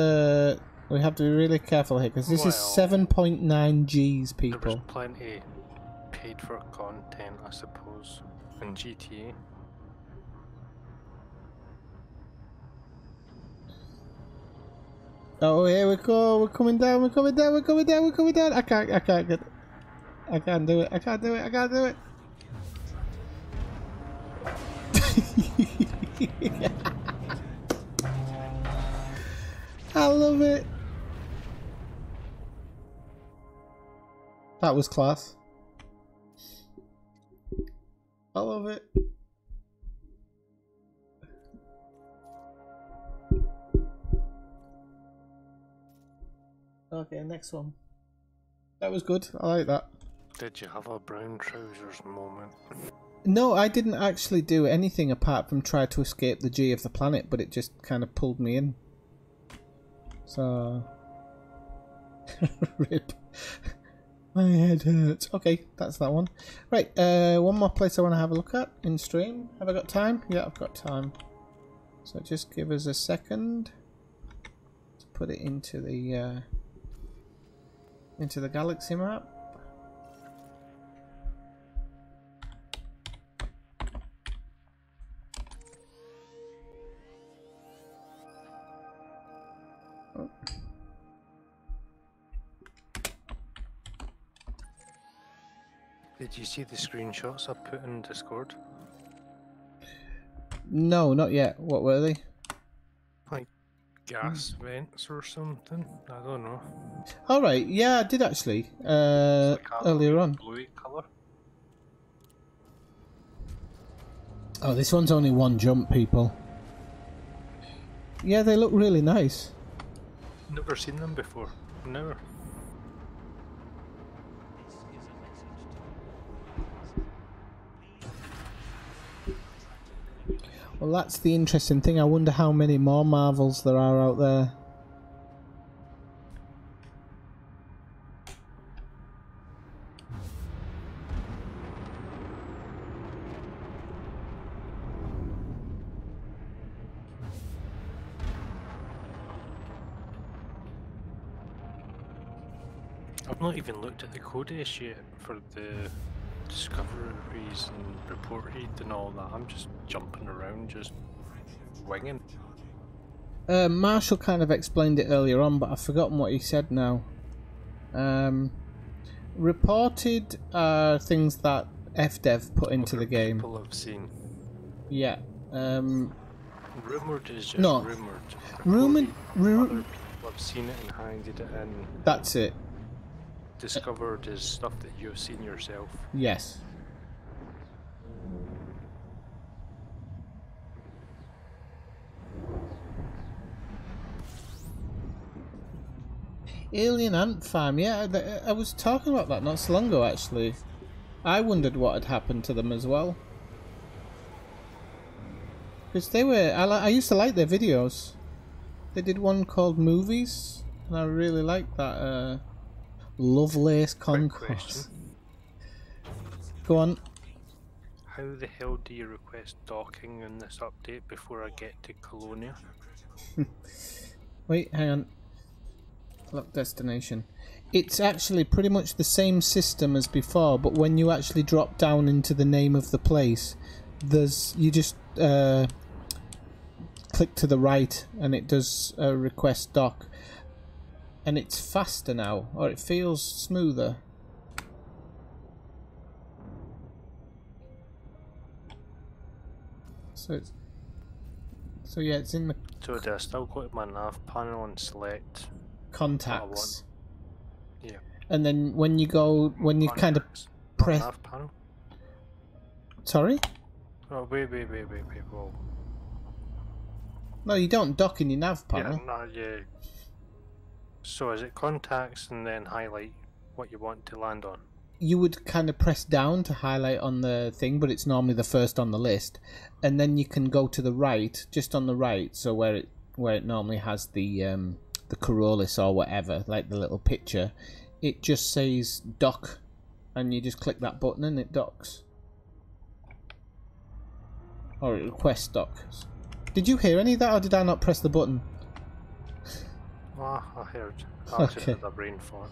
we have to be really careful here because this is 7.9 Gs, people. There was plenty paid for content, I suppose, in GTA. Oh, here we go. We're coming down. We're coming down. We're coming down. We're coming down. I can't do it. I can't do it. I can't do it. I love it. That was class. I love it. Okay, next one. That was good. I like that. Did you have a brown trousers moment? No, I didn't actually do anything apart from try to escape the G of the planet, but it just kind of pulled me in. So... Rip. My head hurts. Okay, that's that one. Right, one more place I want to have a look at in stream. Have I got time? Yeah, I've got time. So just give us a second to put it into the galaxy map. Oh. Did you see the screenshots I put in Discord? No, not yet. What were they? Like gas vents or something? I don't know. Alright, yeah, I did actually. Earlier on. Bluey colour. Oh, this one's only one jump, people. Yeah, they look really nice. Never seen them before. Never. Well, that's the interesting thing. I wonder how many more Marvels there are out there. I've not even looked at the codex yet for the discoveries and reported and all that. I'm just jumping around, just winging. Marshall kind of explained it earlier on, but I've forgotten what he said now. Reported things that FDev put into the game. People have seen. Yeah. Rumoured is just No. rumoured. Other people have seen it and handed it in. That's it. Discovered is stuff that you've seen yourself. Yes. Alien Ant Farm, yeah, I was talking about that not so long ago actually. I wondered what had happened to them as well. Because they were, I used to like their videos. They did one called Movies, and I really liked that Lovelace Concourse. Go on. How the hell do you request docking in this update before I get to Colonia? Wait, hang on. Lock destination. It's actually pretty much the same system as before, but when you actually drop down into the name of the place, you just click to the right and it does request dock, and it's faster now, or it feels smoother. So yeah, it's in the So do I still go to my nav panel and select contacts? Yeah. And then when you kind of press. Nav panel? Sorry? Oh, wait, whoa. No, you don't dock in your nav panel. Yeah, no, yeah. So is it contacts and then highlight what you want to land on? You would kind of press down to highlight on the thing, but it's normally the first on the list, and then you can go to the right, just on the right, so where it normally has the Corollis or whatever, like the little picture, it just says dock, and you just click that button and it docks, or it requests dock. Did you hear any of that, or did I not press the button? Ah, I heard. I just Okay. had a brain fart.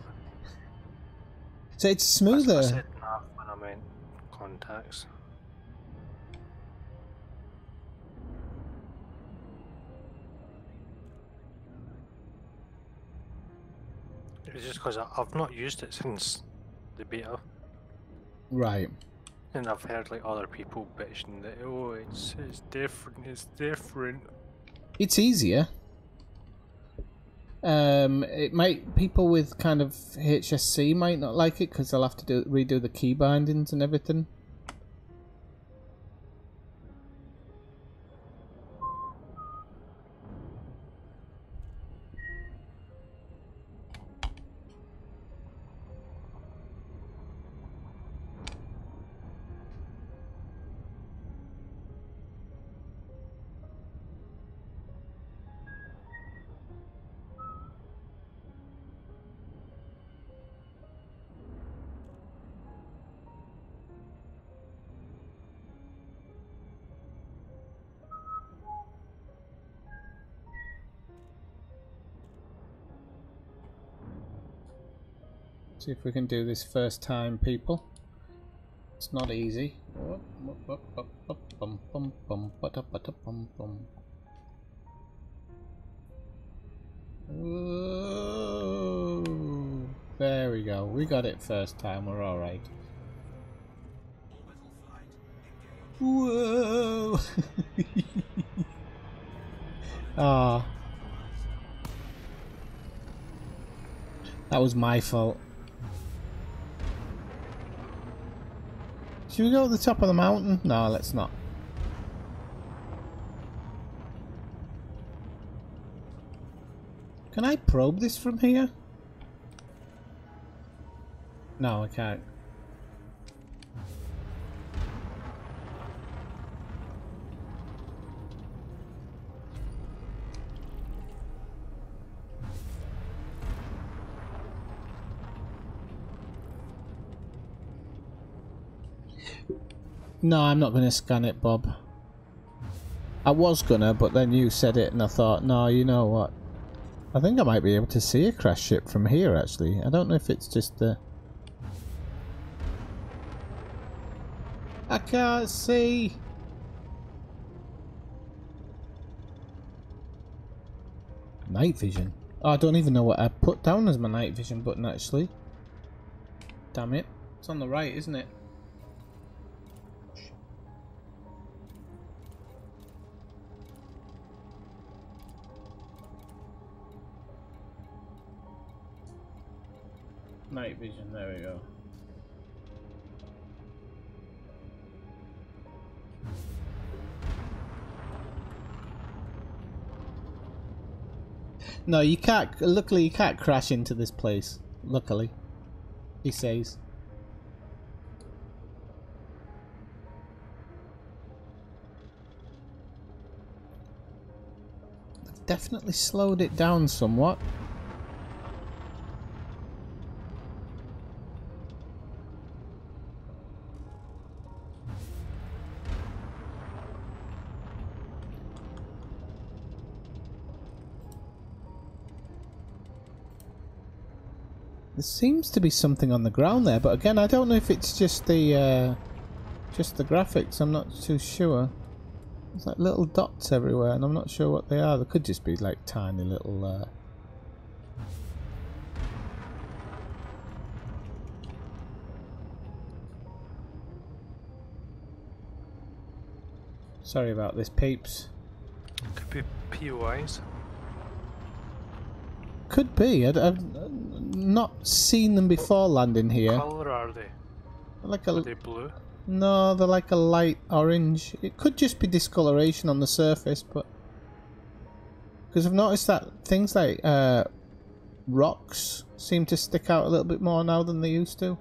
So it's I smoother. said nav when I meant contacts. It's just because I've not used it since the beta, Right. and I've heard like other people bitching that it's different. It's easier. It might, people with kind of HSC might not like it because they'll have to redo the key bindings and everything. See if we can do this first time, people. It's not easy. Ooh, there we go. We got it first time. We're all right. Whoa! Ah, that was my fault. Should we go to the top of the mountain? No, let's not. Can I probe this from here? No, I can't. No, I'm not going to scan it, Bob. I was gonna, but then you said it and I thought, no, you know what? I think I might be able to see a crash ship from here, actually. I don't know if it's just the... I can't see. Night vision. Oh, I don't even know what I put down as my night vision button actually. Damn it. It's on the right, isn't it? Night vision, there we go. No, you can't. Luckily, you can't crash into this place. Luckily, he says. They've definitely slowed it down somewhat. There seems to be something on the ground there, but again, I don't know if it's just the graphics. I'm not too sure. There's like little dots everywhere, and I'm not sure what they are. They could just be like tiny little. Sorry about this, peeps. Could be POIs. Could be. I've not seen them before landing here. What colour are they? Like Are they blue? No, they're like a light orange. It could just be discoloration on the surface, but because I've noticed that things like rocks seem to stick out a little bit more now than they used to.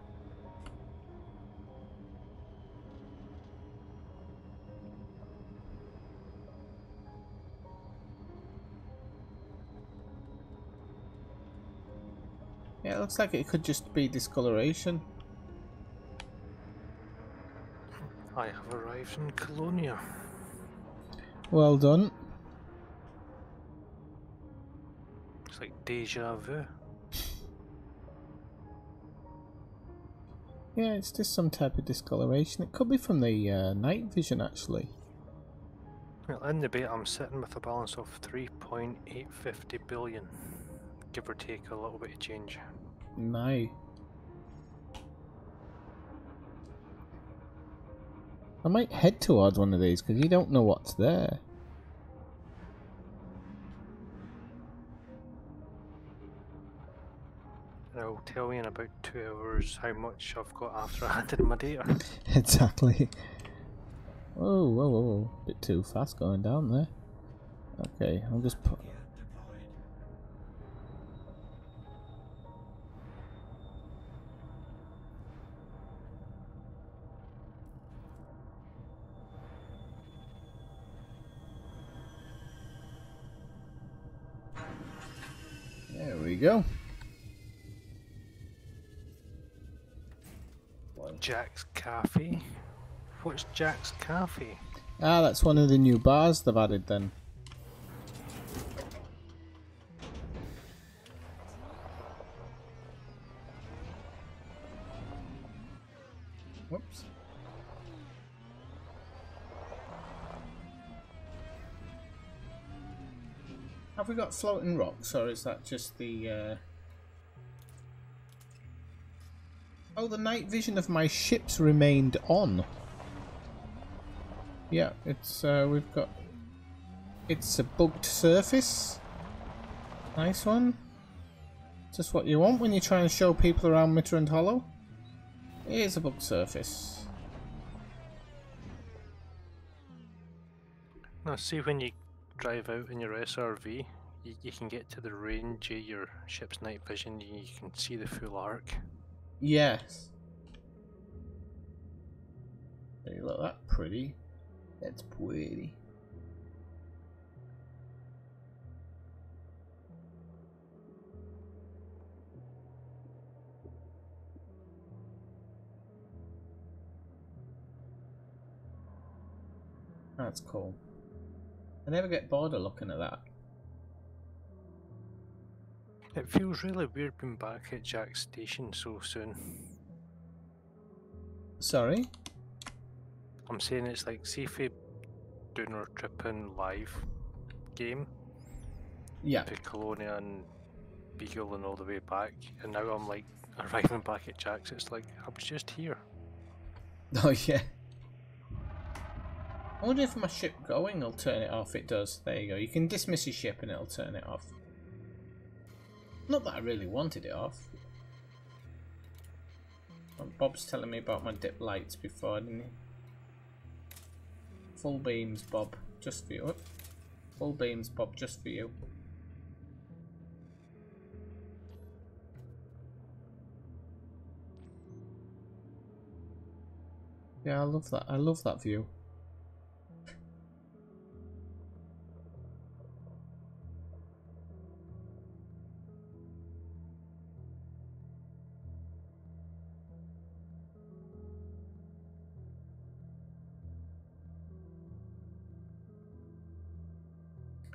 Yeah, it looks like it could just be discoloration. I have arrived in Colonia. Well done. It's like deja vu. Yeah, it's just some type of discoloration. It could be from the night vision, actually. Well, in the beta, I'm sitting with a balance of 3.850 billion, give or take a little bit of change. Nice. I might head towards one of these because you don't know what's there. It'll tell me in about 2 hours how much I've got after I handed in my data. Exactly. Whoa, whoa, whoa, whoa. Bit too fast going down there. Okay, I'll just put... There we go. Jack's Cafe? What's Jack's Cafe? Ah, that's one of the new bars they've added then. Whoops. Have we got floating rocks, or is that just the... Oh, the night vision of my ships remained on. Yeah, it's we've got... It's a bugged surface. Nice one. Just what you want when you try and show people around Mitterrand Hollow. It is a bugged surface. Now, see when you drive out in your SRV, you can get to the range of your ship's night vision, you can see the full arc. Yes. Hey, look, that's pretty. That's pretty. That's cool. I never get bored of looking at that. It feels really weird being back at Jack's station so soon. Sorry? I'm saying it's like, see if we doing our trip in live game Yeah. to Colonia and Beagle and all the way back, and now I'm like arriving back at Jack's. It's like I was just here. Oh yeah. I wonder if my ship going will turn it off. It does. There you go. You can dismiss your ship and it'll turn it off. Not that I really wanted it off. Well, Bob's telling me about my dip lights before, didn't he? Full beams, Bob. Just for you. Full beams, Bob. Just for you. Yeah, I love that. I love that view.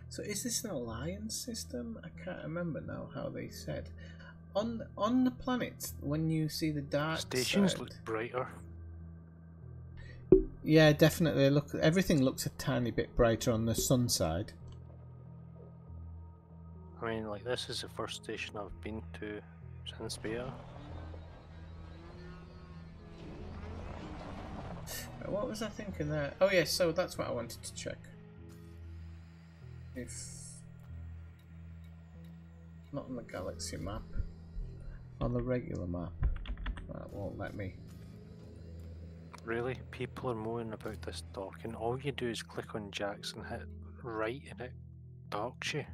So is this an alliance system? I can't remember now how they said. On the planets, when you see the dark Stations side, look brighter. yeah, definitely. Look, everything looks a tiny bit brighter on the sun side. I mean, like, this is the first station I've been to since Beta. What was I thinking there? Oh yeah, so that's what I wanted to check. If not on the galaxy map, on the regular map, that won't let me. Really? People are moaning about this dock, and all you do is click on Jack's and hit right, and it docks you.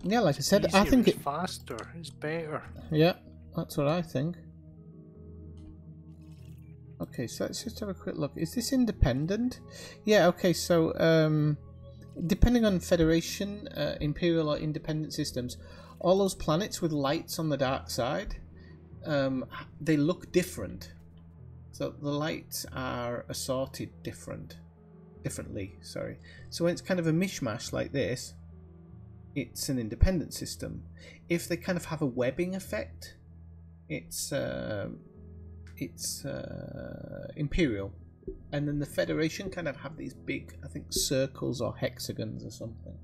Yeah, like I said, Easier, I think it's it. faster, it's better. Yeah, that's what I think. Okay, so let's just have a quick look. Is this independent? Yeah, okay, so depending on Federation, Imperial or Independent systems, all those planets with lights on the dark side, they look different. So the lights are assorted differently, sorry. So when it's kind of a mishmash like this, it's an independent system. If they kind of have a webbing effect, it's Imperial, and then the Federation kind of have these big, I think, circles or hexagons or something.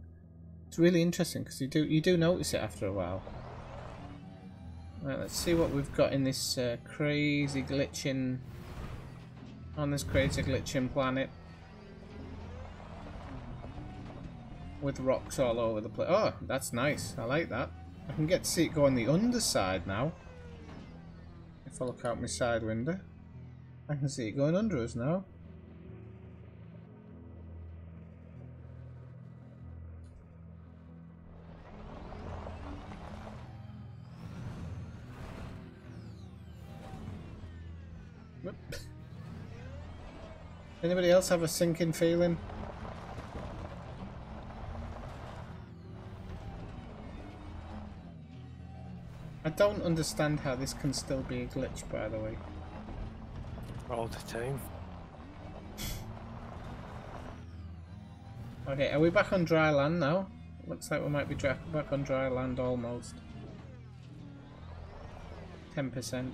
It's really interesting because you do notice it after a while. Right, let's see what we've got in this crazy glitching planet with rocks all over the place. Oh, that's nice. I like that. I can get to see it go on the underside now. If I look out my side window, I can see it going under us now. Whoop. Anybody else have a sinking feeling? I don't understand how this can still be a glitch, by the way. All the time. Okay, are we back on dry land now? Looks like we might be back on dry land almost. 10%.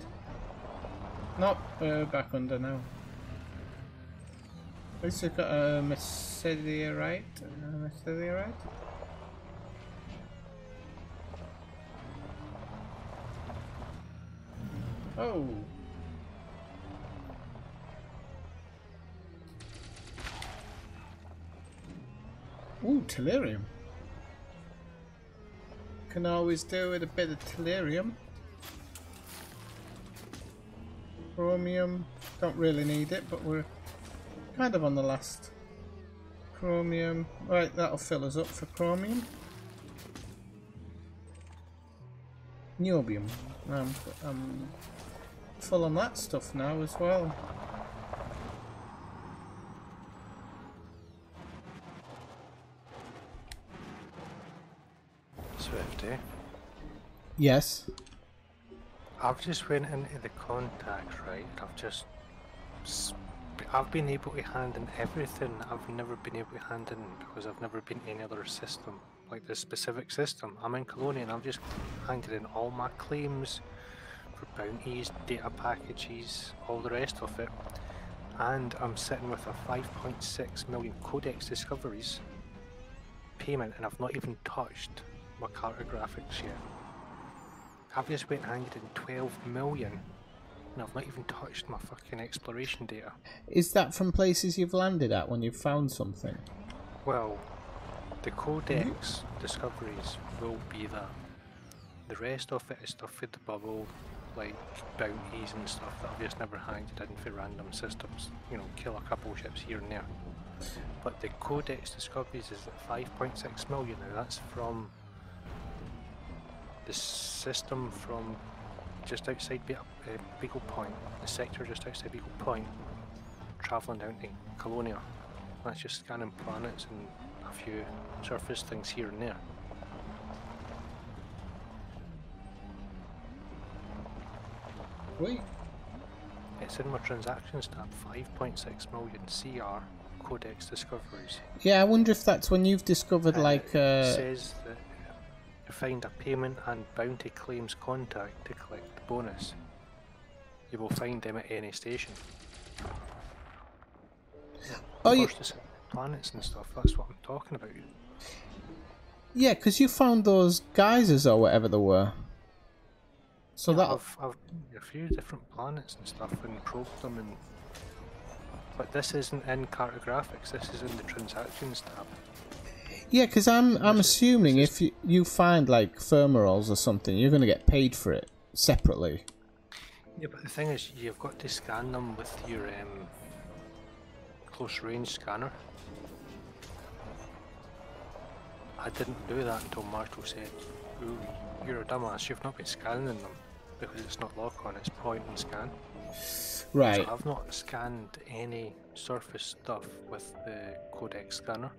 Nope, we're back under now. At least we've got a meteorite. Oh! Ooh, tellurium. Can always do with a bit of tellurium. Chromium, don't really need it, but we're kind of on the last. Chromium, right, that'll fill us up for chromium. Niobium, I'm full on that stuff now as well. Swifty. Yes. I've just went into the contacts, right? I've been able to hand in everything I've never been able to hand in because I've never been in any other system, like this specific system. I'm in Colonia and I've just handed in all my claims for bounties, data packages, all the rest of it. and I'm sitting with a 5.6 million codex discoveries payment, and I've not even touched my cartographics yet. I've just went and handed in 12 million, and I've not even touched my fucking exploration data. Is that from places you've landed at when you've found something? Well, the codex discoveries will be that. The rest of it is stuff for the bubble, like bounties and stuff that I've just never handed in for random systems. You know, kill a couple ships here and there. But the codex discoveries is at 5.6 million now. That's from the system from just outside Beagle Point, the sector just outside Beagle Point, travelling down to Colonia. That's just scanning planets and a few surface things here and there. Wait. It's in my transactions tab, 5.6 million CR codex discoveries. Yeah, I wonder if that's when you've discovered like It says that find a payment and bounty claims contact to collect the bonus. You will find them at any station. Oh, you... planets and stuff, that's what I'm talking about. Yeah, because you found those geysers or whatever they were. So yeah, that... I've a few different planets and stuff and probed them, and but this isn't in cartographics, this is in the transactions tab. Yeah, because I'm assuming if you find like thermals or something, you're going to get paid for it separately. Yeah, but the thing is, you've got to scan them with your close range scanner. I didn't do that until Marshall said, "Ooh, you're a dumbass, you've not been scanning them because it's not lock on, it's point and scan." Right. So I've not scanned any surface stuff with the codex scanner.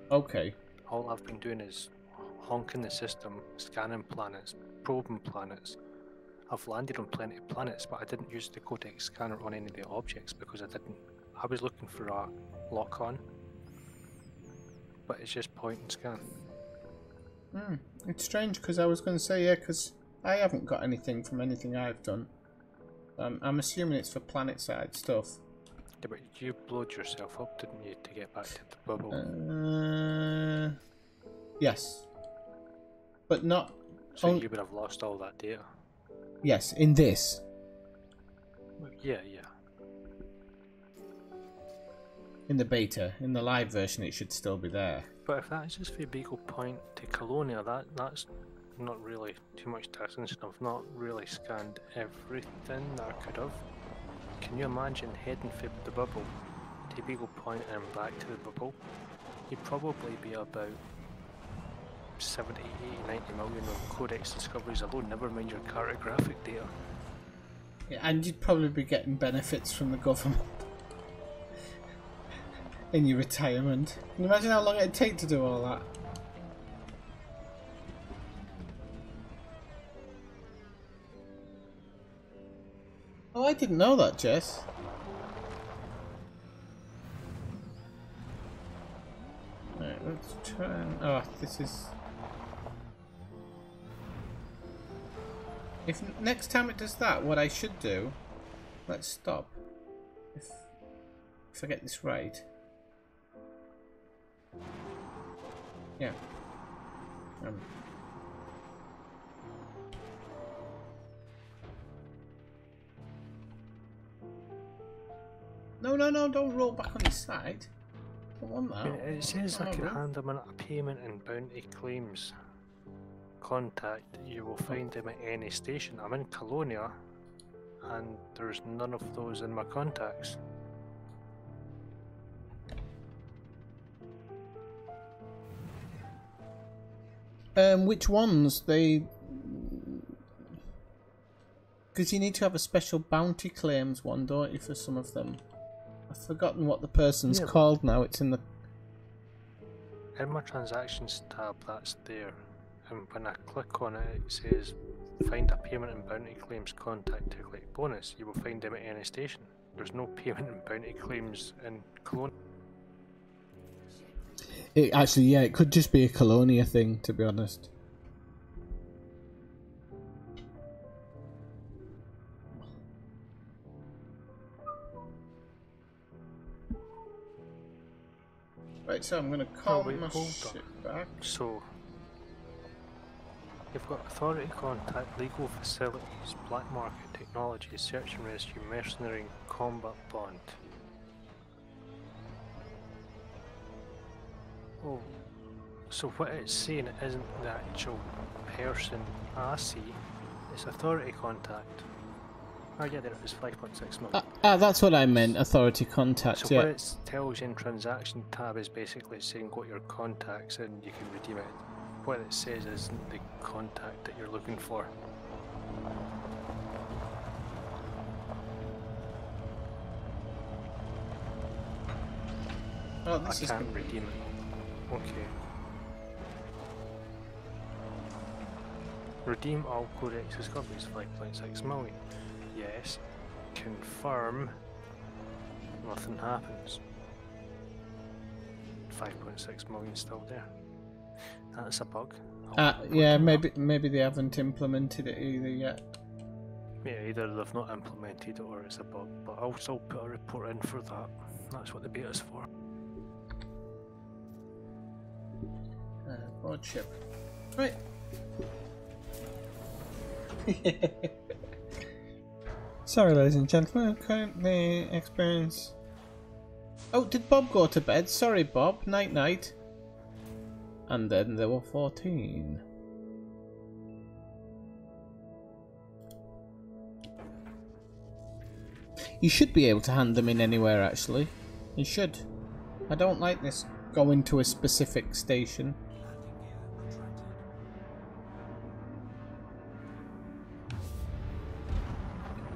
Okay. All I've been doing is honking the system, scanning planets, probing planets. I've landed on plenty of planets, but I didn't use the codex scanner on any of the objects because I was looking for a lock on, but it's just point and scan. It's strange because I was going to say, yeah, because I haven't got anything from anything I've done. I'm assuming it's for planet side stuff. Yeah, but you blowed yourself up, didn't you, to get back to the bubble? Yes. But not... So you would have lost all that data? Yes, in this. Yeah. In the beta. In the live version it should still be there. But if that's just for Beagle Point to Colonia, that's not really too much distance, and I've not really scanned everything that I could have. Can you imagine heading for the bubble to Beagle Point and back to the bubble? You'd probably be about 70, 80, 90 million of codex discoveries alone, never mind your cartographic data. Yeah, and you'd probably be getting benefits from the government in your retirement. Can you imagine how long it'd take to do all that? Oh, I didn't know that, Jess. Right, let's try and... Oh, this is... If next time it does that, what I should do... Let's stop. If I get this right. Yeah. No, don't roll back on your side. I don't want that. It says I can hand them a payment and bounty claims contact. You will find them at any station. I'm in Colonia and there's none of those in my contacts. Which ones? They... Because you need to have a special bounty claims one, don't you, for some of them? I've forgotten what the person's called now. It's in the... In my transactions tab, that's there. And when I click on it, it says find a payment and bounty claims contact to collect bonus. You will find them at any station. There's no payment and bounty claims in Colonia. Actually, yeah, it could just be a Colonia thing, to be honest. Right, so I'm going to Oh, call wait, my hold ship on. back. So, you've got authority contact, legal facilities, black market technology, search and rescue, mercenary, and combat bond. Oh, so what it's saying isn't the actual person I see, it's authority contact. Oh yeah, there it is, 5.6 million. That's what I meant, authority contact, So yeah. what it tells you in transaction tab is basically saying what your contacts and you can redeem it. What it says isn't the contact that you're looking for. Oh, this I is can't good. redeem it. Okay. Redeem all codex discoveries 5.6 million. Yes. Confirm. Nothing happens. 5.6 million still there. That's a bug. Yeah, maybe they haven't implemented it either yet. Yeah, either they've not implemented it or it's a bug, but I'll still put a report in for that. That's what the beta's for. Board ship. Right. Sorry, ladies and gentlemen, currently experience. Oh, did Bob go to bed? Sorry, Bob. Night night. And then there were 14. You should be able to hand them in anywhere, actually. You should. I don't like this going to a specific station.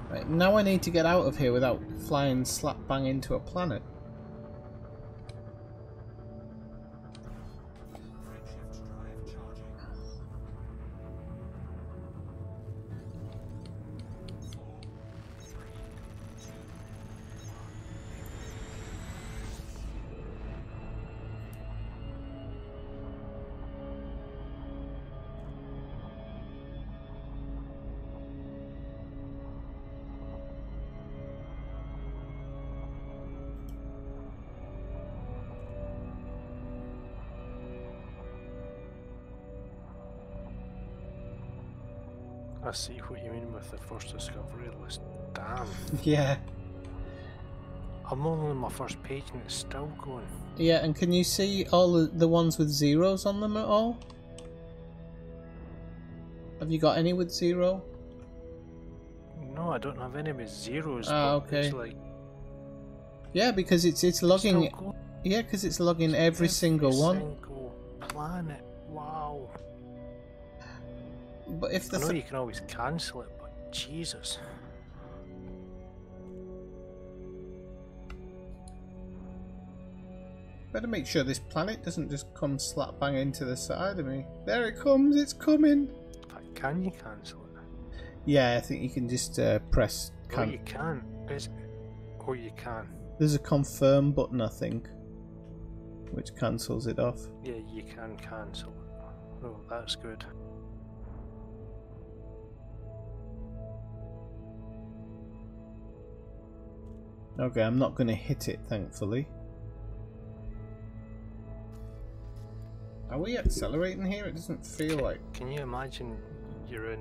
Right, now I need to get out of here without flying slap bang into a planet. I see what you mean with the first discovery list. Damn. Yeah. I'm only on my first page and it's still going. Yeah, and can you see all the ones with zeros on them at all? Have you got any with zero? No, I don't have any with zeros. Ah, but okay. It's like Yeah, because it's logging. still going. Yeah, because it's logging every single one. Single planet. Wow. But if I know the you can always cancel it, but Jesus. better make sure this planet doesn't just come slap bang into the side of me. There it comes. It's coming. In fact, can you cancel it? Yeah, I think you can just press. Oh, you can. Oh, you can. There's a confirm button, I think, which cancels it off. Yeah, you can cancel it. Oh, that's good. Okay, I'm not going to hit it, thankfully. Are we accelerating here? It doesn't feel like. Can you imagine you're in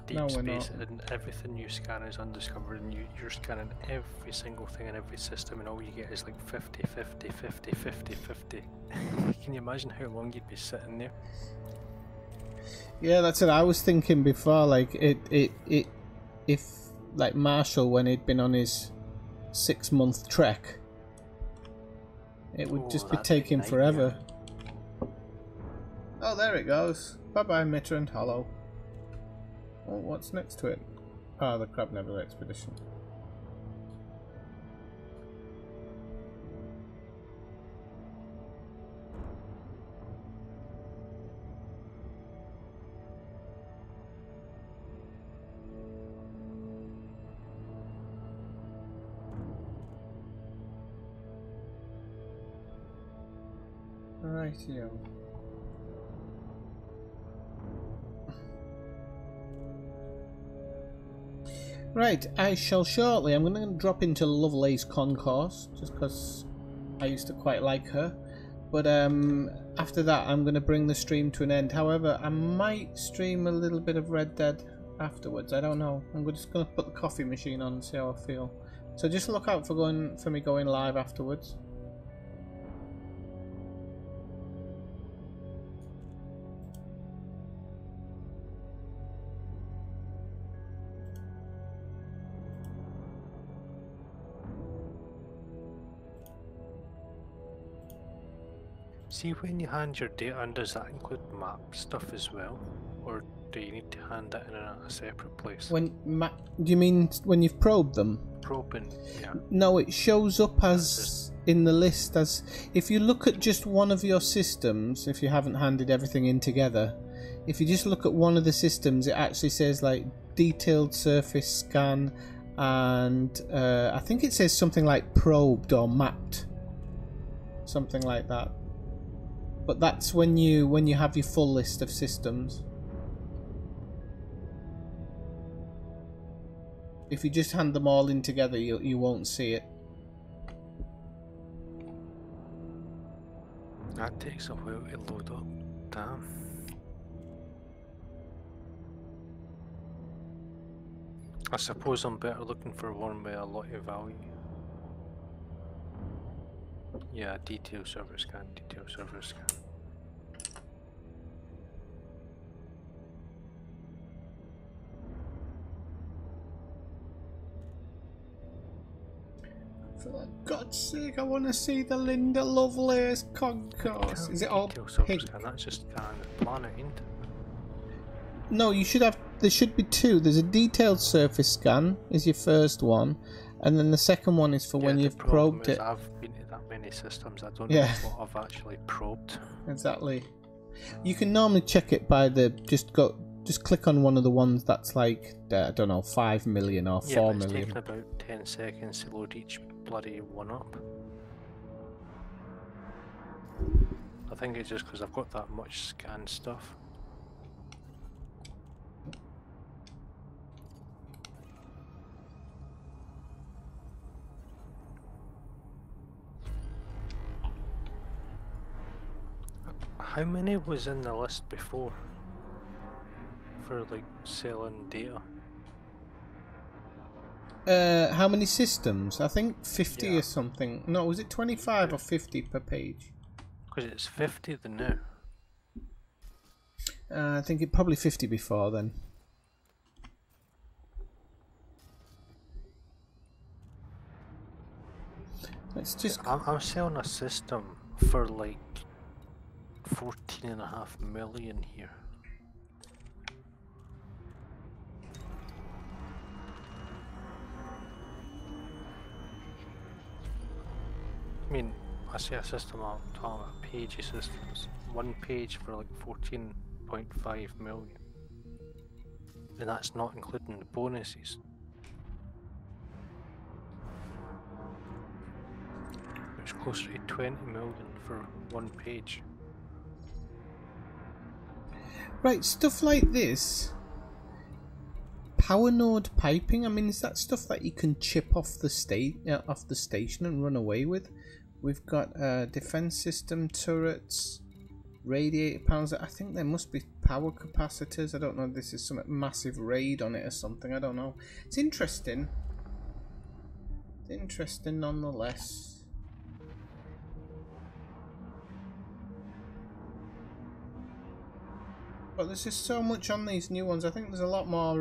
deep No, we're space not. and everything you scan is undiscovered and you're scanning every single thing in every system and all you get is like 50, 50, 50, 50, 50. Can you imagine how long you'd be sitting there? Yeah, that's what I was thinking before. Like if like Marshall, when he'd been on his 6-month trek, it would just be that'd be a taking nightmare. forever. Oh, there it goes. Bye bye, Mitrand Hollow. Oh, what's next to it? Ah, the Crab Nebula Expedition. Rightio. Right, I shall shortly. I'm going to drop into Lovelace Concourse, just because I used to quite like her. But after that, I'm going to bring the stream to an end. However, I might stream a little bit of Red Dead afterwards. I don't know. I'm just going to put the coffee machine on and see how I feel. So just look out for me going live afterwards. See, when you hand your data in, does that include map stuff as well? Or do you need to hand that in a separate place? Do you mean when you've probed them? Probing, yeah. No, it shows up as in the list as if you look at just one of your systems, if you haven't handed everything in together, if you just look at one of the systems, it actually says like detailed surface scan, and I think it says something like probed or mapped, something like that. But that's when you have your full list of systems. If you just hand them all in together, you won't see it. That takes a while to load up. Damn. I suppose I'm better looking for one with a lot of value. Yeah, detail server scan, detail server scan. For God's sake, I want to see the Linda Lovelace concourse. Is it all pink? Scan, that's just kind of planet, ain't it? No, you should have. There should be two. There's a detailed surface scan is your first one, and then the second one is for when you've probed it. I've been to that many systems. I don't know what I've actually probed. Exactly. You can normally check it by the just click on one of the ones that's like I don't know, 5 million or 4 million. It's taken about 10 seconds to load each bloody one up. I think it's just because I've got that much scan stuff. How many was in the list before for like selling data? How many systems? I think 50 or something. No, was it 25 or 50 per page? Because it's 50 the now. I think it probably 50 before then. Let's just. I'm selling a system for like 14.5 million here. I mean, I say a system, I'm talking about page systems. One page for like 14.5 million. And that's not including the bonuses. It's closer to 20 million for one page. Right, stuff like this. Power node piping. I mean, is that stuff that you can chip off the station and run away with? We've got defense system turrets, radiator panels. I think there must be power capacitors. I don't know if this is some massive raid on it or something. I don't know. It's interesting. It's interesting nonetheless. But there's just so much on these new ones. I think there's a lot more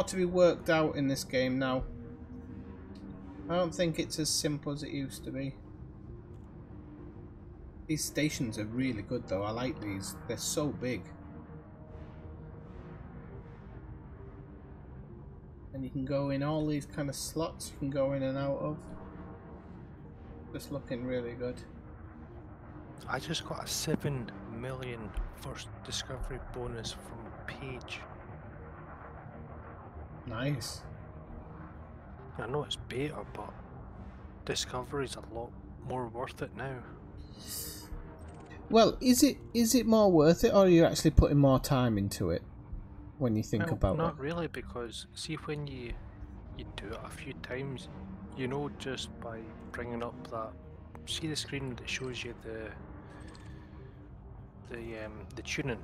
to be worked out in this game now. I don't think it's as simple as it used to be. These stations are really good though. I like these. They're so big. And you can go in all these kind of slots you can go in and out of. Just looking really good. I just got a 7 million first discovery bonus from Page. Nice. I know it's beta, but discovery's a lot more worth it now. Well, is it more worth it, or are you actually putting more time into it when you think about it? Not really, because see, when you do it a few times, you know, just by bringing up that, see the screen that shows you the tuning,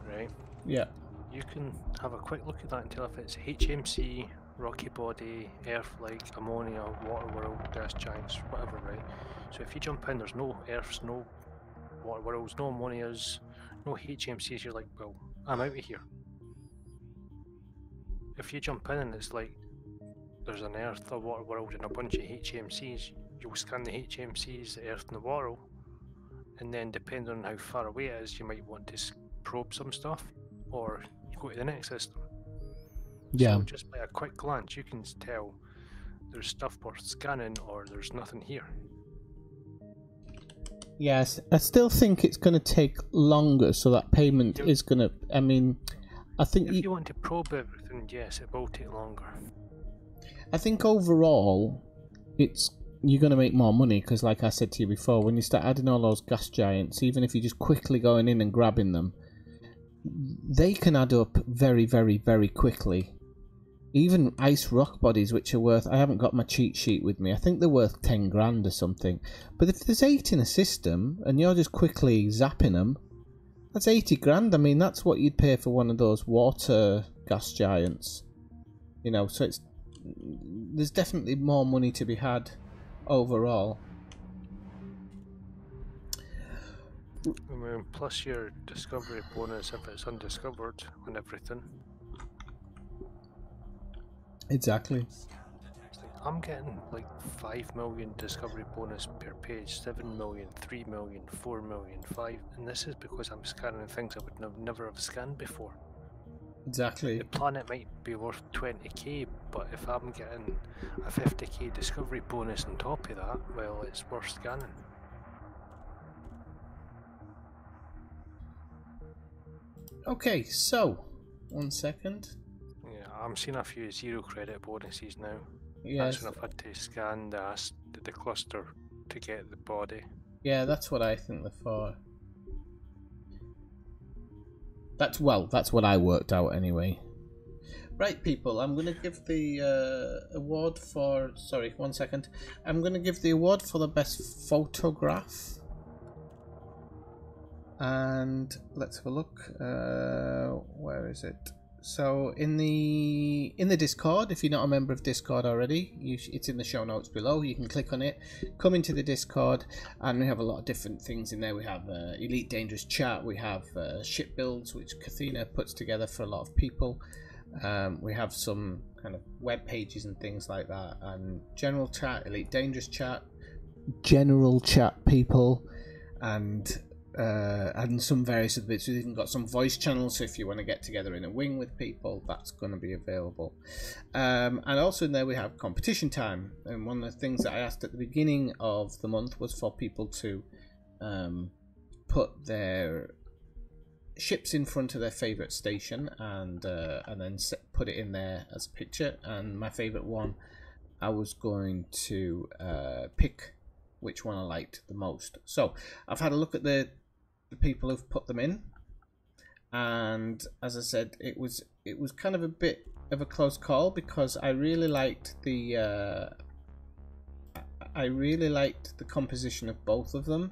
right? Yeah. You can have a quick look at that and tell if it's HMC, rocky body, Earth-like, ammonia, water world, gas giants, whatever, right? So if you jump in, there's no Earths, no water worlds, no ammonias, no HMCs. You're like, well, I'm out of here. If you jump in and it's like there's an Earth, a water world, and a bunch of HMCs, you'll scan the HMCs, the Earth, and the water, and then depending on how far away it is, you might want to probe some stuff, or you go to the next system. Yeah. So just by a quick glance, you can tell there's stuff worth scanning, or there's nothing here. Yes, I still think it's going to take longer, so that payment is going to. I mean, I think if you want to probe everything, yes, it will take longer. I think overall, you're going to make more money because, like I said to you before, when you start adding all those gas giants, even if you're just quickly going in and grabbing them, they can add up very, very, very quickly. Even ice rock bodies, which are worth, I haven't got my cheat sheet with me, I think they're worth 10 grand or something. But if there's 8 in a system and you're just quickly zapping them, that's 80 grand. I mean, that's what you'd pay for one of those water gas giants. You know, so there's definitely more money to be had overall. I mean, plus your discovery bonus if it's undiscovered and everything. Exactly. I'm getting like 5 million discovery bonus per page, 7 million, 3 million, 4 million, 5, and this is because I'm scanning things I would never have scanned before. Exactly. The planet might be worth 20k, but if I'm getting a 50k discovery bonus on top of that, well, it's worth scanning. Okay, so 1 second. Yeah, I'm seeing a few 0 credit bonuses now. Yes. That's when I've had to scan the cluster to get the body. Yeah, that's what I think they're for. That's what I worked out anyway. Right, people, I'm going to give the award for... Sorry, 1 second. I'm going to give the award for the best photograph. And let's have a look. Where is it? So in the Discord, if you're not a member of Discord already, it's in the show notes below. You can click on it, come into the Discord, and we have a lot of different things in there. We have Elite Dangerous Chat, we have ship builds, which Kathina puts together for a lot of people. We have some kind of web pages and things like that, and general chat, Elite Dangerous Chat, general chat people, and some various other bits. We've even got some voice channels, so if you want to get together in a wing with people, that's going to be available. And also in there we have competition time, and one of the things that I asked at the beginning of the month was for people to put their ships in front of their favourite station and then put it in there as a picture. And my favourite one, I was going to pick which one I liked the most. So I've had a look at the people who've put them in, and as I said, it was kind of a bit of a close call because I really liked the composition of both of them.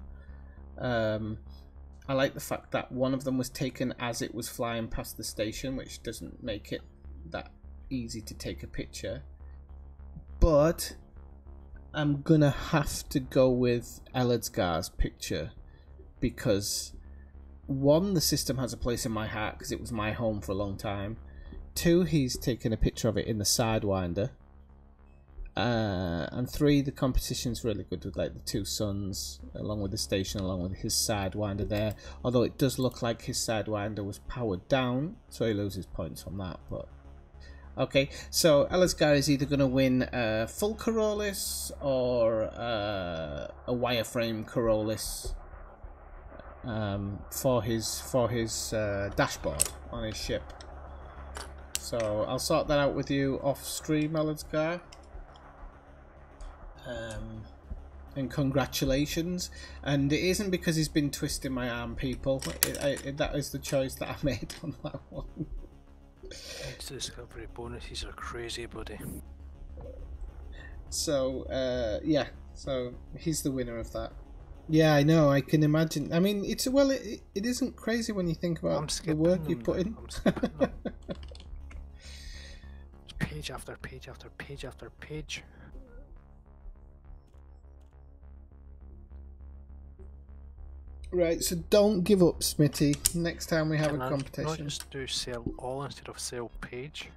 I like the fact that one of them was taken as it was flying past the station, which doesn't make it that easy to take a picture. But I'm gonna have to go with Eladsgar's picture because 1, the system has a place in my heart because it was my home for a long time. 2, he's taken a picture of it in the Sidewinder. And 3, the competition's really good with like the 2 suns along with the station, along with his Sidewinder there. Although it does look like his Sidewinder was powered down, so he loses points on that. But okay, so Eladsgar is either going to win a full Corollis or a wireframe Corollis for his dashboard on his ship. So I'll sort that out with you off stream, Eladsgar. And congratulations. And it isn't because he's been twisting my arm, people. That is the choice that I made on that one. These Discovery bonuses are crazy, buddy. So yeah, so he's the winner of that. Yeah, I know. I can imagine. I mean, it's well, it isn't crazy when you think about the work you put in. I'm skipping them. Page after page after page after page. Right, so don't give up, Smitty. Next time we have Can a I competition. not just do sell all instead of sell page?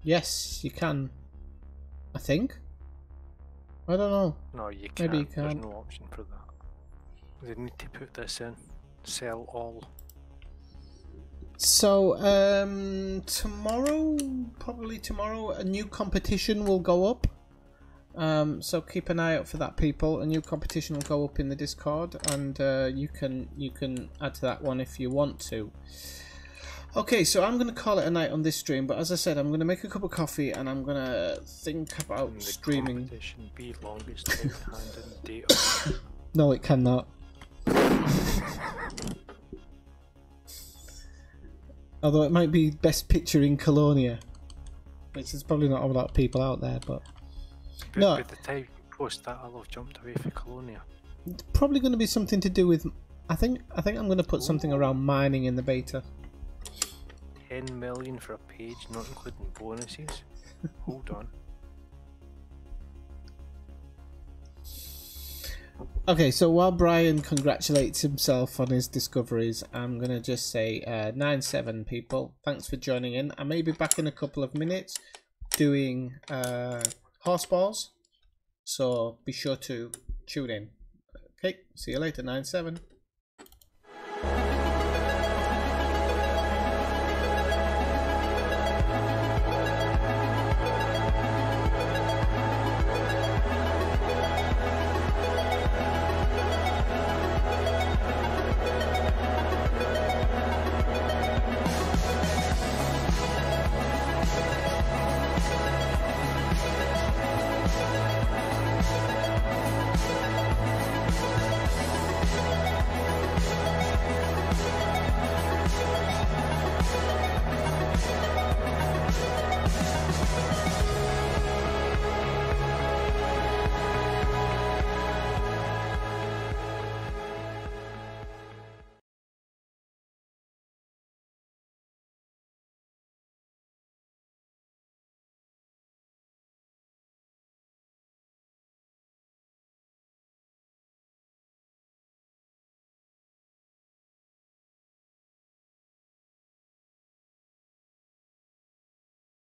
Yes, you can. I think. I don't know. No, you can't. Maybe you There's can't. no option for that. They need to put this in. Sell all. So, tomorrow, probably tomorrow, a new competition will go up. So keep an eye out for that, people. A new competition will go up in the Discord, and you can add to that one if you want to. Okay, so I'm going to call it a night on this stream, but as I said, I'm going to make a cup of coffee and I'm going to think about Can the streaming. competition be longest right-handed date? No, it cannot. Although it might be best picture in Colonia, which is probably not a lot of people out there, but no, By the time you post that, I'll have jumped away for Colonia. it's probably going to be something to do with. I think I'm going to put something around mining in the beta. 10 million for a page, not including bonuses. Hold on. Okay, so while Brian congratulates himself on his discoveries, I'm going to just say 9-7 people. Thanks for joining in. I may be back in a couple of minutes doing horse balls, so be sure to tune in. Okay, see you later, 9-7.